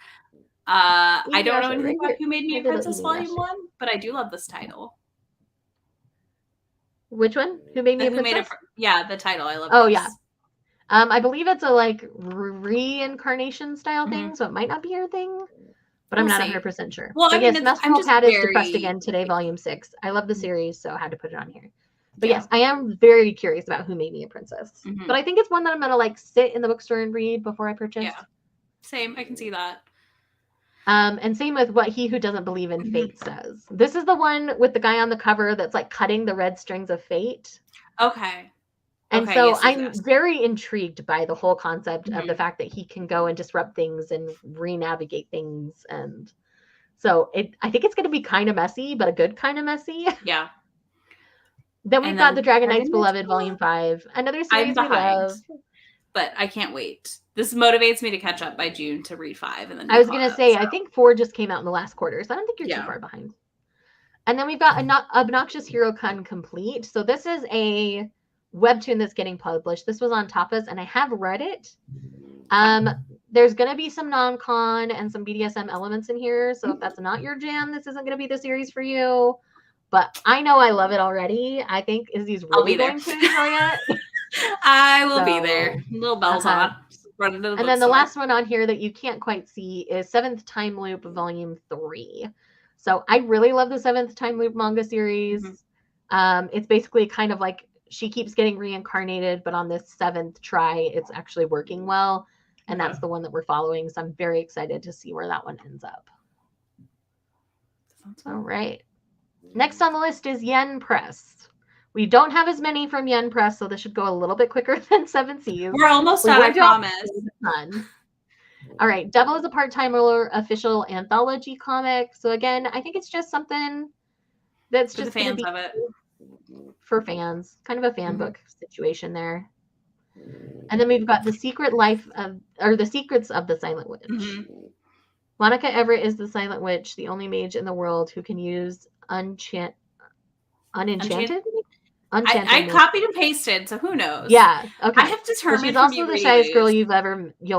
A: I don't know
B: Inuyasha
A: anything
B: right
A: about
B: here.
A: Who Made Me
B: My
A: a
B: little
A: Princess Volume
B: Inuyasha.
A: 1, but I do love this title.
B: Which one? Who Made Me a Princess?
A: Yeah, the title. I love
B: Oh,
A: this.
B: yeah. I believe it's a like reincarnation style thing, so it might not be your thing, but I'm not 100% sure.
A: Well,
B: but
A: I mean,
B: yes, Masterful
A: just
B: Pad is depressed again today, volume 6. I love the series, so I had to put it on here. But yes, I am very curious about Who Made Me a Princess. But I think it's one that I'm gonna like sit in the bookstore and read before I purchase.
A: Yeah, same. I can see that.
B: And same with What He Who Doesn't Believe in Fate says. This is the one with the guy on the cover that's like cutting the red strings of fate.
A: Okay.
B: And so I'm very intrigued by the whole concept of the fact that he can go and disrupt things and re-navigate things. And so I think it's going to be kind of messy, but a good kind of messy.
A: Yeah.
B: Then we've got The Dragon Knight's Beloved, Volume 5. Another series we love.
A: But I can't wait. This motivates me to catch up by June to read 5. And then
B: I was going to say, I think 4 just came out in the last quarter, so I don't think you're too far behind. And then we've got Obnoxious Hero Con Complete. So this is a webtoon that's getting published. This was on Tapas, and I have read it. There's going to be some non-con and some BDSM elements in here. So if that's not your jam, this isn't going to be the series for you. But I know I love it already. I think Izzy's really going to enjoy it.
A: I will be there. Little bells on.
B: And then the last one on here that you can't quite see is 7th Time Loop Volume 3. So I really love the 7th Time Loop manga series. It's basically kind of like she keeps getting reincarnated, but on this 7th try, it's actually working well. And that's the one that we're following. So I'm very excited to see where that one ends up. All right. Next on the list is Yen Press. We don't have as many from Yen Press, so this should go a little bit quicker than 7 Seas.
A: We're almost done, I promise.
B: All right. Devil is a Part-Time Ruler official anthology comic. So again, I think it's just something that's just going to be for fans. Kind of a fan book situation there. And then we've got The Secrets of the Silent Witch. Monica Everett is the Silent Witch, the only mage in the world who can use unenchanted?
A: I copied and pasted, so who knows?
B: Yeah, okay.
A: I have determined
B: she's also the shyest girl you'll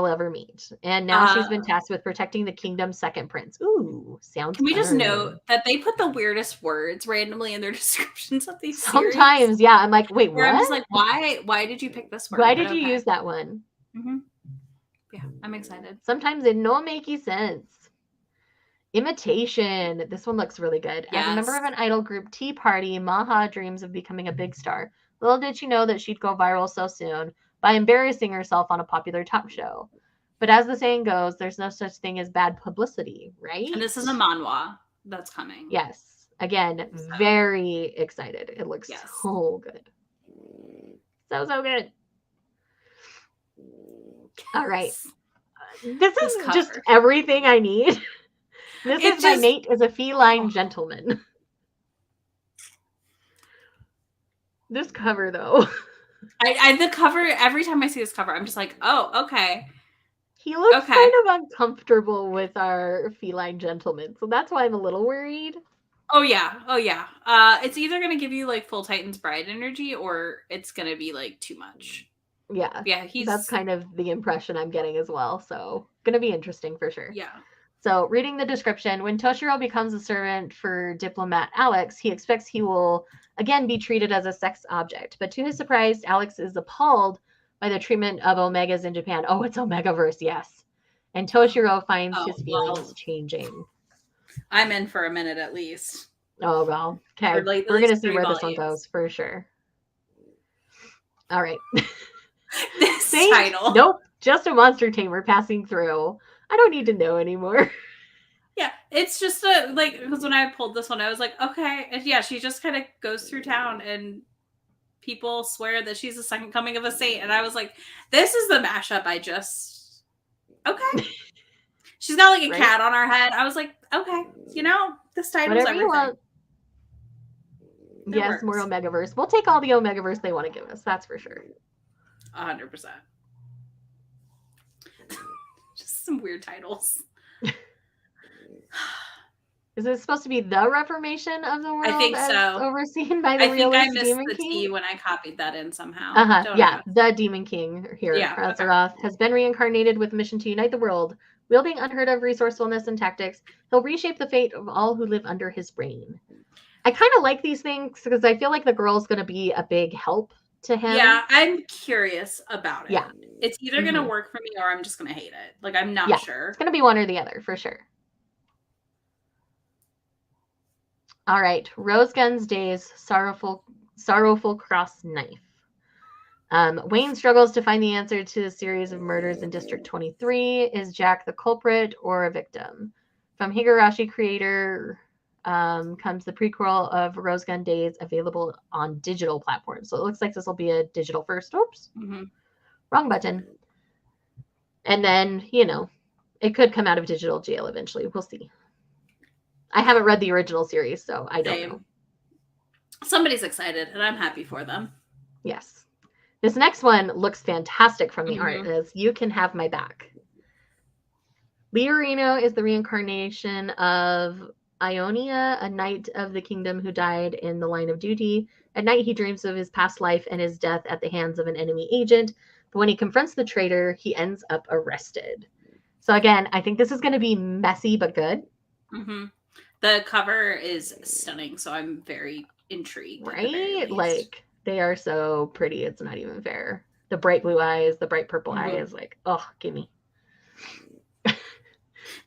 B: ever meet, and now she's been tasked with protecting the kingdom's second prince. Ooh, sounds.
A: Can we just note that they put the weirdest words randomly in their descriptions of these
B: series?
A: Sometimes,
B: yeah. I'm like, wait, what?
A: I'm just like, why did you pick this word?
B: Why did you use that one?
A: Yeah, I'm excited.
B: Sometimes it don't make sense. Imitation. This one looks really good. Yes. As a member of an idol group, Tea Party, Maha dreams of becoming a big star. Little did she know that she'd go viral so soon by embarrassing herself on a popular talk show. But as the saying goes, there's no such thing as bad publicity, right?
A: And this is a manhwa that's coming.
B: Yes. Again, very excited. It looks so good. So good. All right. This is just everything I need. This is my mate as a feline gentleman. This cover, though.
A: The cover, every time I see this cover, I'm just like, oh, okay.
B: He looks kind of uncomfortable with our feline gentleman, so that's why I'm a little worried.
A: Oh, yeah. It's either going to give you, like, full Titan's Bride energy, or it's going to be, like, too much.
B: Yeah. That's kind of the impression I'm getting as well, so going to be interesting for sure.
A: Yeah.
B: So, reading the description, when Toshiro becomes a servant for diplomat Alex, he expects he will again be treated as a sex object. But to his surprise, Alex is appalled by the treatment of Omegas in Japan. Oh, it's Omegaverse, yes. And Toshiro finds his feelings changing.
A: I'm in for a minute at least.
B: Oh, well. Okay. We're going to see where this one goes for sure. All right.
A: This title.
B: Nope. Just a monster tamer passing through. I don't need to know anymore.
A: Yeah, it's just because when I pulled this one, I was like, okay. And yeah, she just kind of goes through town and people swear that she's the second coming of a saint. And I was like, this is the mashup okay. She's got like a cat on her head. I was like, okay, this title's
B: whatever you want. Yes, more Omegaverse. We'll take all the Omegaverse they want to give us. That's for sure.
A: 100%. Some weird titles.
B: Is it supposed to be the reformation of the
A: I
B: world
A: think
B: as
A: so.
B: overseen by the
A: I think I
B: realist
A: missed
B: Demon
A: the
B: King?
A: T when I copied that in somehow. Don't
B: Yeah,
A: ask.
B: the Demon King here.
A: Yeah,
B: Azeroth has been reincarnated with a mission to unite the world. Wielding unheard of resourcefulness and tactics, he'll reshape the fate of all who live under his reign. I kind of like these things because I feel like the girl's going to be a big help to him.
A: Yeah, I'm curious about it.
B: Yeah.
A: It's either going to work for me or I'm just going to hate it. Like, I'm not sure.
B: It's going to be one or the other for sure. All right. Rosegun's Days, Sorrowful Cross Knife. Wayne struggles to find the answer to a series of murders in District 23. Is Jack the culprit or a victim? From Higurashi creator comes the prequel of Rosegun Days, available on digital platforms. So it looks like this will be a digital first. Oops. Wrong button. And then, it could come out of digital jail eventually. We'll see. I haven't read the original series, so I don't know.
A: Somebody's excited, and I'm happy for them.
B: Yes. This next one looks fantastic from the art, as You Can Have My Back. Leorino is the reincarnation of Ionia, a knight of the kingdom who died in the line of duty. At night, he dreams of his past life and his death at the hands of an enemy agent. But when he confronts the traitor, he ends up arrested. So again, I think this is going to be messy but good.
A: The cover is stunning, so I'm very intrigued.
B: Right? Like, they are so pretty. It's not even fair. The bright blue eyes, the bright purple eyes, like, oh, gimme.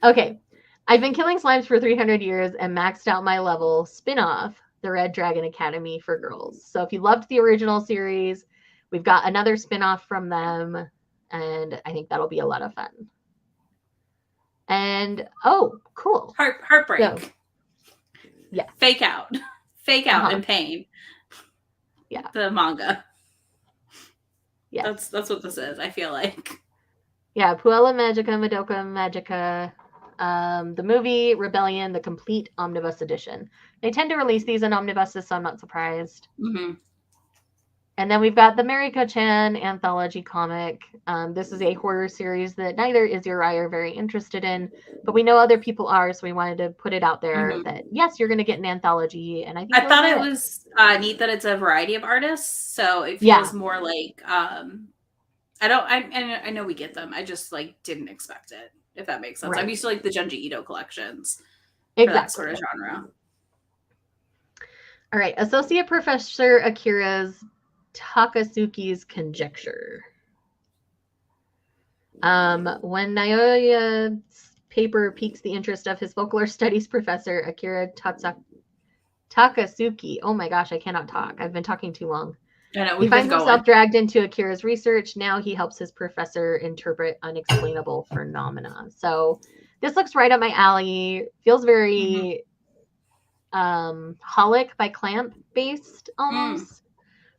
B: Okay. I've been killing slimes for 300 years and maxed out my level spin-off, the Red Dragon Academy for Girls. So if you loved the original series, we've got another spin-off from them, and I think that'll be a lot of fun. And, oh, cool.
A: Heartbreak. So,
B: yeah.
A: Fake out in pain.
B: Yeah.
A: The manga.
B: Yeah.
A: That's what this is, I feel like.
B: Yeah, Puella Magica, Madoka Magica, the movie Rebellion, the complete omnibus edition. They tend to release these in omnibuses, so I'm not surprised. And then we've got the Mariko-chan anthology comic. This is a horror series that neither Izzy or I are very interested in, but we know other people are, so we wanted to put it out there that, yes, you're going to get an anthology. And I
A: thought it was neat that it's a variety of artists, so it feels more like I know we get them. I just didn't expect it, if that makes sense. Right. I'm used to the Junji Ito collections for that sort of genre.
B: All right, Associate Professor Akira's Takasuki's Conjecture. When Naoya's paper piques the interest of his folklore studies professor, Akira Takasuki. Oh my gosh, I cannot talk. I've been talking too long. He finds himself dragged into Akira's research. Now he helps his professor interpret unexplainable phenomena. So this looks right up my alley. Feels very Holic by Clamp based almost.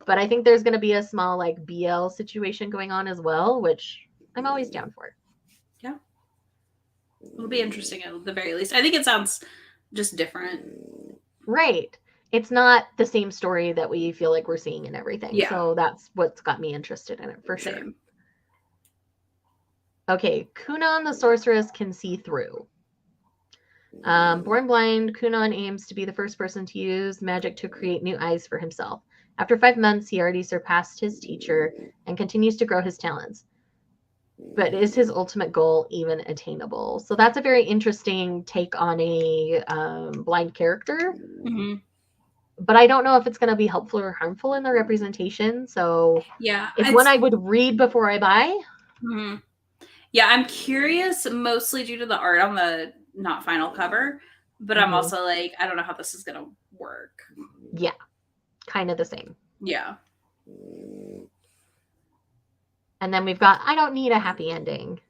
B: But I think there's going to be a small BL situation going on as well, which I'm always down for.
A: Yeah. It'll be interesting at the very least. I think it sounds just different.
B: Right. It's not the same story that we feel like we're seeing in everything. Yeah. So that's what's got me interested in it for sure. Okay. Kunon the Sorceress Can See Through. Born blind, Kunon aims to be the first person to use magic to create new eyes for himself. After 5 months, he already surpassed his teacher and continues to grow his talents. But is his ultimate goal even attainable? So that's a very interesting take on a blind character. But I don't know if it's going to be helpful or harmful in the representation. So
A: yeah,
B: it's one I would read before I buy.
A: Yeah, I'm curious, mostly due to the art on the not final cover. But I'm also I don't know how this is going to work.
B: Yeah, kind of the same.
A: Yeah.
B: And then we've got I Don't Need a Happy Ending.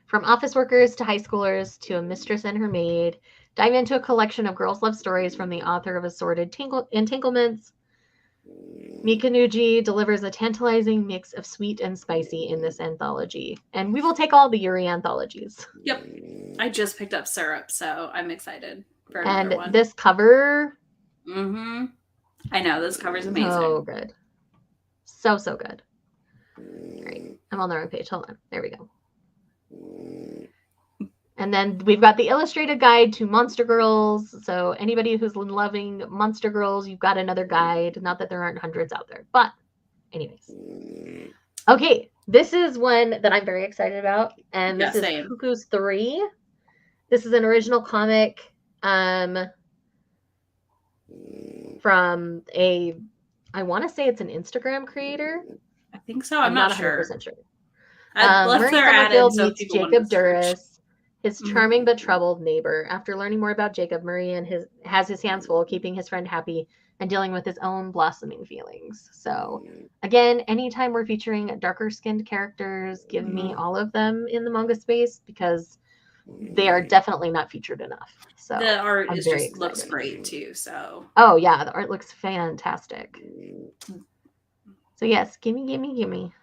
B: From office workers to high schoolers to a mistress and her maid, dive into a collection of girls' love stories from the author of Assorted Entanglements. Mikanuji delivers a tantalizing mix of sweet and spicy in this anthology. And we will take all the Yuri anthologies.
A: Yep. I just picked up Syrup, so I'm excited for another one.
B: And this cover...
A: I know, this cover's amazing.
B: So good. So good. All right. I'm on the wrong page. Hold on. There we go. And then we've got the illustrated guide to Monster Girls. So anybody who's loving Monster Girls, you've got another guide. Not that there aren't hundreds out there, but anyways. Okay, this is one that I'm very excited about, and this is Cuckoo's 3. This is an original comic from I want to say it's an Instagram creator.
A: I think so.
B: I'm not 100% sure.
A: Murray
B: Summerfield meets Jacob Duras, his charming but troubled neighbor. After learning more about Jacob, Murray has his hands full, keeping his friend happy and dealing with his own blossoming feelings. So, again, anytime we're featuring darker-skinned characters, give me all of them in the manga space because they are definitely not featured enough. So
A: the art looks great too. So
B: oh yeah, the art looks fantastic. So yes, gimme.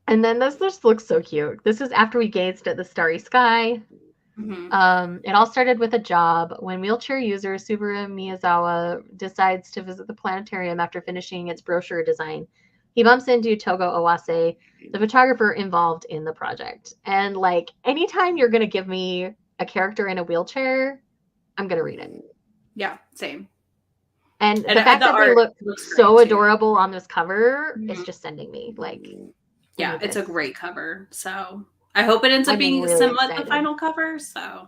B: And then this just looks so cute. This is after we gazed at the starry sky. It all started with a job when wheelchair user Subaru Miyazawa decides to visit the planetarium after finishing its brochure design. He bumps into Togo Owase, the photographer involved in the project. And like anytime you're going to give me a character in a wheelchair, I'm going to read it.
A: Yeah, same.
B: And the fact that they look so adorable on this cover is just sending me like,
A: yeah, it's a great cover. So I hope it ends up being really somewhat the final cover. So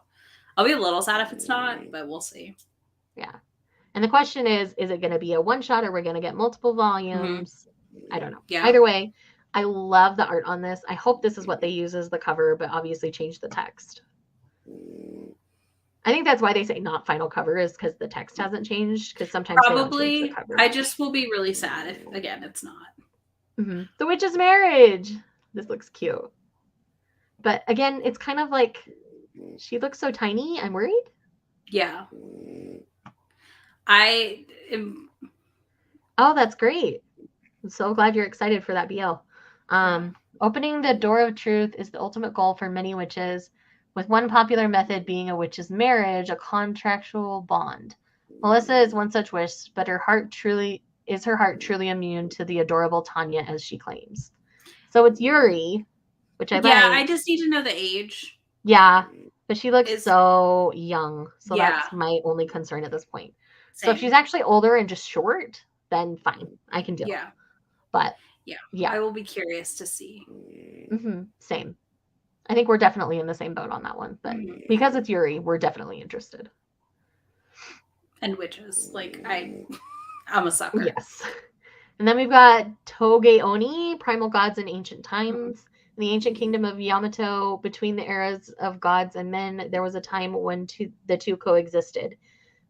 A: I'll be a little sad if it's not, but we'll see.
B: Yeah. And the question is it going to be a one shot or we're going to get multiple volumes? I don't know. Yeah. Either way, I love the art on this. I hope this is what they use as the cover, but obviously change the text. I think that's why they say not final cover is because the text hasn't changed. Because sometimes they don't change the cover.
A: I just will be really sad if again it's not.
B: The Witch's Marriage. This looks cute. But again, it's kind of like she looks so tiny. I'm worried.
A: Yeah.
B: Oh, that's great. I'm so glad you're excited for that BL. Opening the door of truth is the ultimate goal for many witches, with one popular method being a witch's marriage, a contractual bond. Melissa is one such wish, but her heart truly immune to the adorable Tanya, as she claims. So it's Yuri, which I like.
A: Yeah, I just need to know the age.
B: Yeah, but she looks so young, so that's my only concern at this point. Same. So if she's actually older and just short, then fine, I can deal.
A: Yeah.
B: But
A: yeah, I will be curious to see.
B: Same. I think we're definitely in the same boat on that one, but because it's Yuri, we're definitely interested.
A: And witches, like I'm a sucker.
B: Yes. And then we've got Toge Oni, Primal Gods in Ancient Times. In the ancient kingdom of Yamato, between the eras of gods and men, there was a time when the two coexisted.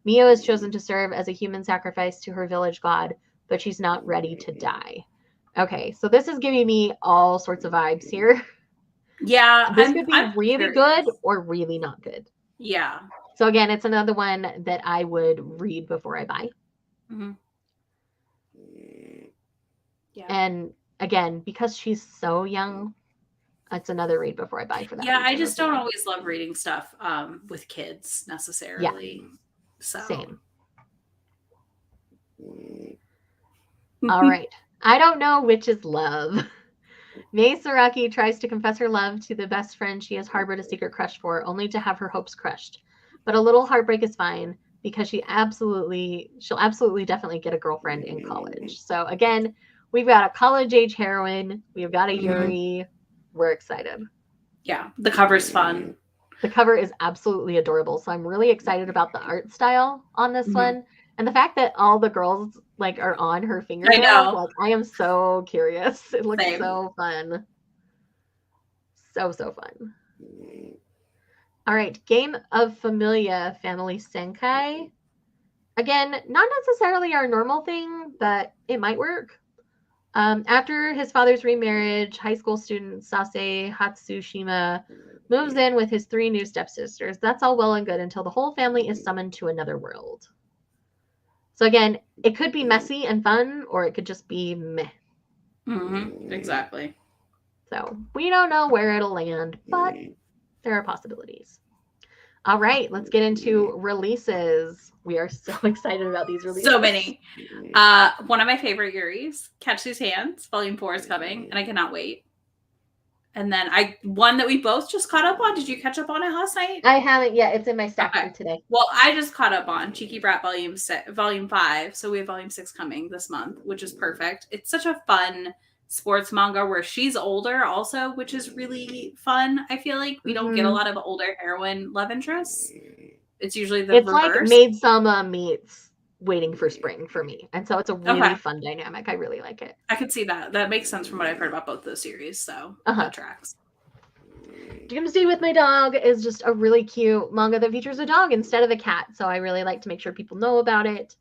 B: Mio is chosen to serve as a human sacrifice to her village god, but she's not ready to die. Okay, so this is giving me all sorts of vibes here.
A: Yeah.
B: This could be really good or really not good.
A: Yeah.
B: So again, it's another one that I would read before I buy. Yeah. And again, because she's so young, it's another read before I buy for that.
A: Yeah, I just don't always love reading stuff with kids necessarily. Yeah. So.
B: Same. All right. I don't know which is love. Mei Saraki tries to confess her love to the best friend she has harbored a secret crush for, only to have her hopes crushed. But a little heartbreak is fine because she'll absolutely definitely get a girlfriend in college. So again, we've got a college age heroine. We've got a Yuri. We're excited.
A: Yeah, the cover's fun.
B: The cover is absolutely adorable. So I'm really excited about the art style on this one. And the fact that all the girls like are on her fingernails, like I am so curious. It looks so fun. So fun. All right, Game of Familia Family Senkai. Again, not necessarily our normal thing, but it might work. After his father's remarriage, high school student Sase Hatsushima moves in with his 3 new stepsisters. That's all well and good until the whole family is summoned to another world. So again, it could be messy and fun, or it could just be meh.
A: Exactly.
B: So we don't know where it'll land, but there are possibilities. All right, let's get into releases. We are so excited about these releases.
A: So many. One of my favorite Yuris, Catch These Hands, Volume 4 is coming, and I cannot wait. And then one that we both just caught up on. Did you catch up on it last night?
B: I haven't yet. It's in my stack
A: Okay.
B: for today.
A: Well, I just caught up on Cheeky Brat Volume 5, so we have Volume 6 coming this month, which is perfect. It's such a fun sports manga where she's older also, which is really fun. I feel like we don't get a lot of older heroine love interests. It's usually the reverse.
B: Like Maid-sama meets Waiting for Spring for me. And so it's a really fun dynamic. I really like it.
A: I could see that. That makes sense from what I've heard about both those series, so that tracks.
B: Doomsday with My Dog is just a really cute manga that features a dog instead of a cat. So I really like to make sure people know about it.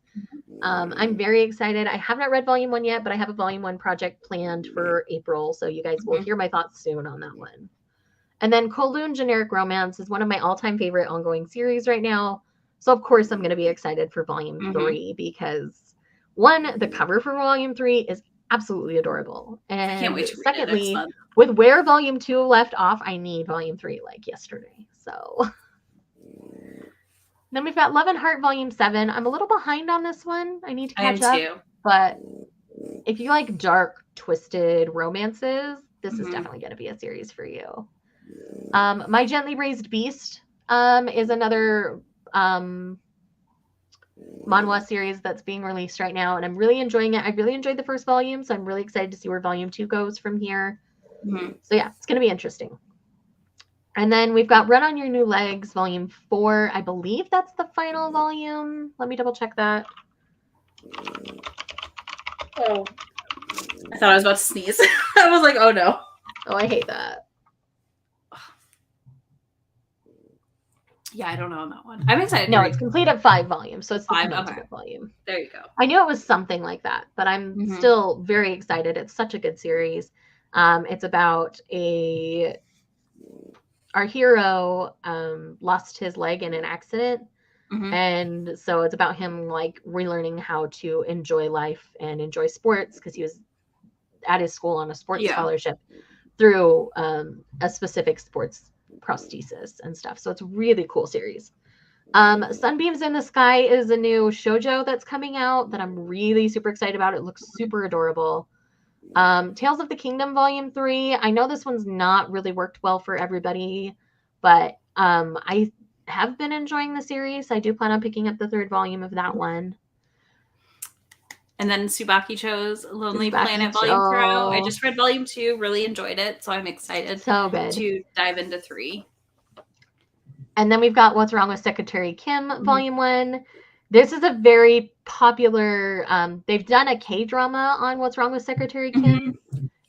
B: I'm very excited. I have not read Volume 1 yet, but I have a Volume 1 project planned for April. So you guys will hear my thoughts soon on that one. And then Kowloon Generic Romance is one of my all-time favorite ongoing series right now. So of course I'm going to be excited for Volume 3 because one, the cover for Volume 3 is absolutely adorable. And
A: can't wait to read
B: secondly,
A: it next month.
B: With where Volume 2 left off, I need Volume 3 like yesterday. So then we've got Love and Heart Volume 7. I'm a little behind on this one. I need to catch up. Too. But if you like dark, twisted romances, this is definitely going to be a series for you. My Gently Raised Beast is another manhwa series that's being released right now, and I'm really enjoying it. I really enjoyed the first volume, so I'm really excited to see where Volume 2 goes from here. So yeah, it's going to be interesting. And then we've got Run on Your New Legs, Volume 4. I believe that's the final volume. Let me double check that.
A: Oh. I thought I was about to sneeze. I was like, oh no.
B: Oh, I hate that.
A: Yeah, I don't know on that one. I'm excited.
B: No, it's complete at 5 volumes, so it's the penultimate volume.
A: There you go.
B: I knew it was something like that, but I'm still very excited. It's such a good series. It's about our hero lost his leg in an accident. And so it's about him like relearning how to enjoy life and enjoy sports because he was at his school on a sports scholarship through a specific sports prosthesis and stuff. So it's a really cool series. Sunbeams in the Sky is a new shoujo that's coming out that I'm really super excited about. It looks super adorable. Tales of the Kingdom Volume 3. I know this one's not really worked well for everybody, but I have been enjoying the series. I do plan on picking up the 3rd volume of that one.
A: And then Tsubaki chose Lonely Planet Volume 3. I just read Volume 2, really enjoyed it, so I'm excited to dive into 3.
B: And then we've got What's Wrong with Secretary Kim Volume 1. This is a very popular, they've done a K-drama on What's Wrong with Secretary Kim.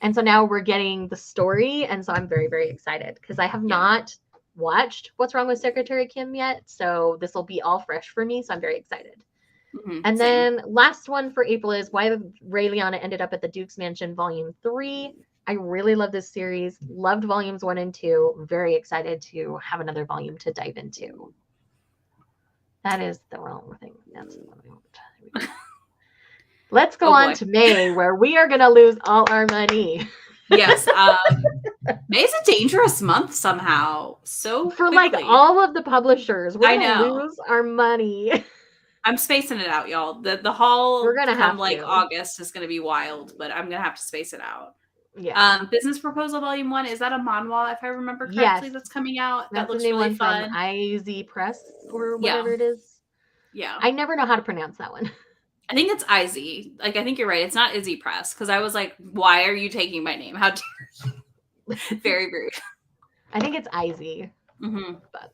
B: And so now we're getting the story. And so I'm very, very excited because I have not watched What's Wrong with Secretary Kim yet. So this will be all fresh for me. So I'm very excited. And then last one for April is Why Ray Liana Ended Up at the Duke's Mansion Volume 3. I really love this series. Loved volumes 1 and 2. Very excited to have another volume to dive into. That is the wrong thing. That's the one I want. Let's go on to May, where we are going to lose all our money.
A: Yes. May's a dangerous month somehow. So
B: for quickly. Like all of the publishers, we're going to lose our money.
A: I'm spacing it out, y'all. The haul we're gonna come like August is going to be wild, but I'm going to have to space it out. Yeah. Business Proposal Volume 1, is that a manhwa, if I remember correctly, that's coming out?
B: That
A: looks
B: really fun. From Izzy Press or whatever it is.
A: Yeah.
B: I never know how to pronounce that one.
A: I think it's Izzy. Like, I think you're right. It's not Izzy Press, because I was like, why are you taking my name? How dare you? Very rude.
B: I think it's Izzy. But,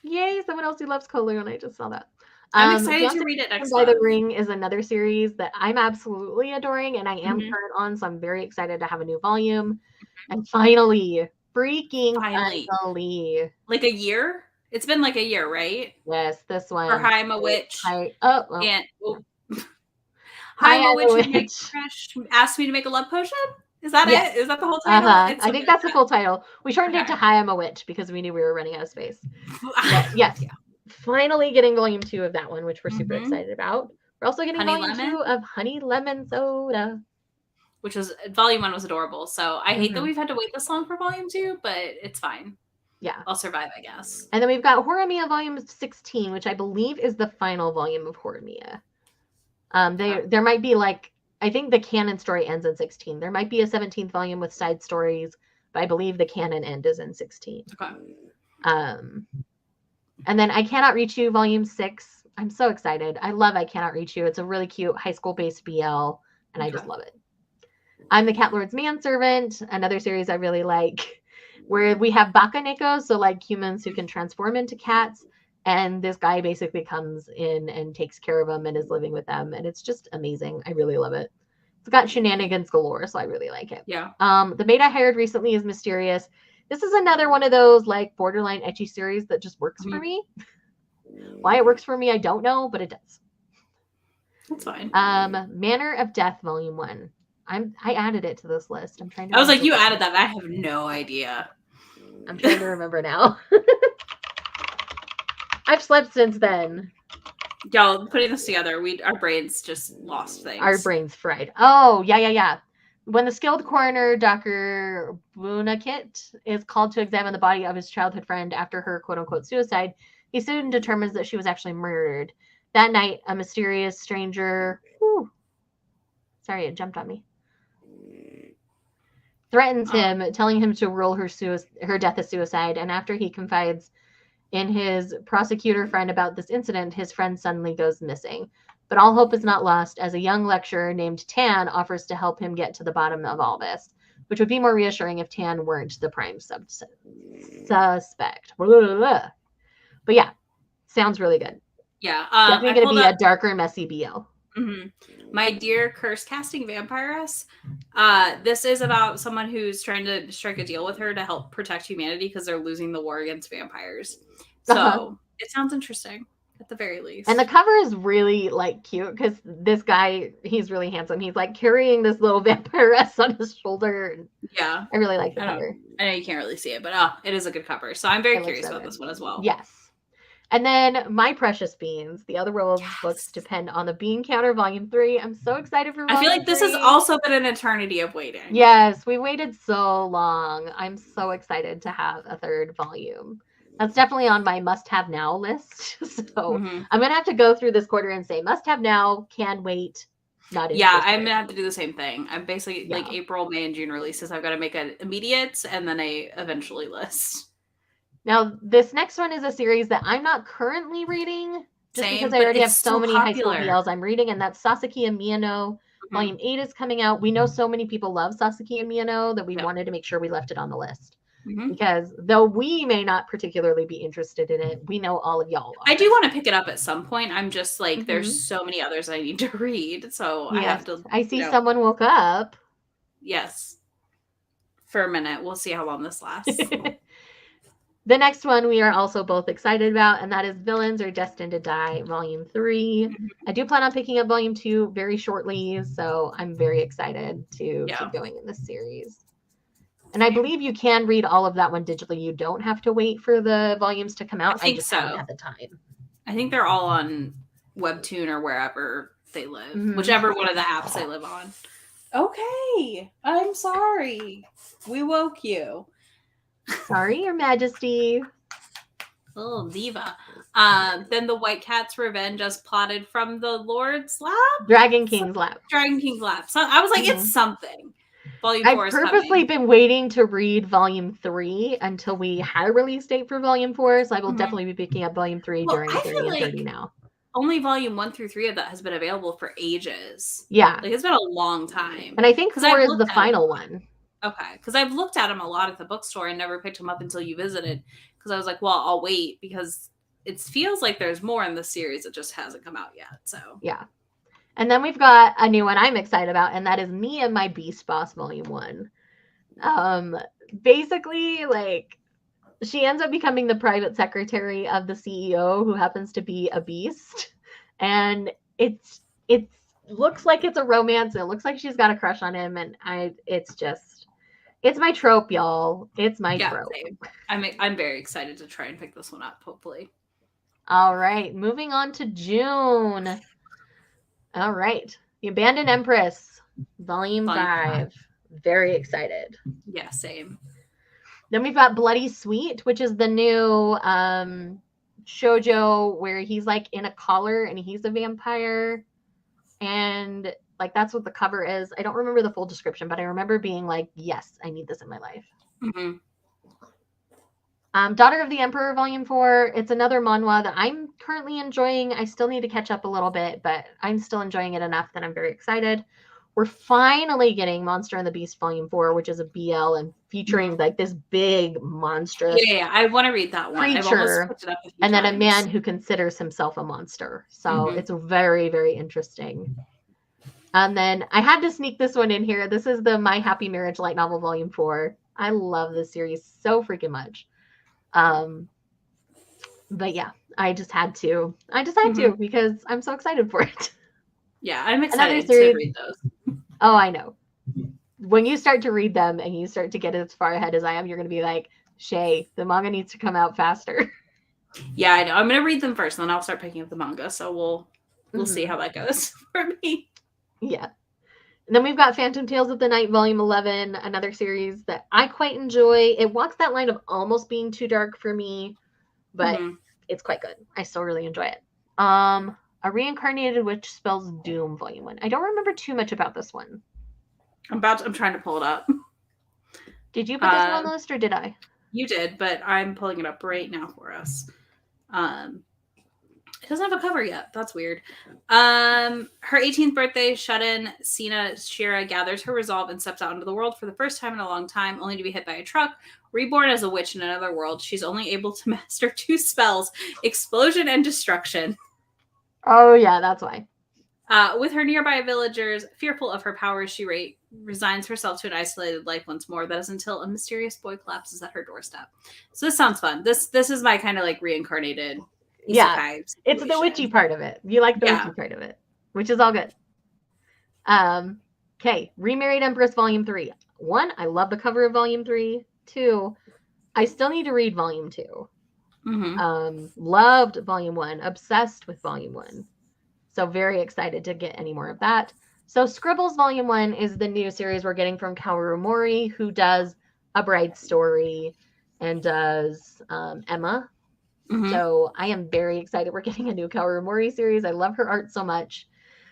B: yay, someone else who loves Kowloon. I just saw that.
A: I'm excited to read it next
B: month. By the Ring is another series that I'm absolutely adoring, and I am current on, so I'm very excited to have a new volume. And finally, finally.
A: Like a year? It's been like a year, right?
B: Yes, this one.
A: For I'm a Witch. And
B: I'm
A: a Witch asked me to make a love potion? Is that it? Is that the whole title?
B: I think that's the full title. We shortened it to Hi, I'm a Witch because we knew we were running out of space. Yes. Finally getting volume 2 of that one, which we're super excited about. We're also getting volume 2 of Honey Lemon Soda.
A: Which was, volume 1 was adorable. So I hate that we've had to wait this long for volume 2, but it's fine.
B: Yeah.
A: I'll survive, I guess.
B: And then we've got Horimiya volume 16, which I believe is the final volume of Horimiya. There might be like I think the canon story ends in 16. There might be a 17th volume with side stories, but I believe the canon end is in 16.
A: Okay.
B: And then I Cannot Reach You, Volume 6. I'm so excited. I love I Cannot Reach You. It's a really cute high school-based BL, and I just love it. I'm the Cat Lord's Manservant, another series I really like, where we have Bakaneko, so like humans who can transform into cats, and this guy basically comes in and takes care of them and is living with them, and it's just amazing. I really love it. It's got shenanigans galore, so I really like it.
A: Yeah.
B: The maid I hired recently is Mysterious. This is another one of those like borderline ecchi series that just works for me. Why it works for me, I don't know, but it does.
A: That's fine.
B: Manner of Death, Volume 1. I added it to this list. I'm trying to.
A: I was like, you added that. I have no idea.
B: I'm trying to remember now. I've slept since then.
A: Y'all, putting this together, our brains just lost things.
B: Our brains fried. Oh, yeah. When the skilled coroner, Dr. Bunakit, is called to examine the body of his childhood friend after her quote-unquote suicide, he soon determines that she was actually murdered. That night, a mysterious stranger... Sorry, it jumped on me. Threatens him, telling him to rule her death as suicide, and after he confides in his prosecutor friend about this incident, his friend suddenly goes missing. But all hope is not lost, as a young lecturer named Tan offers to help him get to the bottom of all this, which would be more reassuring if Tan weren't the prime suspect. But yeah, sounds really good.
A: Yeah.
B: Definitely going to be a darker, messy BL.
A: Mm-hmm. My Dear Curse Casting Vampiress. This is about someone who's trying to strike a deal with her to help protect humanity because they're losing the war against vampires. So it sounds interesting at the very least.
B: And the cover is really like cute because this guy, he's really handsome. He's like carrying this little vampiress on his shoulder.
A: Yeah.
B: I really like the cover.
A: I know you can't really see it, but it is a good cover. So I'm very curious about this one as well.
B: Yes. And then My Precious Beans, The Otherworld books depend on the Bean Counter Volume 3. I'm so excited for Volume 3.
A: I feel like this has also been an eternity of waiting.
B: Yes, we waited so long. I'm so excited to have a third volume. That's definitely on my must-have now list. So I'm going to have to go through this quarter and say must-have now, can wait, not interested.
A: Yeah, I'm going to have to do the same thing. I'm basically like April, May, and June releases. I've got to make an immediate and then a eventually list.
B: Now, this next one is a series that I'm not currently reading, just because I already have so many high school BLs I'm reading, and that's Sasaki and Miyano. Volume 8 is coming out. We know so many people love Sasaki and Miyano that we wanted to make sure we left it on the list. Because though we may not particularly be interested in it, we know all of y'all are.
A: I do want to pick it up at some point. I'm just like, there's so many others I need to read, so I have to.
B: I see someone woke up.
A: Yes. For a minute. We'll see how long this lasts.
B: The next one we are also both excited about, and that is Villains Are Destined to Die, Volume 3. I do plan on picking up Volume 2 very shortly, so I'm very excited to keep going in this series. And I believe you can read all of that one digitally. You don't have to wait for the volumes to come out.
A: I just haven't
B: had the time.
A: I think they're all on Webtoon or wherever they live, whichever one of the apps they live on. Okay, I'm sorry. We woke you.
B: Sorry, Your Majesty.
A: Oh, diva. Then the White Cat's Revenge as plotted from the Lord's lab?
B: Dragon King's lab.
A: Dragon King's lab. So I was like, it's something. Volume 4 is
B: purposely been waiting to read Volume 3 until we had a release date for Volume 4, so I will definitely be picking up Volume 3 during 30 and 30 now.
A: Only Volume 1 through 3 of that has been available for ages.
B: Yeah.
A: Like, it's been a long time.
B: And I think 4 is the final one.
A: Okay, because I've looked at them a lot at the bookstore and never picked them up until you visited. Because I was like, well, I'll wait because it feels like there's more in the series. It just hasn't come out yet. So
B: yeah. And then we've got a new one I'm excited about, and that is Me and My Beast Boss Volume 1. Basically, like, she ends up becoming the private secretary of the CEO, who happens to be a beast. And it looks like it's a romance. And it looks like she's got a crush on him. And it's my trope, y'all. It's my trope.
A: Same. I'm very excited to try and pick this one up, hopefully.
B: All right. Moving on to June. All right. The Abandoned Empress, Volume 5. Very excited.
A: Yeah, same.
B: Then we've got Bloody Sweet, which is the new shoujo where he's like in a collar and he's a vampire. And Like, that's what the cover is. I don't remember the full description, but I remember being like, yes, I need this in my life.
A: Mm-hmm.
B: Daughter of the Emperor, Volume 4. It's another manhwa that I'm currently enjoying. I still need to catch up a little bit, but I'm still enjoying it enough that I'm very excited. We're finally getting Monster and the Beast Volume 4, which is a BL and featuring like this big monstrous
A: I want to read that one. I've almost picked it up a few
B: and
A: times.
B: then a man who considers himself a monster. So it's very, very interesting. And then I had to sneak this one in here. This is the My Happy Marriage light novel Volume 4. I love this series so freaking much. But yeah, I just had to because I'm so excited for it.
A: Yeah, I'm excited to read those.
B: Oh, I know. When you start to read them and you start to get as far ahead as I am, you're going to be like, Shae, the manga needs to come out faster.
A: Yeah, I know. I'm going to read them first, and then I'll start picking up the manga. So we'll see how that goes for me.
B: Yeah. And then we've got Phantom Tales of the Night, Volume 11, another series that I quite enjoy. It walks that line of almost being too dark for me, but it's quite good. I still really enjoy it. A Reincarnated Witch Spells Doom, Volume 1. I don't remember too much about this one. I'm
A: trying to pull it up.
B: Did you put this one on the list, or did I?
A: You did, but I'm pulling it up right now for us. It doesn't have a cover yet. That's weird. Her 18th birthday, shut-in Sina Shira gathers her resolve and steps out into the world for the first time in a long time, only to be hit by a truck. Reborn as a witch in another world, she's only able to master 2 spells, explosion and destruction.
B: Oh, yeah, that's why.
A: With her nearby villagers fearful of her powers, she resigns herself to an isolated life once more. That is until a mysterious boy collapses at her doorstep. So this sounds fun. This is my kind of like reincarnated isekai situation.
B: It's the witchy part of it. You like the witchy part of it, which is all good. Okay, Remarried Empress Volume 3. 1, I love the cover of Volume 3. 2, I still need to read Volume 2. Loved Volume 1, obsessed with Volume 1. So very excited to get any more of that. So Scribbles Volume 1 is the new series we're getting from Kaoru Mori, who does A Bride's Story and does Emma. So I am very excited we're getting a new Kaoru Mori series. I love her art so much.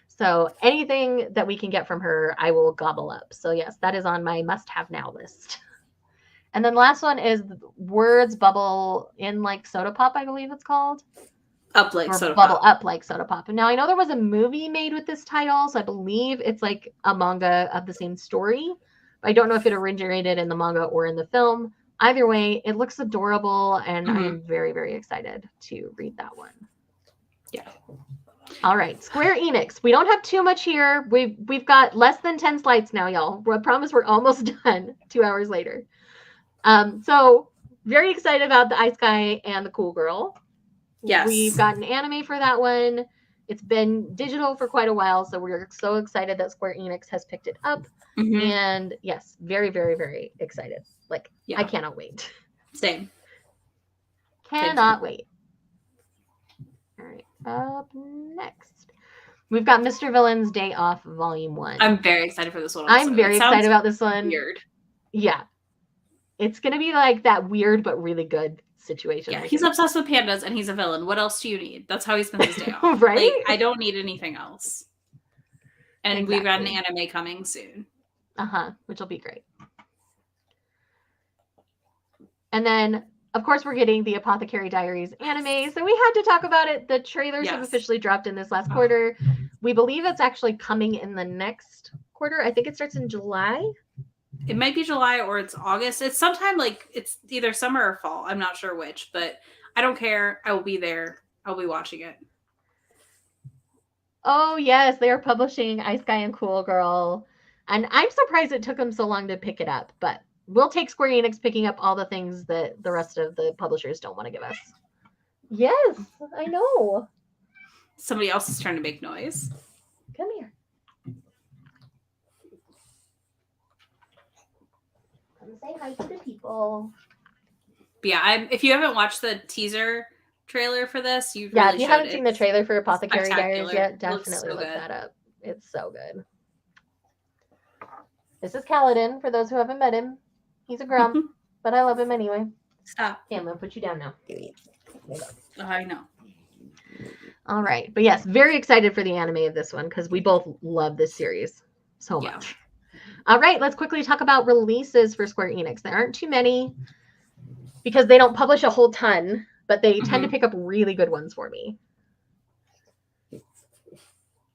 B: So anything that we can get from her, I will gobble up. So yes, that is on my must-have now list. And then the last one is Words Bubble in Like Soda Pop, I believe it's called.
A: Up Like Soda
B: Bubble
A: Pop.
B: Up Like Soda Pop. And now I know there was a movie made with this title, so I believe it's like a manga of the same story. I don't know if it originated in the manga or in the film. Either way, it looks adorable, and I am very, very excited to read that one.
A: Yeah.
B: All right, Square Enix. We don't have too much here. We've got less than 10 slides now, y'all. I promise we're almost done 2 hours later. So very excited about the Ice Guy and the Cool Girl. Yes. We've got an anime for that one. It's been digital for quite a while, so we're so excited that Square Enix has picked it up. And yes, very, very, very excited. Like, I cannot wait.
A: Same.
B: Cannot wait. All right, up next. We've got Mr. Villain's Day Off, Volume 1.
A: I'm very excited for this one.
B: I'm very excited about this one.
A: Weird.
B: Yeah. It's going to be like that weird but really good situation.
A: Yeah, he's obsessed with pandas and he's a villain. What else do you need? That's how he spends his day off.
B: Right?
A: Like, I don't need anything else. And we've got an anime coming soon.
B: Which will be great. And then, of course, we're getting the Apothecary Diaries anime. So we had to talk about it. The trailers have officially dropped in this last quarter. We believe it's actually coming in the next quarter. I think it starts in July.
A: It might be July or it's August. It's sometime like it's either summer or fall. I'm not sure which, but I don't care. I will be there. I'll be watching it.
B: Oh, yes. They are publishing Ice Guy and Cool Girl. And I'm surprised it took them so long to pick it up, but we'll take Square Enix picking up all the things that the rest of the publishers don't want to give us. Yes, I know.
A: Somebody else is trying to make noise.
B: Come here. Come say hi to the people.
A: But yeah, if you haven't watched the teaser trailer for this, you really
B: if you haven't seen the trailer for Apothecary Diaries yet, definitely look that up. It's so good. This is Kaladin, for those who haven't met him. He's a grump, but I love him anyway.
A: Stop.
B: Okay, I'm going to put you down now.
A: I know.
B: All right. But yes, very excited for the anime of this one because we both love this series so much. All right, let's quickly talk about releases for Square Enix. There aren't too many because they don't publish a whole ton, but they tend to pick up really good ones for me.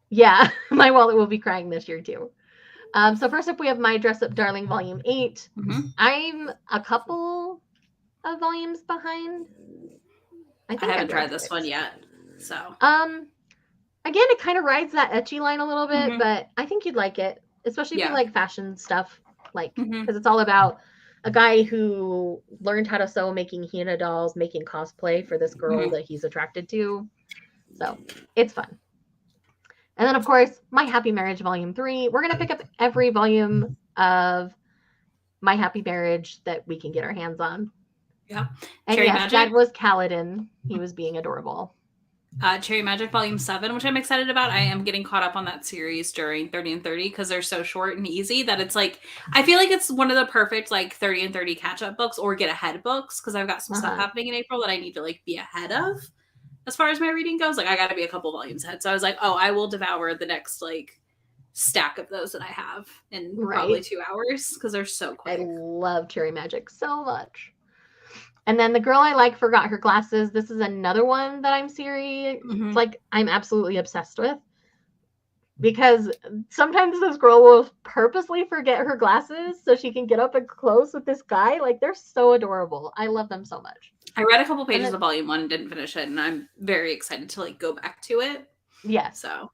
B: Yeah, my wallet will be crying this year too. So first up, we have My Dress Up Darling Volume 8. I'm a couple of volumes behind.
A: I haven't tried this one yet. So
B: again, it kind of rides that ecchi line a little bit, but I think you'd like it, especially if you like fashion stuff, like because it's all about a guy who learned how to sew, making Hina dolls, making cosplay for this girl that he's attracted to. So it's fun. And then, of course, My Happy Marriage Volume 3. We're going to pick up every volume of My Happy Marriage that we can get our hands on.
A: Yeah.
B: And
A: Cherry
B: yes,
A: Magic.
B: that was Kaladin. He was being adorable.
A: Cherry Magic Volume 7, which I'm excited about. I am getting caught up on that series during 30 and 30 because they're so short and easy that it's like, I feel like it's one of the perfect like 30 and 30 catch-up books or get ahead books because I've got some stuff happening in April that I need to like be ahead of as far as my reading goes. Like I got to be a couple volumes ahead. So I was like, oh, I will devour the next like stack of those that I have in probably 2 hours because they're so quick.
B: I love Cherry Magic so much. And then The Girl I Like Forgot Her Glasses. This is another one that I'm like I'm absolutely obsessed with. Because sometimes this girl will purposely forget her glasses so she can get up and close with this guy. Like they're so adorable. I love them so much.
A: I read a couple pages of volume 1 and didn't finish it, and I'm very excited to like go back to it.
B: Yes.
A: So.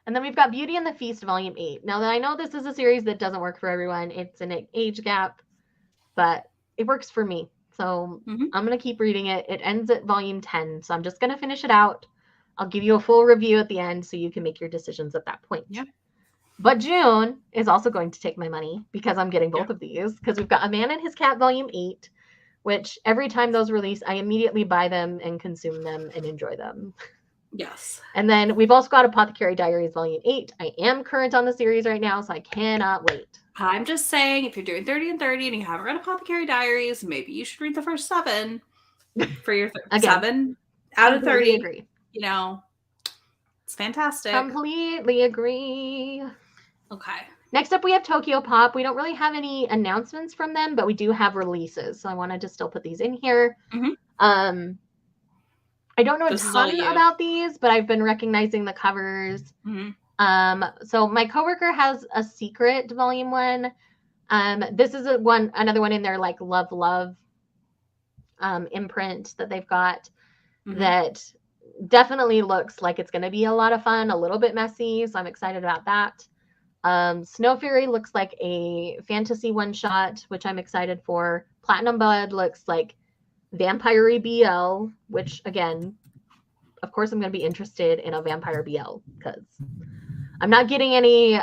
B: And then we've got Beauty and the Feast Volume 8. Now that I know this is a series that doesn't work for everyone, it's an age gap, but it works for me. So I'm going to keep reading it. It ends at volume 10. So I'm just going to finish it out. I'll give you a full review at the end so you can make your decisions at that point.
A: Yeah.
B: But June is also going to take my money because I'm getting both of these because we've got A Man and His Cat Volume 8, which every time those release, I immediately buy them and consume them and enjoy them.
A: Yes.
B: And then we've also got Apothecary Diaries Volume 8. I am current on the series right now, so I cannot wait.
A: I'm just saying, if you're doing 30 and 30 and you haven't read Apothecary Diaries, maybe you should read the first 7 for your 7 out of 30.
B: Agree.
A: You know, it's fantastic.
B: Completely agree.
A: Okay.
B: Next up, we have Tokyo Pop. We don't really have any announcements from them, but we do have releases. So I wanted to still put these in here. I don't know a ton about these, but I've been recognizing the covers. So my coworker has A Secret Volume 1. This is another one in their like Love imprint that they've got that definitely looks like it's going to be a lot of fun, a little bit messy. So I'm excited about that. Snow Fury looks like a fantasy one-shot, which I'm excited for. Platinum Bud looks like Vampire BL, which again, of course, I'm going to be interested in a Vampire BL because I'm not getting any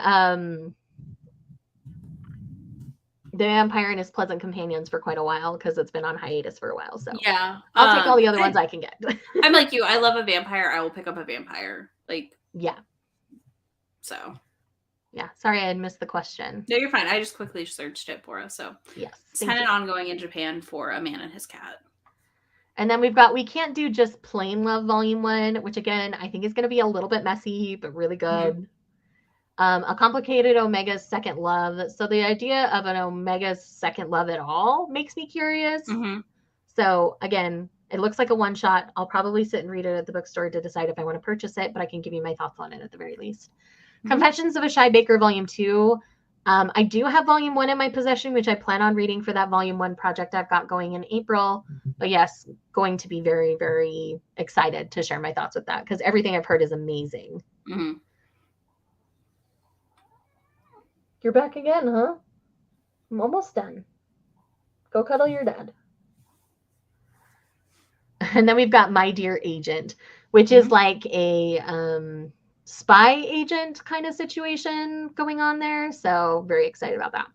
B: The Vampire and His Pleasant Companions for quite a while because it's been on hiatus for a while. So
A: yeah,
B: I'll take all the other ones I can get.
A: I'm like you. I love a vampire. I will pick up a vampire. Like
B: yeah.
A: So.
B: Yeah, sorry I had missed the question.
A: No, you're fine. I just quickly searched it for us. So
B: yes,
A: it's kind of ongoing in Japan for A Man and His Cat.
B: And then we've got We Can't Do Just Plain Love Volume 1, which again, I think is going to be a little bit messy, but really good. A Complicated Omega's Second Love. So the idea of an Omega's Second Love at all makes me curious. So again, it looks like a one-shot. I'll probably sit and read it at the bookstore to decide if I want to purchase it, but I can give you my thoughts on it at the very least. Confessions of a Shae Baker Volume 2. I do have Volume 1 in my possession, which I plan on reading for that Volume 1 project I've got going in April. But yes, going to be very, very excited to share my thoughts with that because everything I've heard is amazing. You're back again, huh? I'm almost done. Go cuddle your dad. And then we've got My Dear Agent, which is like a spy agent kind of situation going on there. So very excited about that.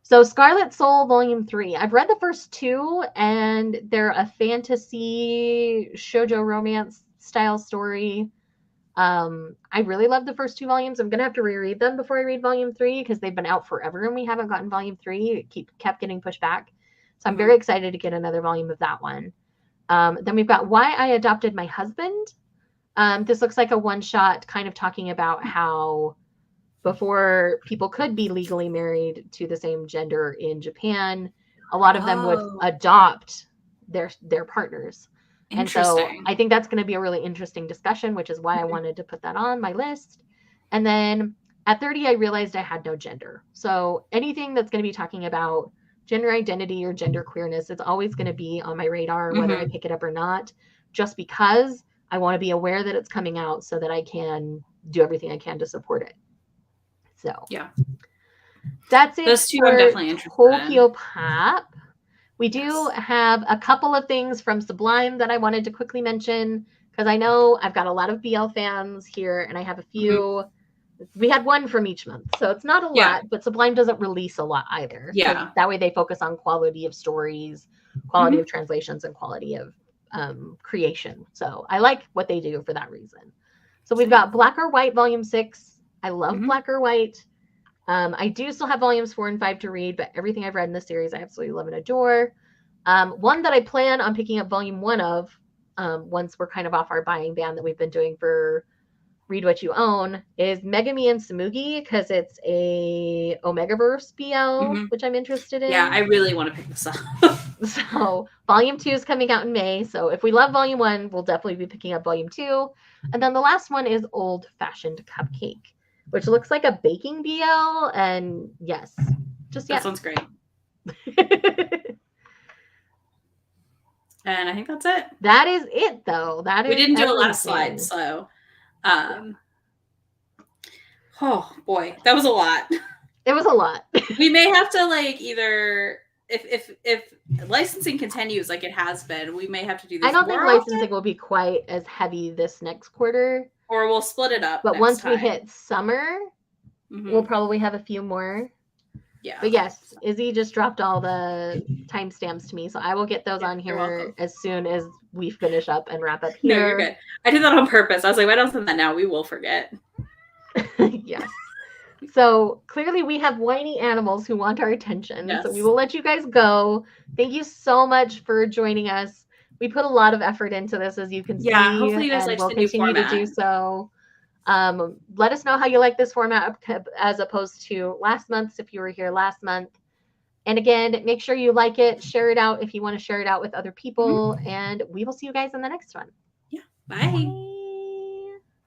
B: So Scarlet Soul Volume 3. I've read the first 2 and they're a fantasy shoujo romance style story. I really love the first 2 volumes. I'm going to have to reread them before I read Volume 3 because they've been out forever and we haven't gotten Volume 3. It kept getting pushed back. So I'm very excited to get another volume of that one. Then we've got Why I Adopted My Husband. This looks like a one-shot kind of talking about how before people could be legally married to the same gender in Japan, a lot of them would adopt their partners. And so
A: Interesting.
B: I think that's going to be a really interesting discussion, which is why I wanted to put that on my list. And then at 30, I realized I had no gender. So anything that's going to be talking about gender identity or gender queerness, it's always going to be on my radar, whether I pick it up or not, just because I want to be aware that it's coming out so that I can do everything I can to support it. So
A: yeah,
B: that's it
A: those two
B: for
A: I'm definitely interested
B: Tokyo
A: in.
B: Pop. We do have a couple of things from Sublime that I wanted to quickly mention because I know I've got a lot of BL fans here and I have a few. We had one from each month, so it's not a lot, but Sublime doesn't release a lot either.
A: Yeah.
B: That way they focus on quality of stories, quality of translations, and quality of creation. So I like what they do for that reason. So we've got Black or White Volume 6. I love Black or White. I do still have volumes 4 and 5 to read, but everything I've read in this series I absolutely love and adore. One that I plan on picking up volume 1 of once we're kind of off our buying ban that we've been doing for Read What You Own is Megami and Samugi because it's a Omegaverse BL, which I'm interested in.
A: Yeah, I really want to pick this up.
B: So volume 2 is coming out in May. So if we love volume 1, we'll definitely be picking up volume 2. And then the last one is Old Fashioned Cupcake, which looks like a baking BL. And yes, just
A: that sounds great. And I think that's it.
B: That is it, though.
A: We didn't do a lot of slides, so oh boy, that was a lot.
B: It was a lot.
A: We may have to like either if licensing continues like it has been, we may have to do this.
B: I don't think licensing will be quite as heavy this next quarter.
A: Or we'll split it up.
B: But once we hit summer, we'll probably have a few more.
A: Yeah.
B: But yes, Izzy just dropped all the timestamps to me, so I will get those on here as soon as we finish up and wrap up here.
A: No, you're good. I did that on purpose. I was like, why don't I send that now? We will forget.
B: Yes. So clearly we have whiny animals who want our attention. Yes. So we will let you guys go. Thank you so much for joining us. We put a lot of effort into this, as you can see.
A: Yeah, hopefully you guys like
B: we'll
A: the new format.
B: To do so. Let us know how you like this format as opposed to last month's if you were here last month. And again, make sure you like it, share it out if you want to share it out with other people, and we will see you guys in the next one.
A: Yeah, bye.